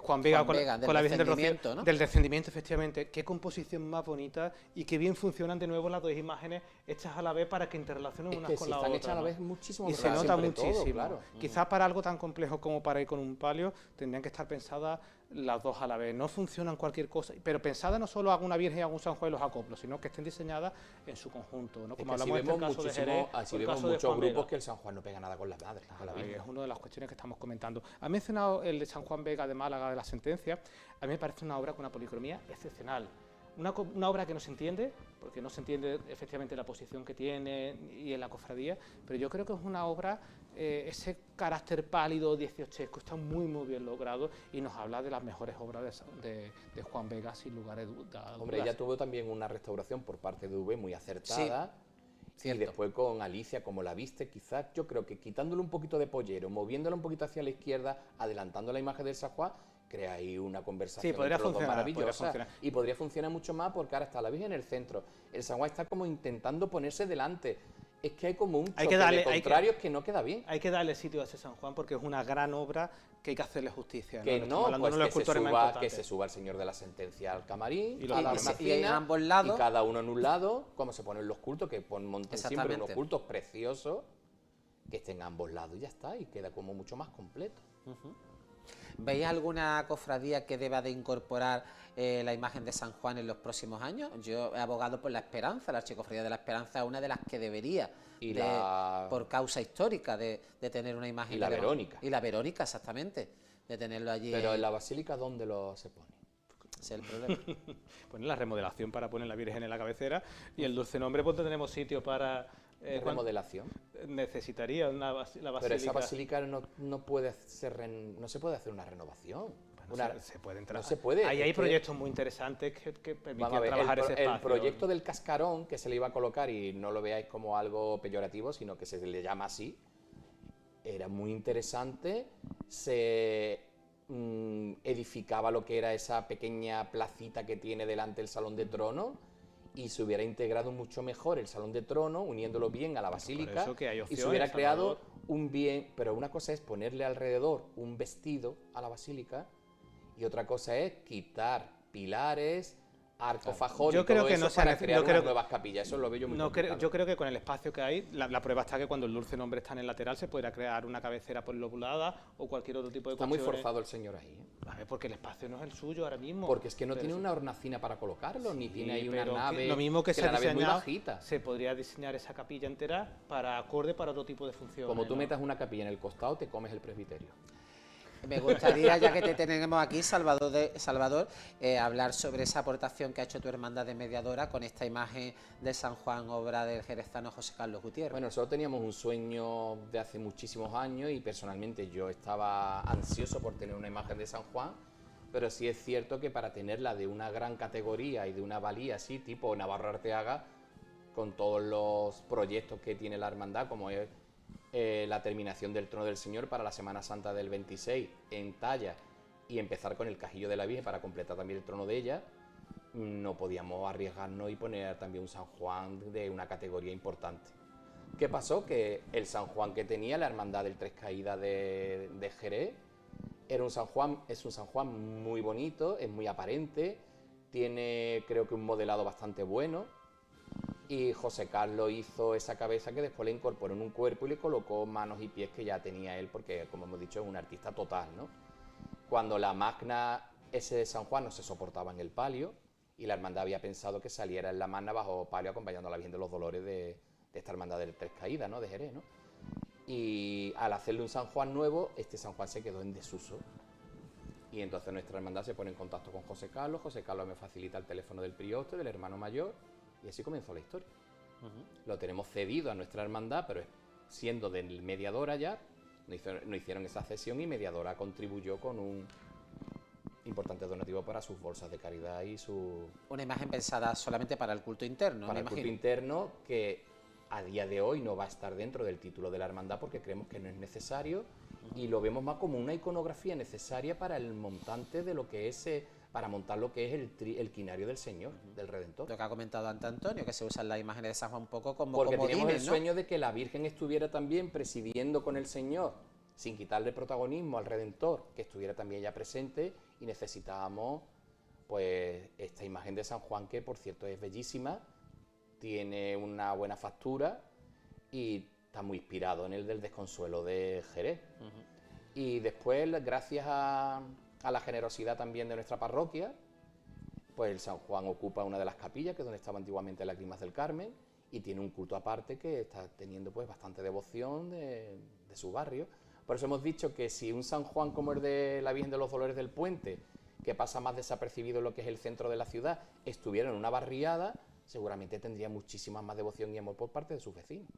Juan Vega, con del la Virgen del Rocío, descendimiento, ¿no? del descendimiento, efectivamente. Qué composición más bonita y qué bien funcionan de nuevo las dos imágenes hechas a la vez para que interrelacionen Es unas que con si la están otra. hechas a la ¿no? vez muchísimo Y más se rápido, nota siempre todo, muchísimo. claro. Quizás para algo tan complejo como para ir con un palio tendrían que estar pensadas las dos a la vez. No funcionan cualquier cosa, pero pensadas no solo hago una Virgen y hago un San Juan y los acoplo, sino que estén diseñadas en su conjunto, ¿no? Es Como que así hablamos en vemos el caso de muchísimo, Jerez, así o el vemos caso de muchos Juan grupos Vega. que el San Juan no pega nada con la madre, con la Ahí Virgen. es una de las cuestiones que estamos comentando. Ha mencionado el de San Juan Vega de Málaga, de la sentencia. A mí me parece una obra con una policromía excepcional. Una obra que no se entiende, porque no se entiende efectivamente la posición que tiene y en la cofradía, pero yo creo que es una obra, ese carácter pálido, dieciochesco, está muy bien logrado y nos habla de las mejores obras de Juan Vega, sin lugar a dudas. Hombre, ella tuvo también una restauración por parte de V muy acertada. Y después con Alicia, como la viste, quizás yo creo que quitándole un poquito de pollero, moviéndola un poquito hacia la izquierda, adelantando la imagen del San Juan, crea ahí una conversación Sí, podría entre los dos funcionar, podría maravillosa. funcionar. Y podría funcionar mucho más porque ahora está la Virgen en el centro. El San Juan está como intentando ponerse delante. Es que hay como un choque de contrarios que no queda bien. Hay que darle sitio a ese San Juan porque es una gran obra que hay que hacerle justicia. Que Estamos hablando pues de uno de los que, escultores más que importantes. se suba el Señor de la Sentencia al camarín, Y los a la demás. hornacina, Y en ambos lados. y cada uno en un lado, como se ponen los cultos, que montan siempre unos Exactamente. cultos preciosos, que estén a ambos lados y ya está, y queda como mucho más completo. ¿Veis alguna cofradía que deba de incorporar la imagen de San Juan en los próximos años? Yo he abogado por la Esperanza, la Archicofradía de la Esperanza es una de las que debería, Y por causa histórica, de tener una imagen. Y la de Verónica. Y la Verónica, exactamente, de tenerlo allí. Pero en la basílica, ¿dónde se pone? Ese es el problema. Poner la remodelación para poner la Virgen en la cabecera y el dulce nombre, pues tenemos sitio para... remodelación. Necesitaría la basílica. Pero esa basílica no puede ser no se puede hacer una renovación. Se puede entrar. No se puede. Ahí es hay que- proyectos muy interesantes que Vamos a permiten ver, trabajar ese espacio. el proyecto del cascarón que se le iba a colocar, y no lo veáis como algo peyorativo, sino que se le llama así, era muy interesante. Se edificaba lo que era esa pequeña placita que tiene delante el Salón de Trono, y se hubiera integrado mucho mejor el Salón de Trono, uniéndolo bien a la basílica, eso que hay y se opciones, hubiera creado Salvador. un bien. Pero una cosa es ponerle alrededor un vestido a la basílica, y otra cosa es quitar pilares, arco fajón Yo y creo todo que eso no se para hace- crear yo creo unas que- nuevas capillas. Eso lo veo yo muy No creo, complicado. yo creo que con el espacio que hay, la prueba está que cuando el dulce nombre está en el lateral se podrá crear una cabecera lobulada o cualquier otro tipo de Está muy cuestiones. forzado el señor ahí, ¿eh? A ver, porque el espacio no es el suyo ahora mismo. Porque es que no Pero tiene sí. una hornacina para colocarlo, ni tiene ahí una pero nave. lo mismo que se la ha nave es muy diseñado, bajita. se podría diseñar esa capilla entera para acorde para otro tipo de funciones. Como tú ¿no? metas una capilla en el costado, te comes el presbiterio. Me gustaría, ya que te tenemos aquí, Salvador, hablar sobre esa aportación que ha hecho tu hermandad de mediadora con esta imagen de San Juan, obra del jerezano José Carlos Gutiérrez. Bueno, nosotros teníamos un sueño de hace muchísimos años y personalmente yo estaba ansioso por tener una imagen de San Juan, pero sí es cierto que para tenerla de una gran categoría y de una valía así, tipo Navarro Arteaga, con todos los proyectos que tiene la hermandad, como es la terminación del Trono del Señor para la Semana Santa del 26 en talla y empezar con el Cajillo de la Virgen para completar también el trono de ella, no podíamos arriesgarnos y poner también un San Juan de una categoría importante. ¿Qué pasó? Que el San Juan que tenía la Hermandad del Tres Caídas de Jerez era un San Juan, es un San Juan muy bonito, es muy aparente, tiene creo que un modelado bastante bueno. Y José Carlos hizo esa cabeza que después le incorporó en un cuerpo y le colocó manos y pies que ya tenía él, porque como hemos dicho es un artista total, ¿no? Cuando la magna ese de San Juan no se soportaba en el palio y la hermandad había pensado que saliera en la magna bajo palio acompañando a la Virgen de los Dolores de esta hermandad del Tres Caídas, ¿no? De Jerez, ¿no? Y al hacerle un San Juan nuevo, este San Juan se quedó en desuso. Y entonces nuestra hermandad se pone en contacto con José Carlos me facilita el teléfono del prioste, del hermano mayor. Y así comenzó la historia. Lo tenemos cedido a nuestra hermandad, pero siendo del mediadora ya, nos hicieron esa cesión y mediadora contribuyó con un importante donativo para sus bolsas de caridad y su... Una imagen pensada solamente para el culto interno, para el culto interno, que a día de hoy no va a estar dentro del título de la hermandad porque creemos que no es necesario y lo vemos más como una iconografía necesaria para el montante de lo que es... para montar lo que es el quinario del Señor, del Redentor. Lo que ha comentado ante Antonio, que se usan las imágenes de San Juan un poco como porque comodines, teníamos el ¿no? sueño de que la Virgen estuviera también presidiendo con el Señor, sin quitarle protagonismo al Redentor, que estuviera también ya presente, y necesitábamos pues esta imagen de San Juan, que por cierto es bellísima, tiene una buena factura y está muy inspirado en el del Desconsuelo de Jerez. Y después, gracias a la generosidad también de nuestra parroquia, pues el San Juan ocupa una de las capillas, que es donde estaba antiguamente las Lágrimas del Carmen, y tiene un culto aparte que está teniendo pues bastante devoción de su barrio. Por eso hemos dicho que si un San Juan como el de la Virgen de los Dolores del Puente, que pasa más desapercibido en lo que es el centro de la ciudad, estuviera en una barriada, seguramente tendría muchísima más devoción y amor por parte de sus vecinos.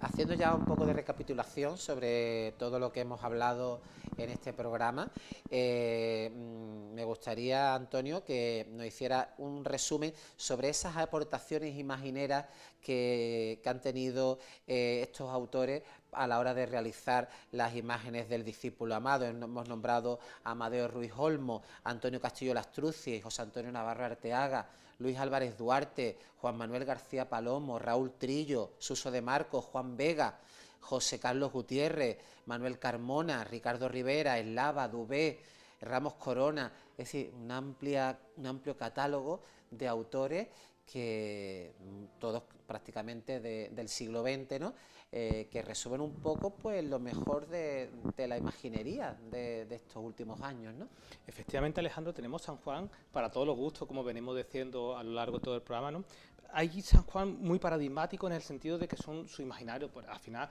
Haciendo ya un poco de recapitulación sobre todo lo que hemos hablado en este programa, me gustaría, Antonio, que nos hiciera un resumen sobre esas aportaciones imagineras que han tenido estos autores a la hora de realizar las imágenes del discípulo amado. Hemos nombrado a Amadeo Ruiz Olmo, Antonio Castillo Lastrucci, José Antonio Navarro Arteaga, Luis Álvarez Duarte, Juan Manuel García Palomo, Raúl Trillo, Suso de Marcos, Juan Vega, José Carlos Gutiérrez, Manuel Carmona, Ricardo Rivera, Eslava, Dubé, Ramos Corona, es decir, un amplio catálogo de autores que todos prácticamente del siglo XX, ¿no? Que resumen un poco pues lo mejor de la imaginería de estos últimos años, ¿no? Efectivamente, Alejandro, tenemos San Juan para todos los gustos, como venimos diciendo a lo largo de todo el programa, ¿no? Hay San Juan muy paradigmático en el sentido de que son su imaginario, pues al final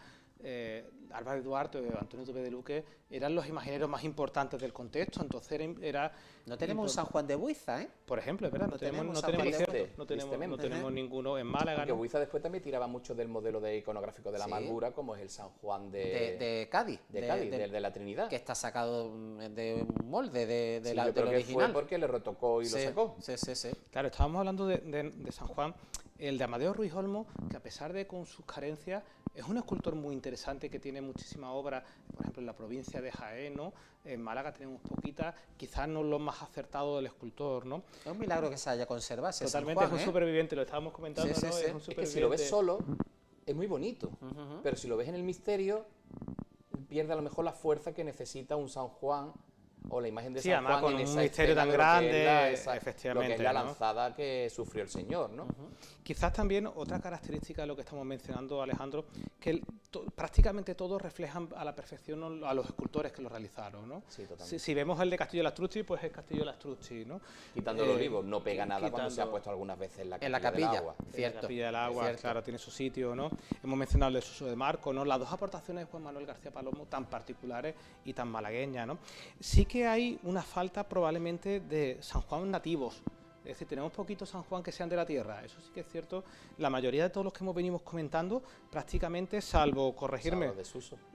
Álvarez Duarte o Antonio Dubé de Luque eran los imaginarios más importantes del contexto, entonces era... No tenemos un San Juan de Buiza, ¿eh? Por ejemplo, es verdad, no tenemos ninguno en Málaga. Porque Buiza después también tiraba mucho del modelo iconográfico de la amargura, como es el San Juan de Cádiz. De la Trinidad. Que está sacado de un molde del yo creo que original. fue porque le retocó y lo sacó. Sí. Claro, estábamos hablando de San Juan. El de Amadeo Ruiz Olmo, que a pesar de con sus carencias, es un escultor muy interesante que tiene muchísimas obras, por ejemplo en la provincia de Jaén, ¿no? En Málaga tenemos poquitas, quizás no lo más acertado del escultor, ¿no? Es un milagro que se haya conservado. Totalmente, es un superviviente, lo estábamos comentando, ¿no? Es un superviviente. Es que si lo ves solo, es muy bonito, pero si lo ves en el misterio, pierde a lo mejor la fuerza que necesita un San Juan o la imagen de Sí, San además Juan con en un esa misterio escena tan de lo que es grande, lo que efectivamente, es la ¿no? lanzada que sufrió el Señor, ¿no? Quizás también otra característica de lo que estamos mencionando, Alejandro, que prácticamente todos reflejan a la perfección a los escultores que lo realizaron, ¿no? Sí, totalmente. Si vemos el de Castillo de Lastrucci, pues es Castillo de Lastrucci, ¿no? Quitando el olivo, no pega nada cuando se ha puesto algunas veces en la capilla del agua. En la capilla del agua, claro, tiene su sitio, ¿no? Hemos mencionado el desuso de Marco, ¿no? Las dos aportaciones de Juan Manuel García Palomo tan particulares y tan malagueñas, ¿no? Sí que hay una falta probablemente de San Juan nativos. Es decir, tenemos poquitos San Juan que sean de la tierra, eso sí que es cierto. La mayoría de todos los que hemos venido comentando, prácticamente, salvo corregirme,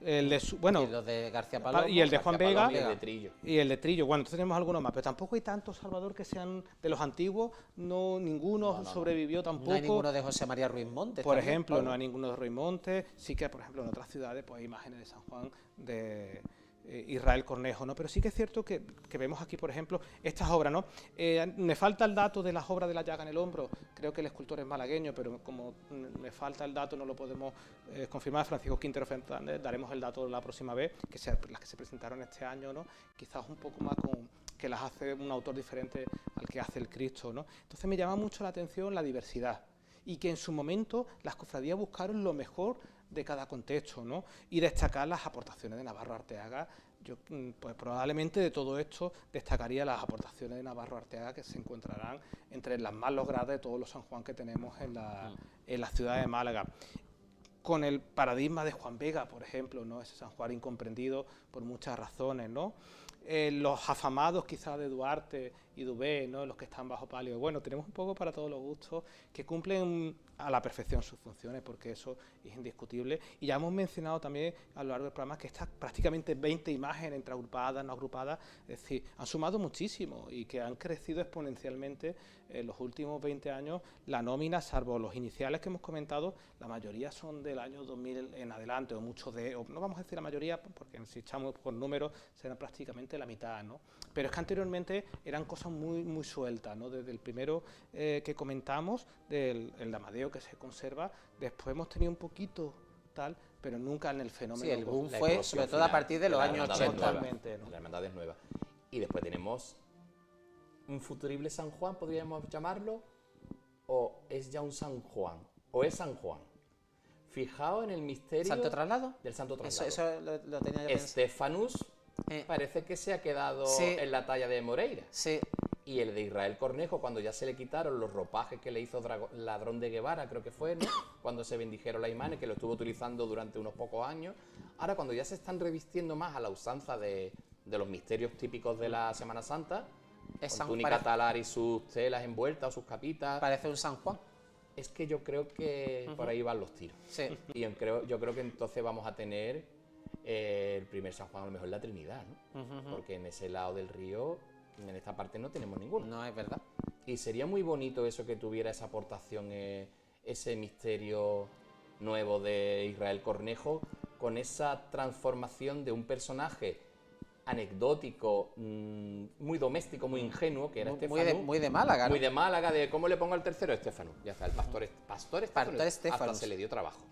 el de bueno, y los de García Palomo, y el de Juan Vega, y el de Trillo. y el de Trillo. Bueno, entonces tenemos algunos más, pero tampoco hay tantos, Salvador, que sean de los antiguos. No, ninguno sobrevivió tampoco. No hay ninguno de José María Ruiz Montes. Por también, ejemplo, Pablo. no hay ninguno de Ruiz Montes. Sí que, por ejemplo, en otras ciudades, pues hay imágenes de San Juan de Israel Cornejo, ¿no? Pero sí que es cierto que vemos aquí, por ejemplo, estas obras, ¿no? Me falta el dato de las obras de la llaga en el hombro. Creo que el escultor es malagueño, pero como me falta el dato, no lo podemos confirmar. Francisco Quintero Fernández, daremos el dato la próxima vez, las que se presentaron este año, ¿no? Quizás un poco más que las hace un autor diferente al que hace el Cristo, ¿no? Entonces me llama mucho la atención la diversidad y que en su momento las cofradías buscaron lo mejor de cada contexto, ¿no? Y destacar las aportaciones de Navarro Arteaga. Yo, pues probablemente de todo esto destacaría las aportaciones de Navarro Arteaga, que se encontrarán entre las más logradas de todos los San Juan que tenemos en la ciudad de Málaga. Con el paradigma de Juan Vega, por ejemplo, ¿no? Ese San Juan incomprendido por muchas razones, ¿no? Los afamados quizás de Duarte y Dubé, ¿no? Los que están bajo palio. Bueno, tenemos un poco para todos los gustos, que cumplen a la perfección sus funciones, porque eso es indiscutible. Y ya hemos mencionado también a lo largo del programa que estas prácticamente 20 imágenes entre agrupadas, no agrupadas, es decir, han sumado muchísimo y que han crecido exponencialmente en los últimos 20 años. La nómina, salvo los iniciales que hemos comentado, la mayoría son del año 2000 en adelante, o muchos no vamos a decir la mayoría, porque si echamos por números serán prácticamente la mitad, ¿no? Pero es que anteriormente eran cosas muy sueltas, ¿no? Desde el primero que comentamos, el de Amadeo, que se conserva, después hemos tenido un poquito tal, pero nunca en el fenómeno. Sí, el boom fue sobre todo a partir de los años 80. ¿no? La hermandad es nueva. Y después tenemos un futurible San Juan, podríamos llamarlo, o es ya un San Juan, o es San Juan. Fijaos en el misterio ¿Santo Traslado? Del Santo Traslado. Eso lo tenía yo pensado. Estefanus parece que se ha quedado en la talla de Moreira. Sí. Y el de Israel Cornejo, cuando ya se le quitaron los ropajes que le hizo Ladrón de Guevara, creo que fue, ¿no? Cuando se bendijeron las imágenes, que lo estuvo utilizando durante unos pocos años. Ahora, cuando ya se están revistiendo más a la usanza de los misterios típicos de la Semana Santa, con túnica talar y sus telas envueltas o sus capitas. Parece un San Juan. Es que yo creo que por ahí van los tiros. Sí. Y yo creo que entonces vamos a tener el primer San Juan, a lo mejor la Trinidad, ¿no? Porque en ese lado del río, en esta parte no tenemos ninguno. No, es verdad. Y sería muy bonito eso, que tuviera esa aportación, ese misterio nuevo de Israel Cornejo, con esa transformación de un personaje anecdótico, muy doméstico, muy ingenuo, que era Estefanus. Muy de Málaga, ¿no? Muy de Málaga, de ¿cómo le pongo al tercero? Estefanus. Ya está, el pastor Estefanus. Hasta se le dio trabajo.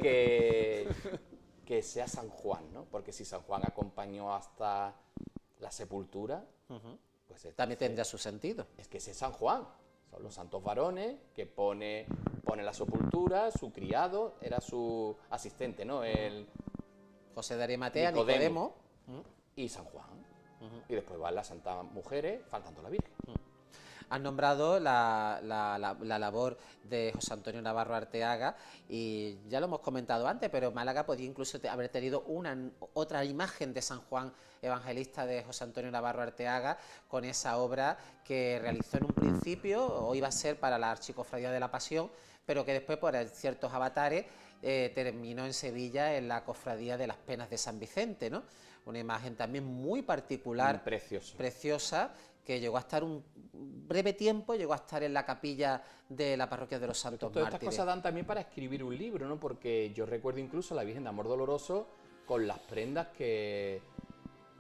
que sea San Juan, ¿no? Porque si San Juan acompañó hasta la sepultura, pues también tendrá su sentido. Es que ese es San Juan. Son los santos varones que pone la sepultura, su criado, era su asistente, ¿no? El José de Arimatea, Nicodemo. Y San Juan. Y después van las santas mujeres, faltando la Virgen. Han nombrado la labor de José Antonio Navarro Arteaga, y ya lo hemos comentado antes, pero Málaga podía incluso haber tenido otra imagen de San Juan Evangelista de José Antonio Navarro Arteaga, con esa obra que realizó en un principio, o iba a ser para la Archicofradía de la Pasión, pero que después, por ciertos avatares, terminó en Sevilla en la Cofradía de las Penas de San Vicente, ¿no? Una imagen también muy particular, preciosa, que llegó a estar un breve tiempo, llegó a estar en la capilla de la Parroquia de los Santos Mártires. Mártires. Estas cosas dan también para escribir un libro, ¿no? Porque yo recuerdo incluso a la Virgen de Amor Doloroso con las prendas que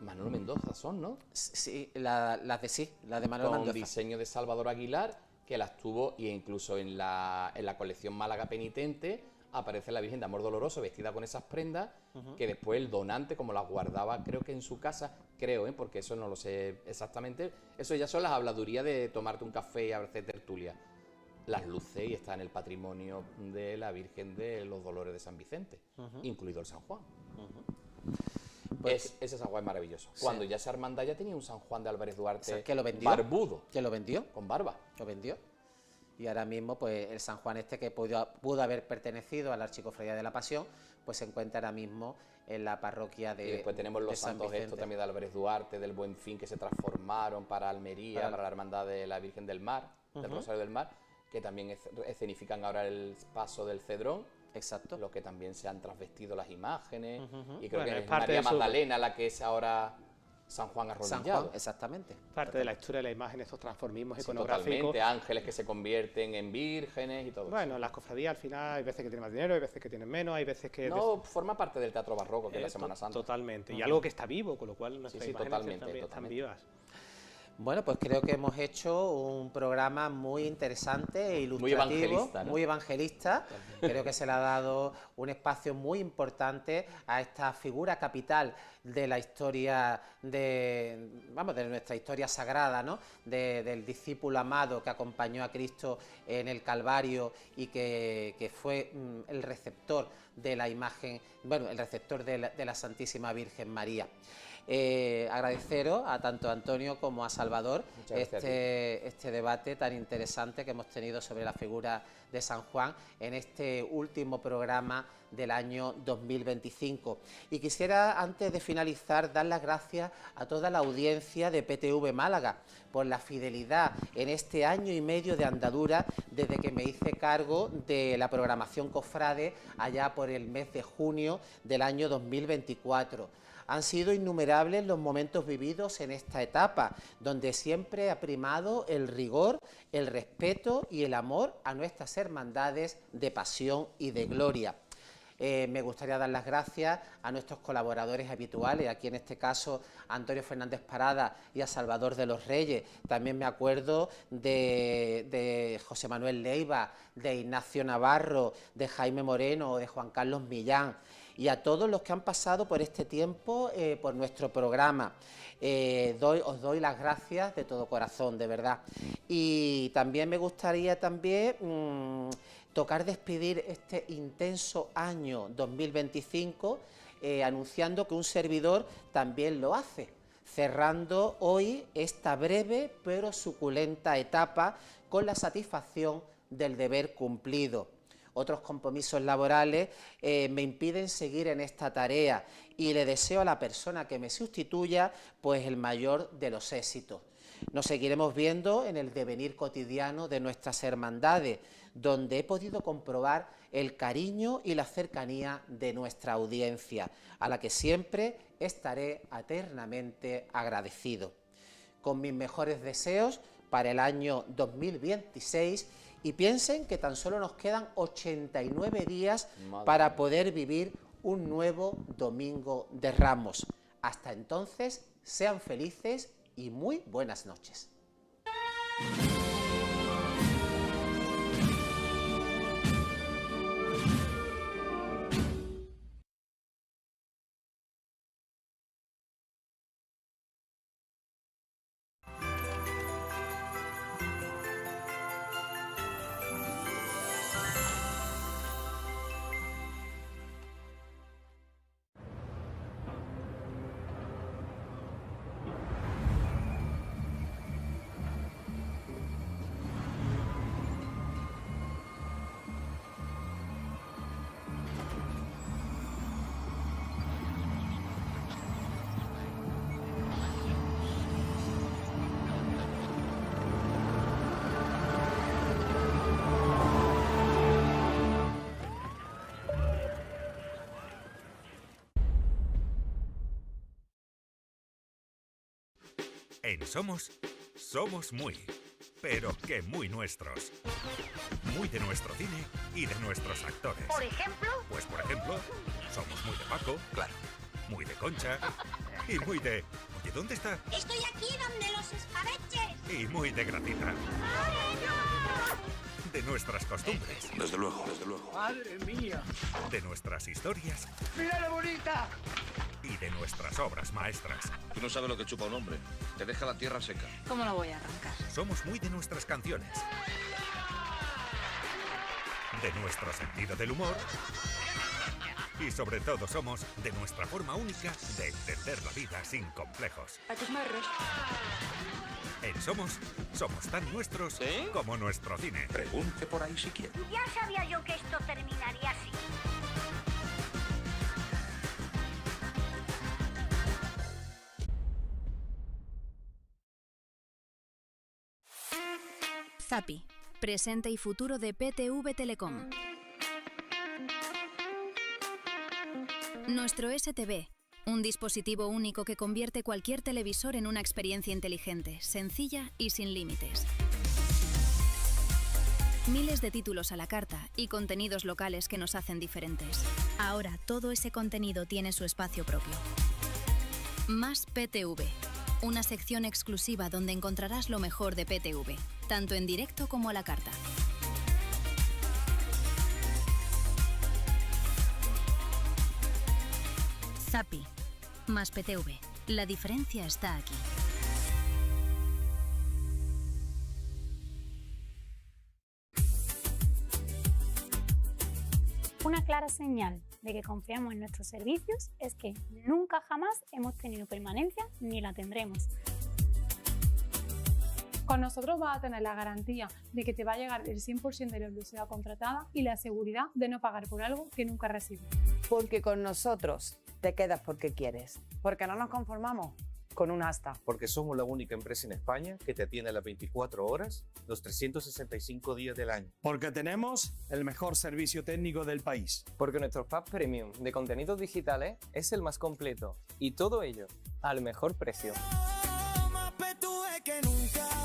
Manolo Mendoza son, ¿no? Sí, las de Manolo Mendoza. Con diseño de Salvador Aguilar, que las tuvo, y incluso en la colección Málaga Penitente aparece la Virgen de Amor Doloroso vestida con esas prendas, que después el donante, como las guardaba, creo que en su casa, creo, porque eso no lo sé exactamente. Eso ya son las habladurías de tomarte un café y hacer tertulia. Las luces, y está en el patrimonio de la Virgen de los Dolores de San Vicente, incluido el San Juan. Pues ese San Juan es maravilloso. Sí. Cuando ya esa hermandad ya tenía un San Juan de Álvarez Duarte, o sea, que lo vendió, barbudo. Que lo vendió. Con barba. Lo vendió. Y ahora mismo, pues el San Juan este, que pudo haber pertenecido a la Archicofradía de la Pasión, pues se encuentra ahora mismo en la parroquia de. Y después tenemos los santos estos también de Álvarez Duarte, del Buen Fin, que se transformaron para Almería, para la hermandad de la Virgen del Mar, del Rosario del Mar, que también escenifican ahora el paso del Cedrón. Exacto. Los que también se han transvestido las imágenes. Y creo que es María Magdalena la que es ahora San Juan arrodillado. San Juan, exactamente. Parte de la historia de la imagen, estos transformismos iconográficos. Totalmente, ángeles que se convierten en vírgenes y todo. Bueno, las cofradías al final hay veces que tienen más dinero, hay veces que tienen menos, hay veces que. No, forma parte del teatro barroco, que es la Semana Santa. Totalmente. Y algo que está vivo, con lo cual nuestras imágenes también están vivas. Bueno, pues creo que hemos hecho un programa muy interesante e ilustrativo, muy evangelista. Creo que se le ha dado un espacio muy importante a esta figura capital de la historia de nuestra historia sagrada, ¿no? Del discípulo amado que acompañó a Cristo en el Calvario y que fue el receptor de la imagen, el receptor de la Santísima Virgen María. Agradeceros a tanto a Antonio como a Salvador este debate tan interesante que hemos tenido sobre la figura de San Juan en este último programa del año 2025. Y quisiera, antes de finalizar, dar las gracias a toda la audiencia de PTV Málaga por la fidelidad en este año y medio de andadura desde que me hice cargo de la programación cofrade allá por el mes de junio del año 2024. Han sido innumerables los momentos vividos en esta etapa, donde siempre ha primado el rigor, el respeto y el amor a nuestras hermandades de pasión y de gloria. Me gustaría dar las gracias a nuestros colaboradores habituales, aquí en este caso a Antonio Fernández Parada y a Salvador de los Reyes. También me acuerdo de José Manuel Leiva, de Ignacio Navarro, de Jaime Moreno o de Juan Carlos Millán. Y a todos los que han pasado por este tiempo, por nuestro programa. Os doy las gracias de todo corazón, de verdad. Y también me gustaría despedir este intenso año 2025, anunciando que un servidor también lo hace, cerrando hoy esta breve pero suculenta etapa con la satisfacción del deber cumplido. Otros compromisos laborales me impiden seguir en esta tarea y le deseo a la persona que me sustituya pues el mayor de los éxitos. Nos seguiremos viendo en el devenir cotidiano de nuestras hermandades, donde he podido comprobar el cariño y la cercanía de nuestra audiencia, a la que siempre estaré eternamente agradecido. Con mis mejores deseos para el año 2026, y piensen que tan solo nos quedan 89 días para poder vivir un nuevo Domingo de Ramos. Hasta entonces, sean felices y muy buenas noches. En Somos muy, pero que muy nuestros. Muy de nuestro cine y de nuestros actores. ¿Por ejemplo? Pues por ejemplo, somos muy de Paco, claro, muy de Concha y muy de... Oye, ¿dónde está? Estoy aquí donde los escabeches. Y muy de Gratita. De nuestras costumbres. Desde luego, desde luego. ¡Madre mía! De nuestras historias. ¡Mira la bonita! y de nuestras obras maestras. Tú no sabes lo que chupa un hombre. Te deja la tierra seca. ¿Cómo lo voy a arrancar? Somos muy de nuestras canciones, de nuestro sentido del humor y sobre todo somos de nuestra forma única de entender la vida sin complejos. A tus marros. En Somos tan nuestros como nuestro cine. Pregunte por ahí si quiere. Ya sabía yo que esto terminaría así. Zappi, presente y futuro de PTV Telecom. Nuestro STV, un dispositivo único que convierte cualquier televisor en una experiencia inteligente, sencilla y sin límites. Miles de títulos a la carta y contenidos locales que nos hacen diferentes. Ahora todo ese contenido tiene su espacio propio. Más PTV, una sección exclusiva donde encontrarás lo mejor de PTV, tanto en directo como a la carta. Zappi, más PTV. La diferencia está aquí. Una clara señal de que confiamos en nuestros servicios es que nunca jamás hemos tenido permanencia ni la tendremos. Con nosotros vas a tener la garantía de que te va a llegar el 100% de la velocidad contratada y la seguridad de no pagar por algo que nunca recibes. Porque con nosotros te quedas porque quieres. Porque no nos conformamos con un hasta. Porque somos la única empresa en España que te atiende las 24 horas, los 365 días del año. Porque tenemos el mejor servicio técnico del país. Porque nuestro pack premium de contenidos digitales es el más completo y todo ello al mejor precio. Más PTV que nunca.